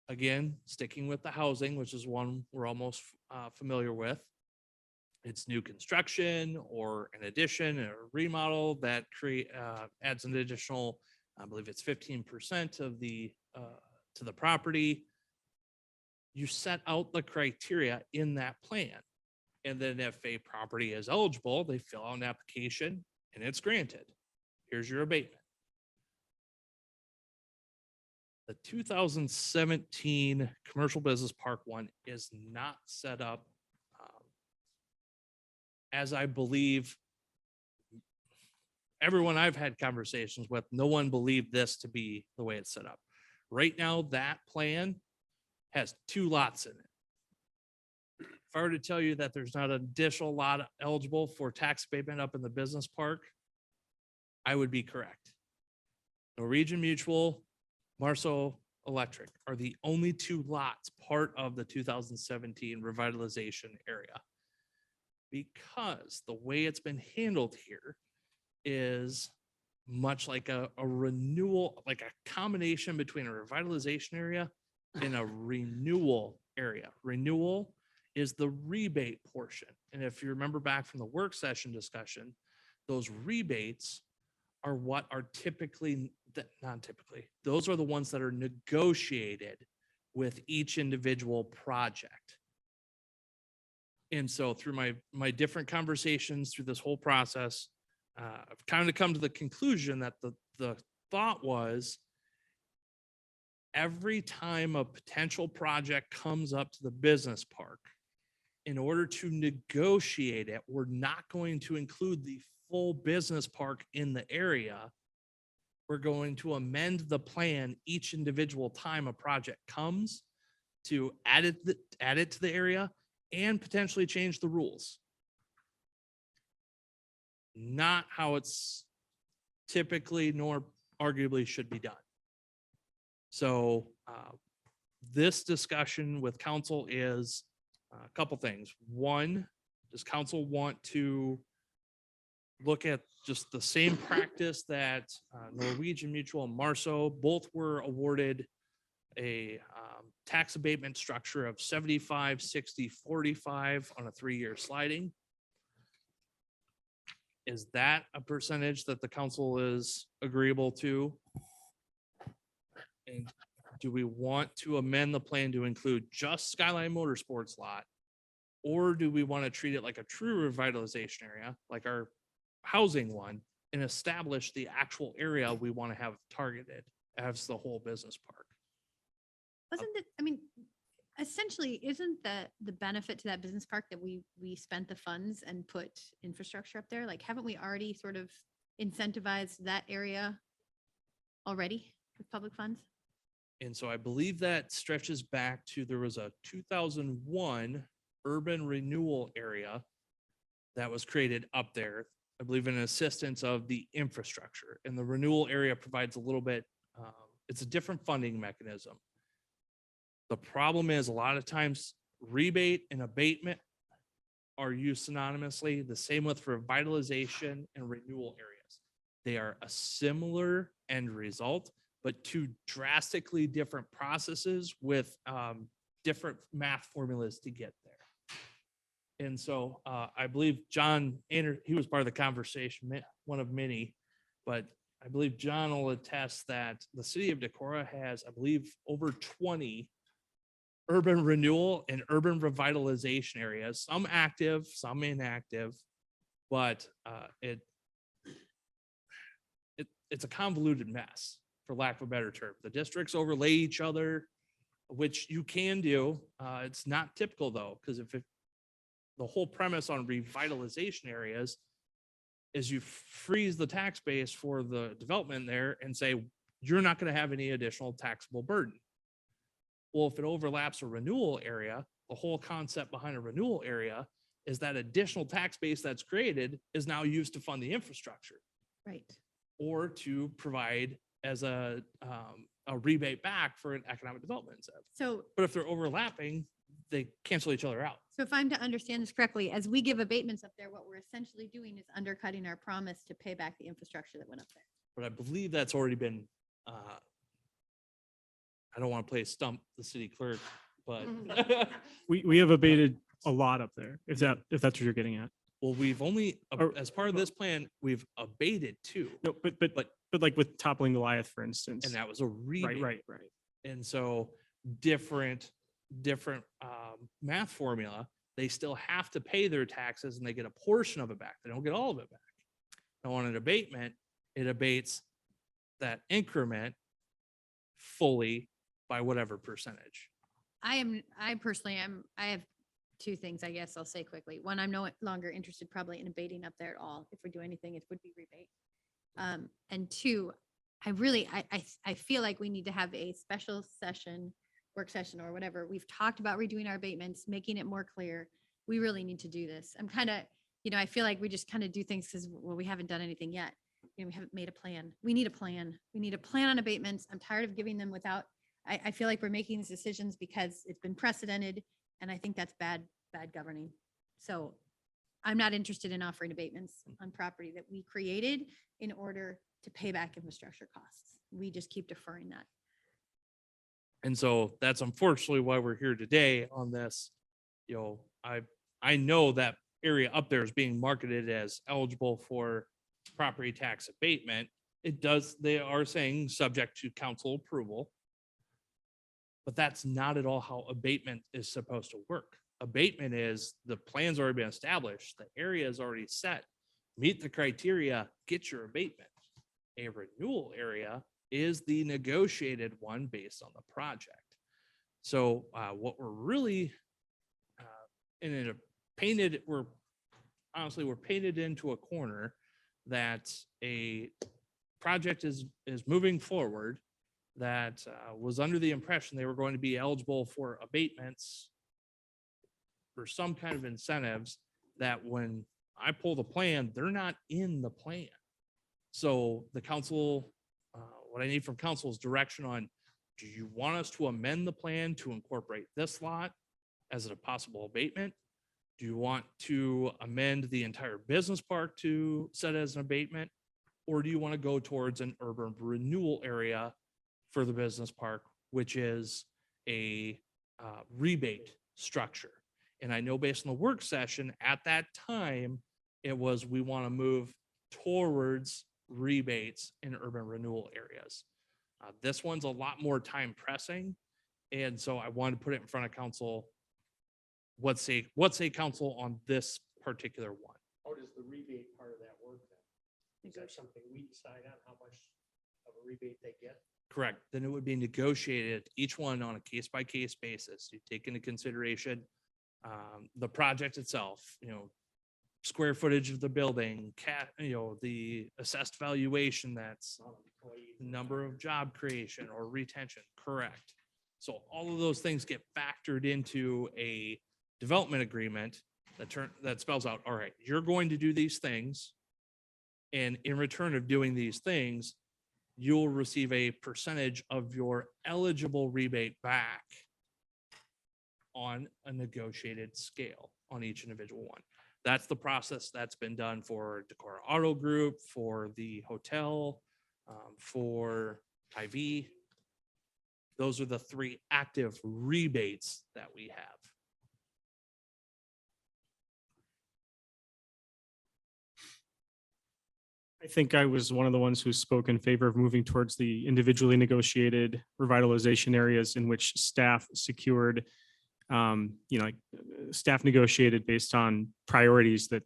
Again, sticking with the housing, which is one we're almost familiar with. It's new construction or an addition or remodel that adds an additional, I believe it's 15% of the to the property. You set out the criteria in that plan. And then if a property is eligible, they fill out an application and it's granted. Here's your abatement. The 2017 Commercial Business Park one is not set up as I believe everyone I've had conversations with, no one believed this to be the way it's set up. Right now, that plan has 2 lots in it. If I were to tell you that there's not an additional lot eligible for tax abatement up in the business park, I would be correct. Norwegian Mutual, Marceau Electric are the only 2 lots part of the 2017 revitalization area. Because the way it's been handled here is much like a renewal, like a combination between a revitalization area and a renewal area. Renewal is the rebate portion. And if you remember back from the work session discussion, those rebates are what are typically, non-typically, those are the ones that are negotiated with each individual project. And so through my different conversations through this whole process, I've kind of come to the conclusion that the thought was every time a potential project comes up to the business park, in order to negotiate it, we're not going to include the full business park in the area. We're going to amend the plan each individual time a project comes to add it to the area and potentially change the rules. Not how it's typically nor arguably should be done. So this discussion with council is a couple things. One, does council want to look at just the same practice that Norwegian Mutual and Marceau both were awarded a tax abatement structure of 75, 60, 45 on a 3-year sliding? Is that a percentage that the council is agreeable to? And do we want to amend the plan to include just Skyline Motorsports lot? Or do we want to treat it like a true revitalization area, like our housing one, and establish the actual area we want to have targeted as the whole business park? Wasn't it, I mean, essentially, isn't the benefit to that business park that we spent the funds and put infrastructure up there? Like, haven't we already sort of incentivized that area already with public funds? And so I believe that stretches back to, there was a 2001 urban renewal area that was created up there, I believe in assistance of the infrastructure. And the renewal area provides a little bit, it's a different funding mechanism. The problem is a lot of times rebate and abatement are used synonymously, the same with revitalization and renewal areas. They are a similar end result, but 2 drastically different processes with different math formulas to get there. And so I believe John, he was part of the conversation, one of many, but I believe John will attest that the city of Decorah has, I believe, over 20 urban renewal and urban revitalization areas, some active, some inactive, but it's a convoluted mess, for lack of a better term. The districts overlay each other, which you can do. It's not typical though, because the whole premise on revitalization areas is you freeze the tax base for the development there and say, you're not going to have any additional taxable burden. Well, if it overlaps a renewal area, the whole concept behind a renewal area is that additional tax base that's created is now used to fund the infrastructure Right. or to provide as a rebate back for an economic development incentive. So, But if they're overlapping, they cancel each other out. so if I'm to understand this correctly, as we give abatements up there, what we're essentially doing is undercutting our promise to pay back the infrastructure that went up there. But I believe that's already been, I don't want to play stump the city clerk, but We have abated a lot up there, if that's what you're getting at. well, we've only, Or- as part of this plan, we've abated two, No, but like with toppling Goliath, for instance. and that was a rebate. Right. And so different math formula, they still have to pay their taxes and they get a portion of it back. They don't get all of it back. Now on an abatement, it abates that increment fully by whatever percentage. I personally am, I have two things, I guess I'll say quickly. One, I'm no longer interested probably in abating up there at all. If we do anything, it would be rebate. And two, I feel like we need to have a special session, work session or whatever. We've talked about redoing our abatements, making it more clear. We really need to do this. I'm kind of, I feel like we just kind of do things because, well, we haven't done anything yet. We haven't made a plan. We need a plan. We need a plan on abatements. I'm tired of giving them without, I feel like we're making these decisions because it's been precedented and I think that's bad governing. So I'm not interested in offering abatements on property that we created in order to pay back infrastructure costs. We just keep deferring that. And so that's unfortunately why we're here today on this. I know that area up there is being marketed as eligible for property tax abatement. They are saying subject to council approval. But that's not at all how abatement is supposed to work. Abatement is the plan's already been established, the area is already set, meet the criteria, get your abatement. A renewal area is the negotiated one based on the project. So what we're really we're painted into a corner that a project is moving forward that was under the impression they were going to be eligible for abatements or some kind of incentives that when I pull the plan, they're not in the plan. So the council, what I need from council is direction on, do you want us to amend the plan to incorporate this lot as a possible abatement? Do you want to amend the entire business park to set as an abatement? Or do you want to go towards an urban renewal area for the business park, which is a rebate structure? And I know based on the work session at that time, it was, we want to move towards rebates in urban renewal areas. This one's a lot more time pressing. And so I wanted to put it in front of council. What say council on this particular one? How does the rebate part of that work then? Is that something we decide on how much of a rebate they get? Correct. Then it would be negotiated, each one on a case by case basis. You take into consideration the project itself, square footage of the building, the assessed valuation, that's number of job creation or retention. Correct. So all of those things get factored into a development agreement that spells out, all right, you're going to do these things. And in return of doing these things, you'll receive a percentage of your eligible rebate back on a negotiated scale on each individual one. That's the process that's been done for Decorah Auto Group, for the hotel, for Hy-Vee. Those are the three active rebates that we have. I think I was one of the ones who spoke in favor of moving towards the individually negotiated revitalization areas in which staff secured, staff negotiated based on priorities that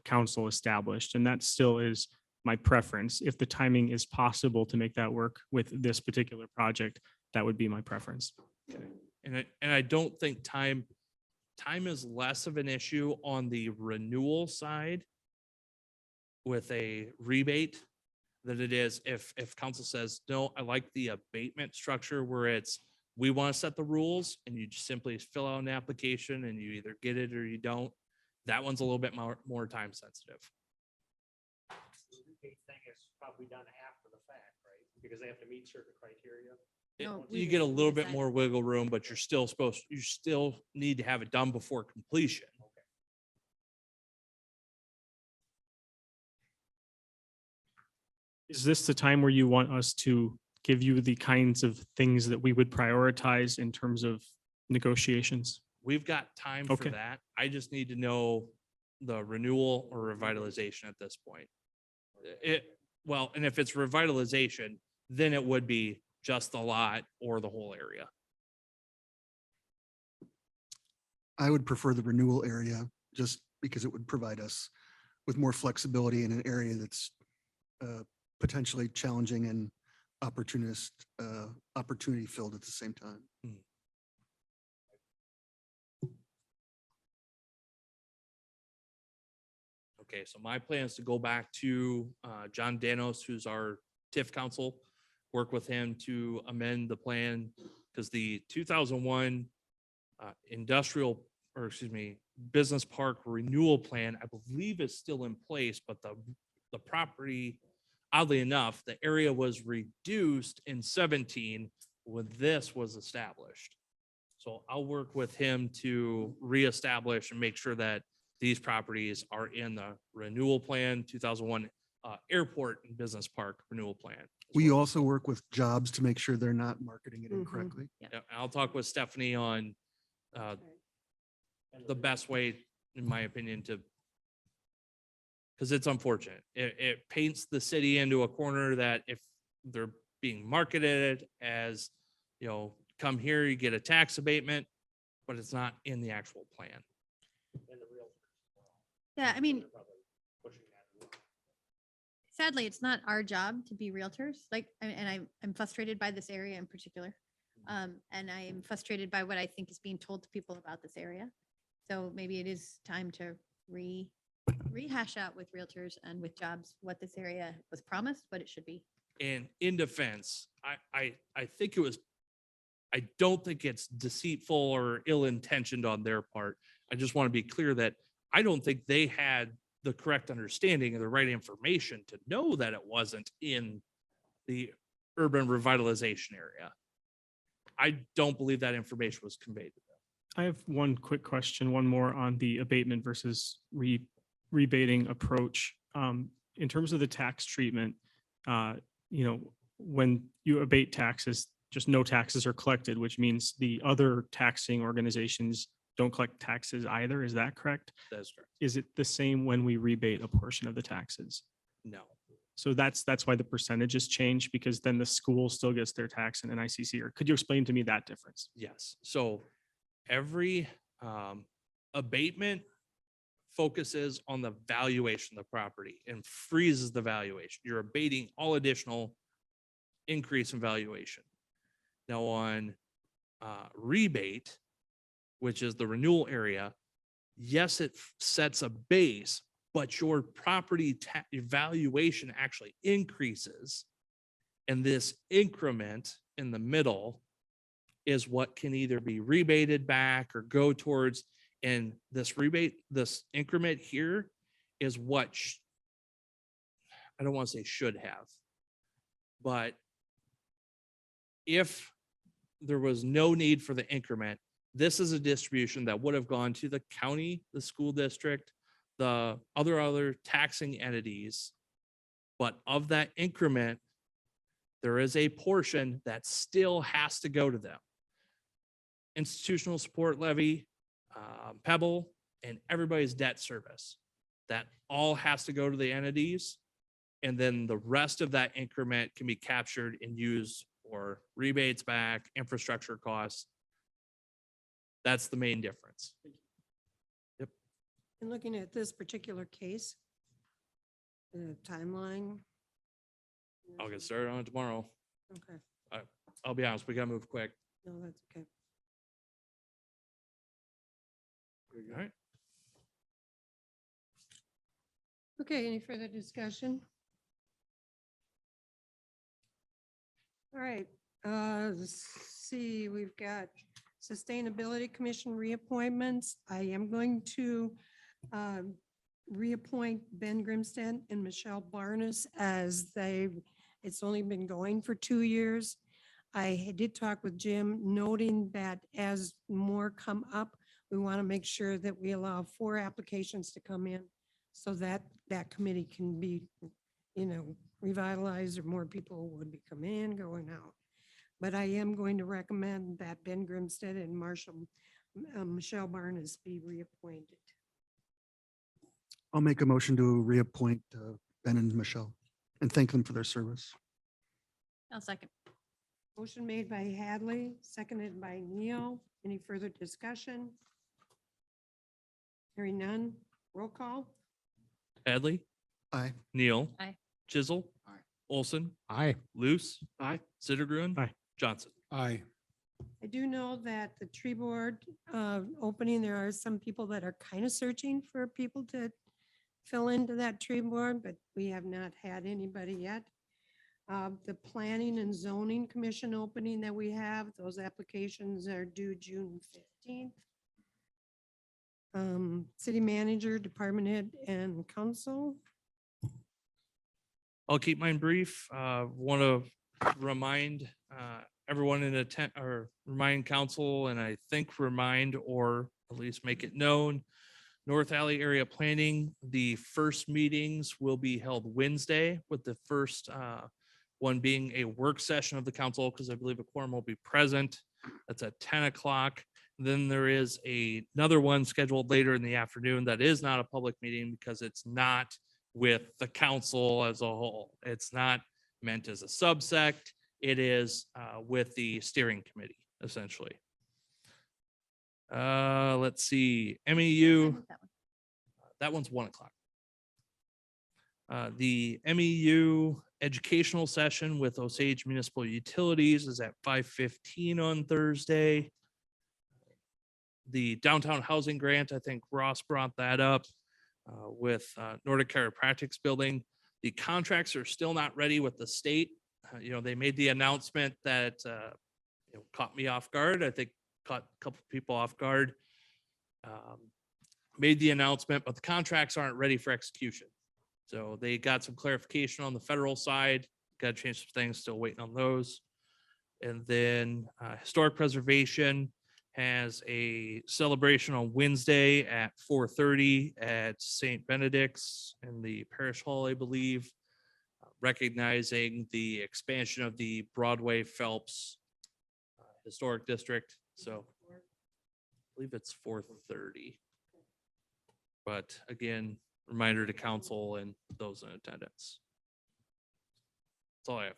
council established. And that still is my preference. If the timing is possible to make that work with this particular project, that would be my preference. And I don't think time is less of an issue on the renewal side with a rebate than it is if council says, no, I like the abatement structure where it's, we want to set the rules and you just simply fill out an application and you either get it or you don't. That one's a little bit more time sensitive. Thing is probably done after the fact, right? Because they have to meet certain criteria. No, we You get a little bit decided. more wiggle room, but you still need to have it done before completion. Is this the time where you want us to give you the kinds of things that we would prioritize in terms of negotiations? We've got time Okay. for that. I just need to know the renewal or revitalization at this point. Well, and if it's revitalization, then it would be just the lot or the whole area. I would prefer the renewal area just because it would provide us with more flexibility in an area that's potentially challenging and opportunity filled at the same time. Okay, so my plan is to go back to John Danos, who's our TIF counsel, work with him to amend the plan because the 2001 industrial, or excuse me, business park renewal plan, I believe is still in place, but the property, oddly enough, the area was reduced in 17 when this was established. So I'll work with him to reestablish and make sure that these properties are in the renewal plan, 2001 airport and business park renewal plan. We also work with jobs to make sure they're not marketing it incorrectly. Yeah, I'll talk with Stephanie on the best way, in my opinion, to, because it's unfortunate. It paints the city into a corner that if they're being marketed as, you know, come here, you get a tax abatement, but it's not in the actual plan. Yeah, I mean, sadly, it's not our job to be realtors. Like, and I'm frustrated by this area in particular. And I am frustrated by what I think is being told to people about this area. So maybe it is time to rehash out with realtors and with jobs what this area was promised, what it should be. And in defense, I think it was, I don't think it's deceitful or ill-intentioned on their part. I just want to be clear that I don't think they had the correct understanding of the right information to know that it wasn't in the urban revitalization area. I don't believe that information was conveyed to them. I have one quick question, one more on the abatement versus rebating approach. In terms of the tax treatment, when you abate taxes, just no taxes are collected, which means the other taxing organizations don't collect taxes either. Is that correct? That's correct. Is it the same when we rebate a portion of the taxes? No. So that's why the percentages change, because then the school still gets their tax and NICC, or could you explain to me that difference? Yes. So every abatement focuses on the valuation of the property and freezes the valuation. You're abating all additional increase in valuation. Now on rebate, which is the renewal area, yes, it sets a base, but your property valuation actually increases. And this increment in the middle is what can either be rebated back or go towards. And this increment here is what I don't want to say should have, but if there was no need for the increment, this is a distribution that would have gone to the county, the school district, the other taxing entities. But of that increment, there is a portion that still has to go to them. Institutional support levy, Pebble, and everybody's debt service. That all has to go to the entities. And then the rest of that increment can be captured and used for rebates back, infrastructure costs. That's the main difference. Yep. And looking at this particular case, the timeline. I'll get started on it tomorrow. Okay, I'll be honest, we gotta move quick. no, that's okay. All right. Okay, any further discussion? All right, let's see, we've got Sustainability Commission reappointments. I am going to reappoint Ben Grimstead and Michelle Barnes as it's only been going for 2 years. I did talk with Jim, noting that as more come up, we want to make sure that we allow 4 applications to come in so that that committee can be, revitalized, or more people would be coming in, going out. But I am going to recommend that Ben Grimstead and Michelle Barnes be reappointed. I'll make a motion to reappoint Ben and Michelle and thank them for their service. I'll second. Motion made by Hadley, seconded by Neil. Any further discussion? Hearing none. Roll call. Hadley, Aye. Neil. Aye. Chisel. Aye. Olson, Aye. Luce, Aye. Sittergruen. Aye. Johnson. Aye. I do know that the tree board opening, there are some people that are kind of searching for people to fill into that tree board, but we have not had anybody yet. The planning and zoning commission opening that we have, those applications are due June 15th. City manager, department head, and council. I'll keep mine brief. Want to remind everyone in attend, or remind council, and I think remind, or at least make it known, North Alley Area Planning, the first meetings will be held Wednesday, with the first one being a work session of the council, because I believe a quorum will be present. That's at 10 o'clock. Then there is another one scheduled later in the afternoon that is not a public meeting because it's not with the council as a whole. It's not meant as a subsect. It is with the steering committee, essentially. Let's see, MEU, that one's 1 o'clock. The MEU educational session with Osage Municipal Utilities is at 5:15 on Thursday. The downtown housing grant, I think Ross brought that up with Nordic Chiropractic's building. The contracts are still not ready with the state. They made the announcement that caught me off guard. I think caught a couple of people off guard. Made the announcement, but the contracts aren't ready for execution. So they got some clarification on the federal side, got to change some things, still waiting on those. And then historic preservation has a celebration on Wednesday at 4:30 at St. Benedict's in the parish hall, I believe, recognizing the expansion of the Broadway Phelps Historic District. So I believe it's 4:30. But again, reminder to council and those in attendance. That's all I have.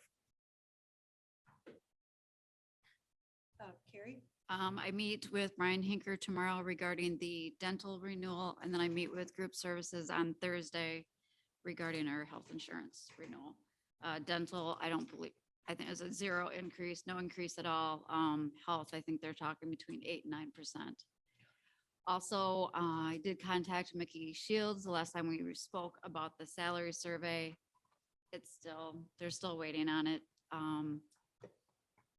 Carrie? I meet with Brian Hinker tomorrow regarding the dental renewal, and then I meet with group services on Thursday regarding our health insurance renewal. Dental, I think it's a 0 increase, no increase at all. Health, I think they're talking between 8 and 9%. Also, I did contact Mickey Shields the last time we spoke about the salary survey. They're still waiting on it.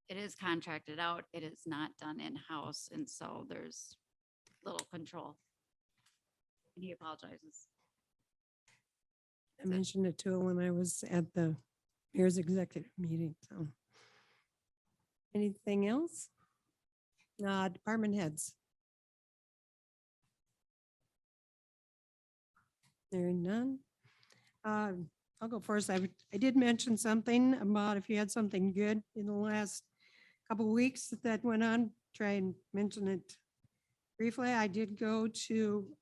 It is contracted out. It is not done in-house, and so there's little control. And he apologizes. I mentioned it too when I was at the mayor's executive meeting, so. Anything else? Department heads. Hearing none. I'll go first. I did mention something about if you had something good in the last couple of weeks that went on, try and mention it briefly. I did go to,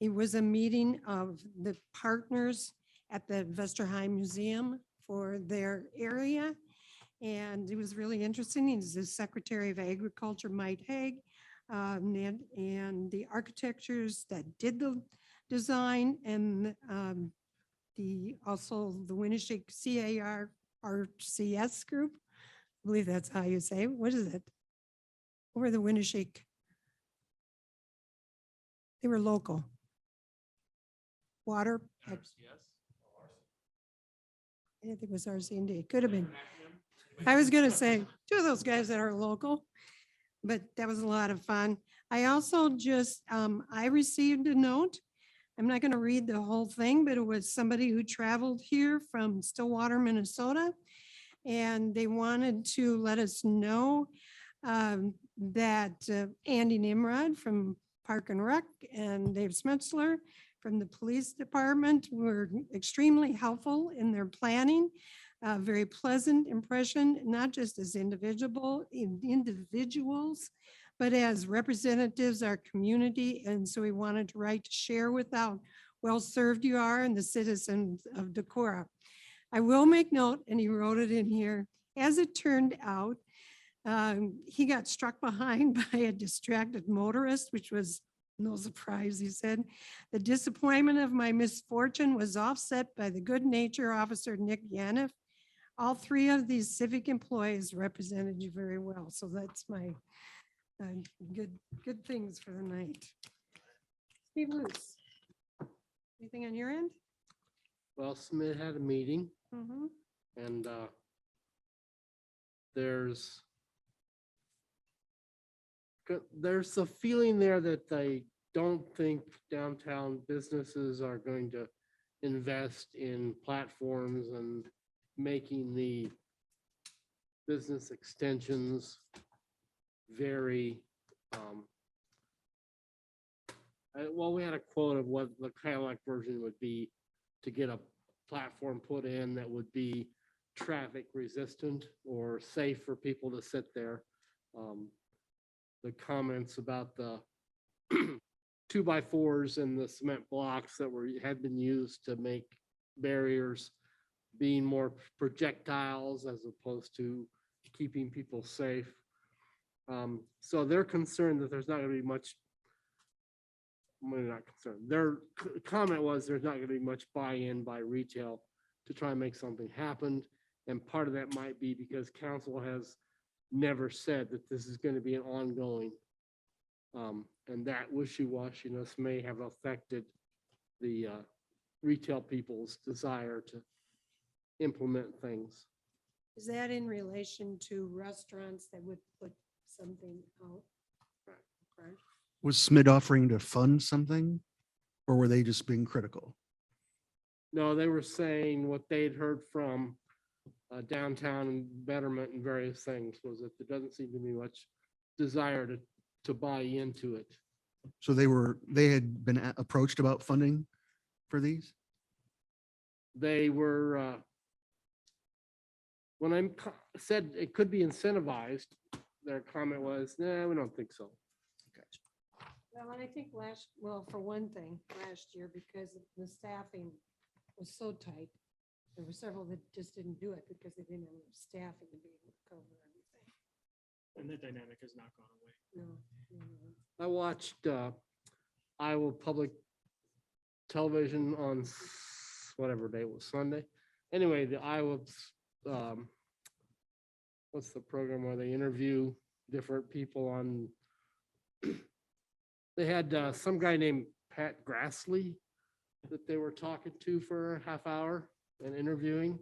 it was a meeting of the partners at the Vesterheim Museum for their area. And it was really interesting. He's the Secretary of Agriculture, Mike Haig, and the architectures that did the design, and also the Winneshiek CARCS group. I believe that's how you say it. What is it? What were the Winneshiek? They were local. Water. I didn't think it was RC&D. Could have been. I was going to say 2 of those guys that are local, but that was a lot of fun. I also just, I received a note. I'm not going to read the whole thing, but it was somebody who traveled here from Stillwater, Minnesota. And they wanted to let us know that Andy Nimrod from Park and Rec and Dave Smetzler from the police department were extremely helpful in their planning. Very pleasant impression, not just as individuals, but as representatives of our community. And so we wanted to write to share with how well-served you are and the citizens of Decorah. I will make note, and he wrote it in here, as it turned out, he got struck behind by a distracted motorist, which was no surprise, he said. The disappointment of my misfortune was offset by the good nature officer, Nick Yaniv. All three of these civic employees represented you very well. So that's my good things for the night. Steve Luce, anything on your end? Well, Smith had a meeting Mhm. and there's a feeling there that they don't think downtown businesses are going to invest in platforms and making the business extensions very, well, we had a quote of what the Cadillac version would be to get a platform put in that would be traffic resistant or safe for people to sit there. The comments about the 2x4s and the cement blocks that had been used to make barriers being more projectiles as opposed to keeping people safe. So they're concerned that there's not going to be much, well, not concerned. Their comment was there's not going to be much buy-in by retail to try and make something happen. And part of that might be because council has never said that this is going to be an ongoing. And that wishy-washiness may have affected the retail people's desire to implement things. Is that in relation to restaurants that would put something out? Right. Was Smith offering to fund something? Or were they just being critical? No, they were saying what they'd heard from downtown and betterment and various things was that there doesn't seem to be much desire to buy into it. So they had been approached about funding for these? They were, when I said it could be incentivized, their comment was, nah, we don't think so. Well, and I think for one thing, last year, because the staffing was so tight, there were several that just didn't do it because they didn't have enough staffing to be able to cover everything. And that dynamic has not gone away. No. I watched Iowa Public Television on whatever day it was, Sunday. Anyway, the Iowa, what's the program where they interview different people on, they had some guy named Pat Grassley that they were talking to for a half hour and interviewing.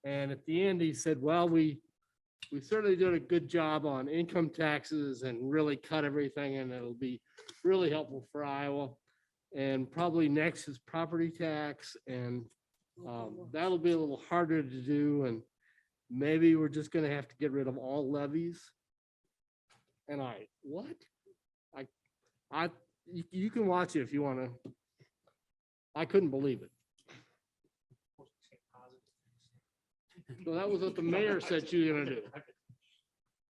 And at the end, he said, well, we certainly did a good job on income taxes and really cut everything, and it'll be really helpful for Iowa. And probably next is property tax, and that'll be a little harder to do. And maybe we're just gonna have to get rid of all levies. And what? You can watch it if you wanna. I couldn't believe it. So that was what the mayor said she was gonna do.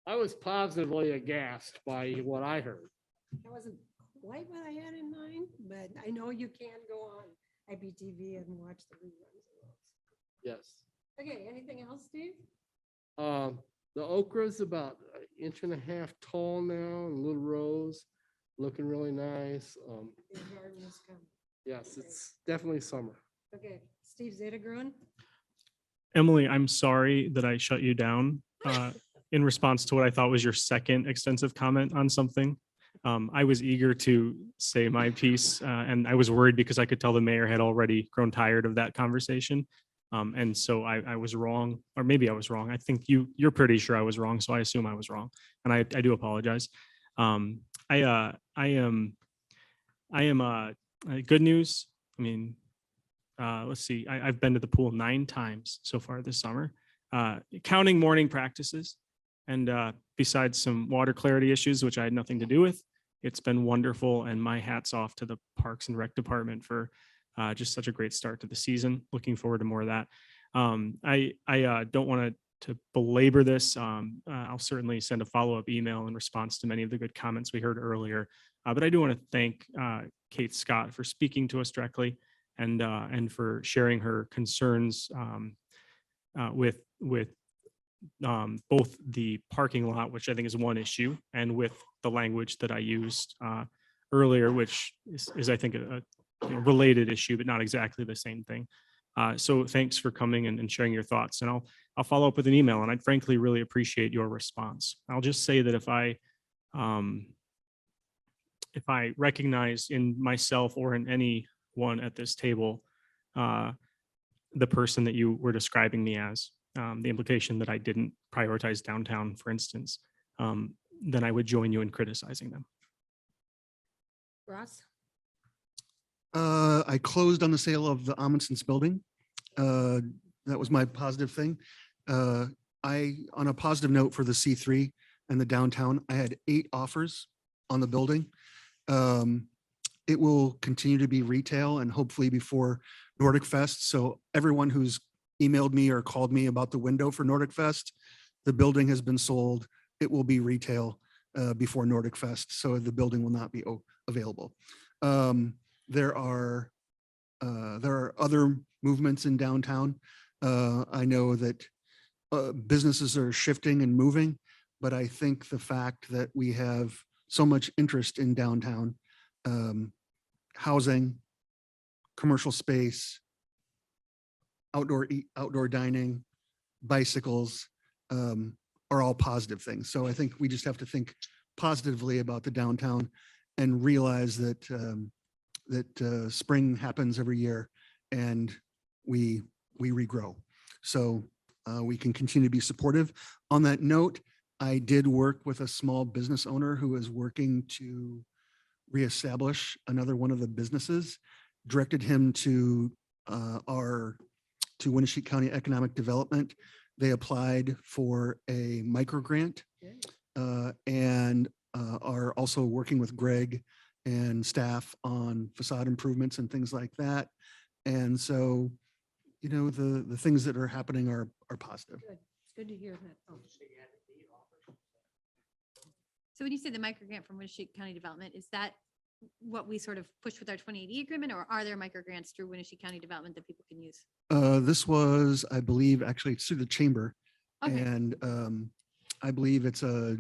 I was positively aghast by what I heard. That wasn't quite what I had in mind, but I know you can go on IPTV and watch the reruns of those. Yes. Okay, anything else, Steve? The okra's about 1.5 inches tall now, and little rows, looking really nice. Your garden is coming. Yes, it's definitely summer. Okay, Steve Zetagrun? Emily, I'm sorry that I shut you down in response to what I thought was your second extensive comment on something. I was eager to say my piece, and I was worried because I could tell the mayor had already grown tired of that conversation. And so I was wrong, or maybe I was wrong. I think you're pretty sure I was wrong, so I assume I was wrong, and I do apologize. I am, good news. I mean, let's see, I've been to the pool 9 times so far this summer, counting morning practices. And besides some water clarity issues, which I had nothing to do with, it's been wonderful. And my hat's off to the Parks and Rec Department for just such a great start to the season. Looking forward to more of that. I don't want to belabor this. I'll certainly send a follow-up email in response to many of the good comments we heard earlier. But I do want to thank Kate Scott for speaking to us directly and for sharing her concerns with both the parking lot, which I think is one issue, and with the language that I used earlier, which is I think a related issue, but not exactly the same thing. So thanks for coming and sharing your thoughts. And I'll follow up with an email, and I'd frankly really appreciate your response. I'll just say that if I recognize in myself or in anyone at this table the person that you were describing me as, the implication that I didn't prioritize downtown, for instance, then I would join you in criticizing them. Ross? I closed on the sale of the Amundsen's building. That was my positive thing. On a positive note for the C3 and the downtown, I had 8 offers on the building. It will continue to be retail and hopefully before Nordic Fest. So everyone who's emailed me or called me about the window for Nordic Fest, the building has been sold. It will be retail before Nordic Fest. So the building will not be available. There are other movements in downtown. I know that businesses are shifting and moving, but I think the fact that we have so much interest in downtown, housing, commercial space, outdoor dining, bicycles, are all positive things. So I think we just have to think positively about the downtown and realize that spring happens every year and we regrow. So we can continue to be supportive. On that note, I did work with a small business owner who is working to reestablish another one of the businesses, directed him to Winneshiek County Economic Development. They applied for a micro grant and are also working with Greg and staff on facade improvements and things like that. And so, you know, the things that are happening are positive. Good. It's good to hear that. Oh. So when you say the micro grant from Winneshiek County Development, is that what we sort of push with our 2080 agreement, or are there micro grants through Winneshiek County Development that people can use? This was, I believe, actually it's through the chamber. Okay. And I believe it's a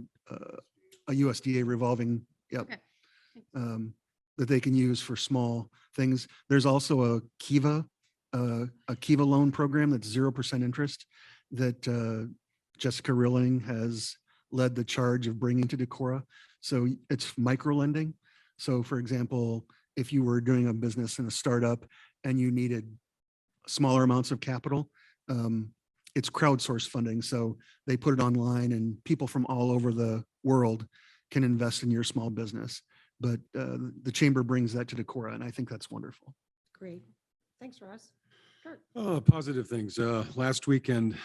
USDA revolving, yep, Okay. that they can use for small things. There's also a Kiva loan program that's 0% interest that Jessica Rilling has led the charge of bringing to Decorah. So it's micro lending. So for example, if you were doing a business in a startup and you needed smaller amounts of capital, it's crowdsourced funding. So they put it online and people from all over the world can invest in your small business. But the chamber brings that to Decorah, and I think that's wonderful. Great. Thanks, Ross. Kurt? Positive things. Last weekend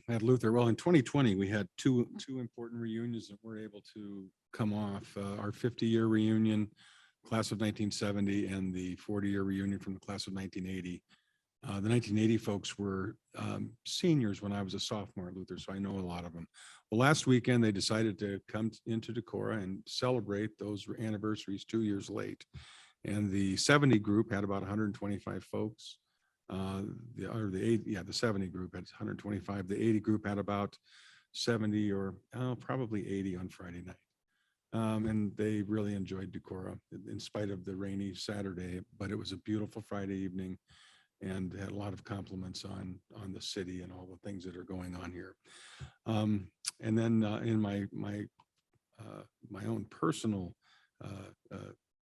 at Luther, well, in 2020, we had two important reunions that were able to come off. Our 50-year reunion, class of 1970, and the 40-year reunion from the class of 1980. The 1980 folks were seniors when I was a sophomore at Luther, so I know a lot of them. Well, last weekend, they decided to come into Decorah and celebrate those anniversaries 2 years late. And the 70 group had about 125 folks. The 70 group had 125. The 80 group had about 70 or probably 80 on Friday night. And they really enjoyed Decorah in spite of the rainy Saturday, but it was a beautiful Friday evening and had a lot of compliments on the city and all the things that are going on here. And then in my own personal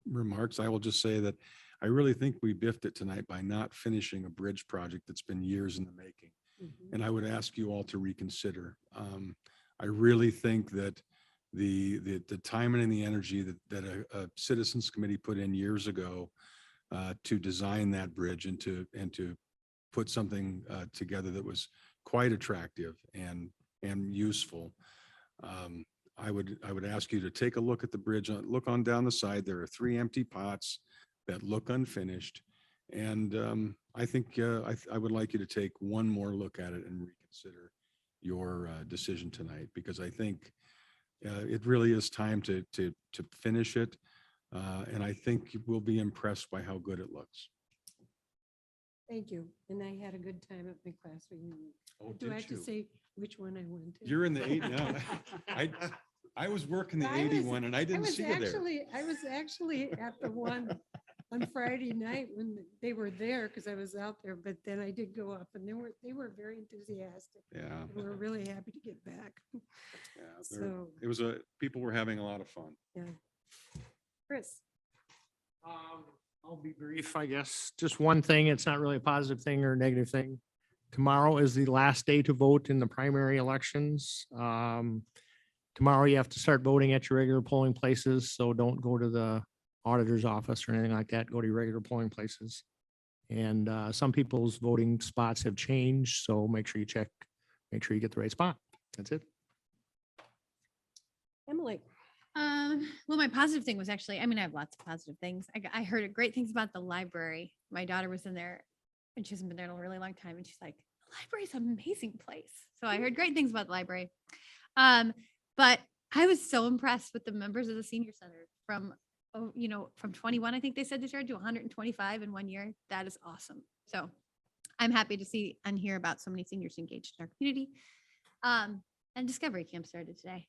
remarks, I will just say that I really think we biffed it tonight by not finishing a bridge project that's been years in the making. And I would ask you all to reconsider. I really think that the time and the energy that a citizens committee put in years ago to design that bridge and to put something together that was quite attractive and useful. I would ask you to take a look at the bridge, look on down the side. There are 3 empty pots that look unfinished. And I think I would like you to take one more look at it and reconsider your decision tonight, because I think it really is time to finish it. And I think we'll be impressed by how good it looks. Thank you. And I had a good time at my class reunion. Oh, Do I have did to you? say which one I went to? You're in the 8 now. I was working the 81 and I didn't see you there. I was actually at the one on Friday night when they were there, because I was out there, but then I did go up and they were very enthusiastic. Yeah. We were really happy to get back. Yeah, So, it was people were having a lot of fun. yeah. Chris? I'll be brief, I guess. Just one thing. It's not really a positive thing or a negative thing. Tomorrow is the last day to vote in the primary elections. Tomorrow you have to start voting at your regular polling places, so don't go to the auditor's office or anything like that. Go to your regular polling places. And some people's voting spots have changed, so make sure you check, make sure you get the right spot. That's it. Emily? Well, my positive thing was actually, I mean, I have lots of positive things. I heard great things about the library. My daughter was in there and she hasn't been there in a really long time. And she's like, the library's an amazing place. So I heard great things about the library. But I was so impressed with the members of the senior center from, from 21, I think they said this year, to 125 in 1 year. That is awesome. So I'm happy to see and hear about so many seniors engaged in our community. And Discovery Camp started today.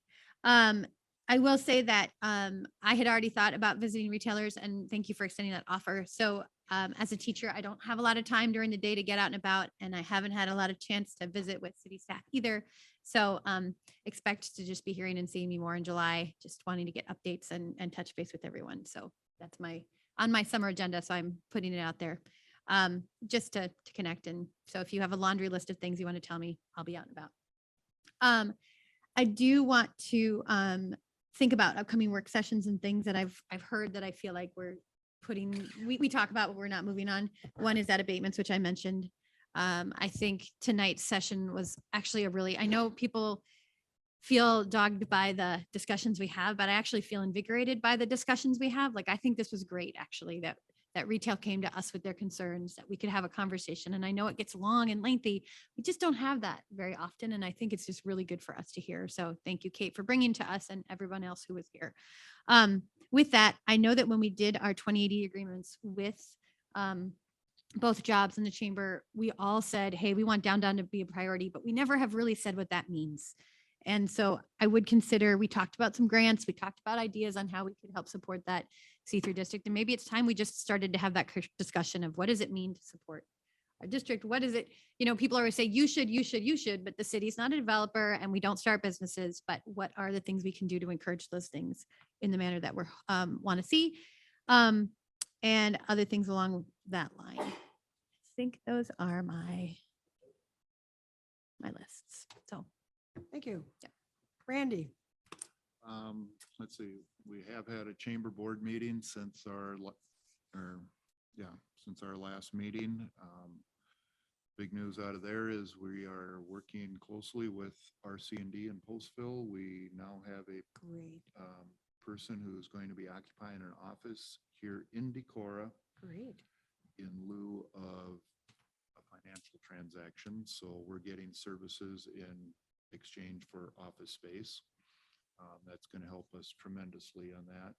I will say that I had already thought about visiting retailers, and thank you for extending that offer. So as a teacher, I don't have a lot of time during the day to get out and about, and I haven't had a lot of chance to visit with city staff either. So expect to just be hearing and seeing me more in July, just wanting to get updates and touch base with everyone. So that's on my summer agenda. So I'm putting it out there just to connect. And so if you have a laundry list of things you want to tell me, I'll be out and about. I do want to think about upcoming work sessions and things that I've heard that I feel like we talk about, but we're not moving on. One is that abatements, which I mentioned. I think tonight's session was actually I know people feel dogged by the discussions we have, but I actually feel invigorated by the discussions we have. Like, I think this was great, actually, that retail came to us with their concerns, that we could have a conversation. And I know it gets long and lengthy. We just don't have that very often. And I think it's just really good for us to hear. So thank you, Kate, for bringing to us and everyone else who was here. With that, I know that when we did our 2080 agreements with both jobs and the chamber, we all said, hey, we want downtown to be a priority, but we never have really said what that means. And so I would consider, we talked about some grants, we talked about ideas on how we could help support that C3 district. And maybe it's time we just started to have that discussion of what does it mean to support our district? What is it? People always say, you should, but the city's not a developer and we don't start businesses, but what are the things we can do to encourage those things in the manner that we want to see? And other things along that line. I think those are my lists. So. Thank you. Yeah. Randy? Let's see, we have had a chamber board meeting since our last meeting. Big news out of there is we are working closely with RC&D in Postville. We now have a Great. person who is going to be occupying an office here in Decorah. Great. In lieu of a financial transaction. So we're getting services in exchange for office space. That's going to help us tremendously on that.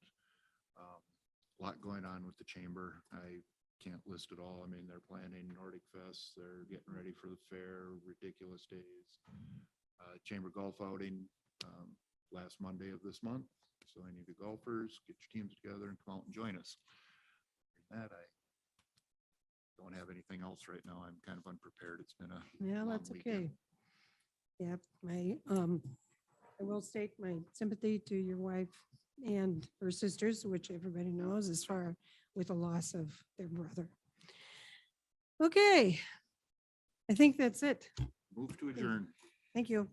A lot going on with the chamber. I can't list it all. I mean, they're planning Nordic Fest. They're getting ready for the fair, ridiculous days. Chamber golf outing last Monday of this month. So any of you golfers, get your teams together and come out and join us. That I don't have anything else right now. I'm kind of unprepared. It's been a long That's weekend. okay. Yeah, I will state my sympathy to your wife and her sisters, which everybody knows, as far with the loss of their brother. Okay, I think that's it. Move to adjourn. Thank you.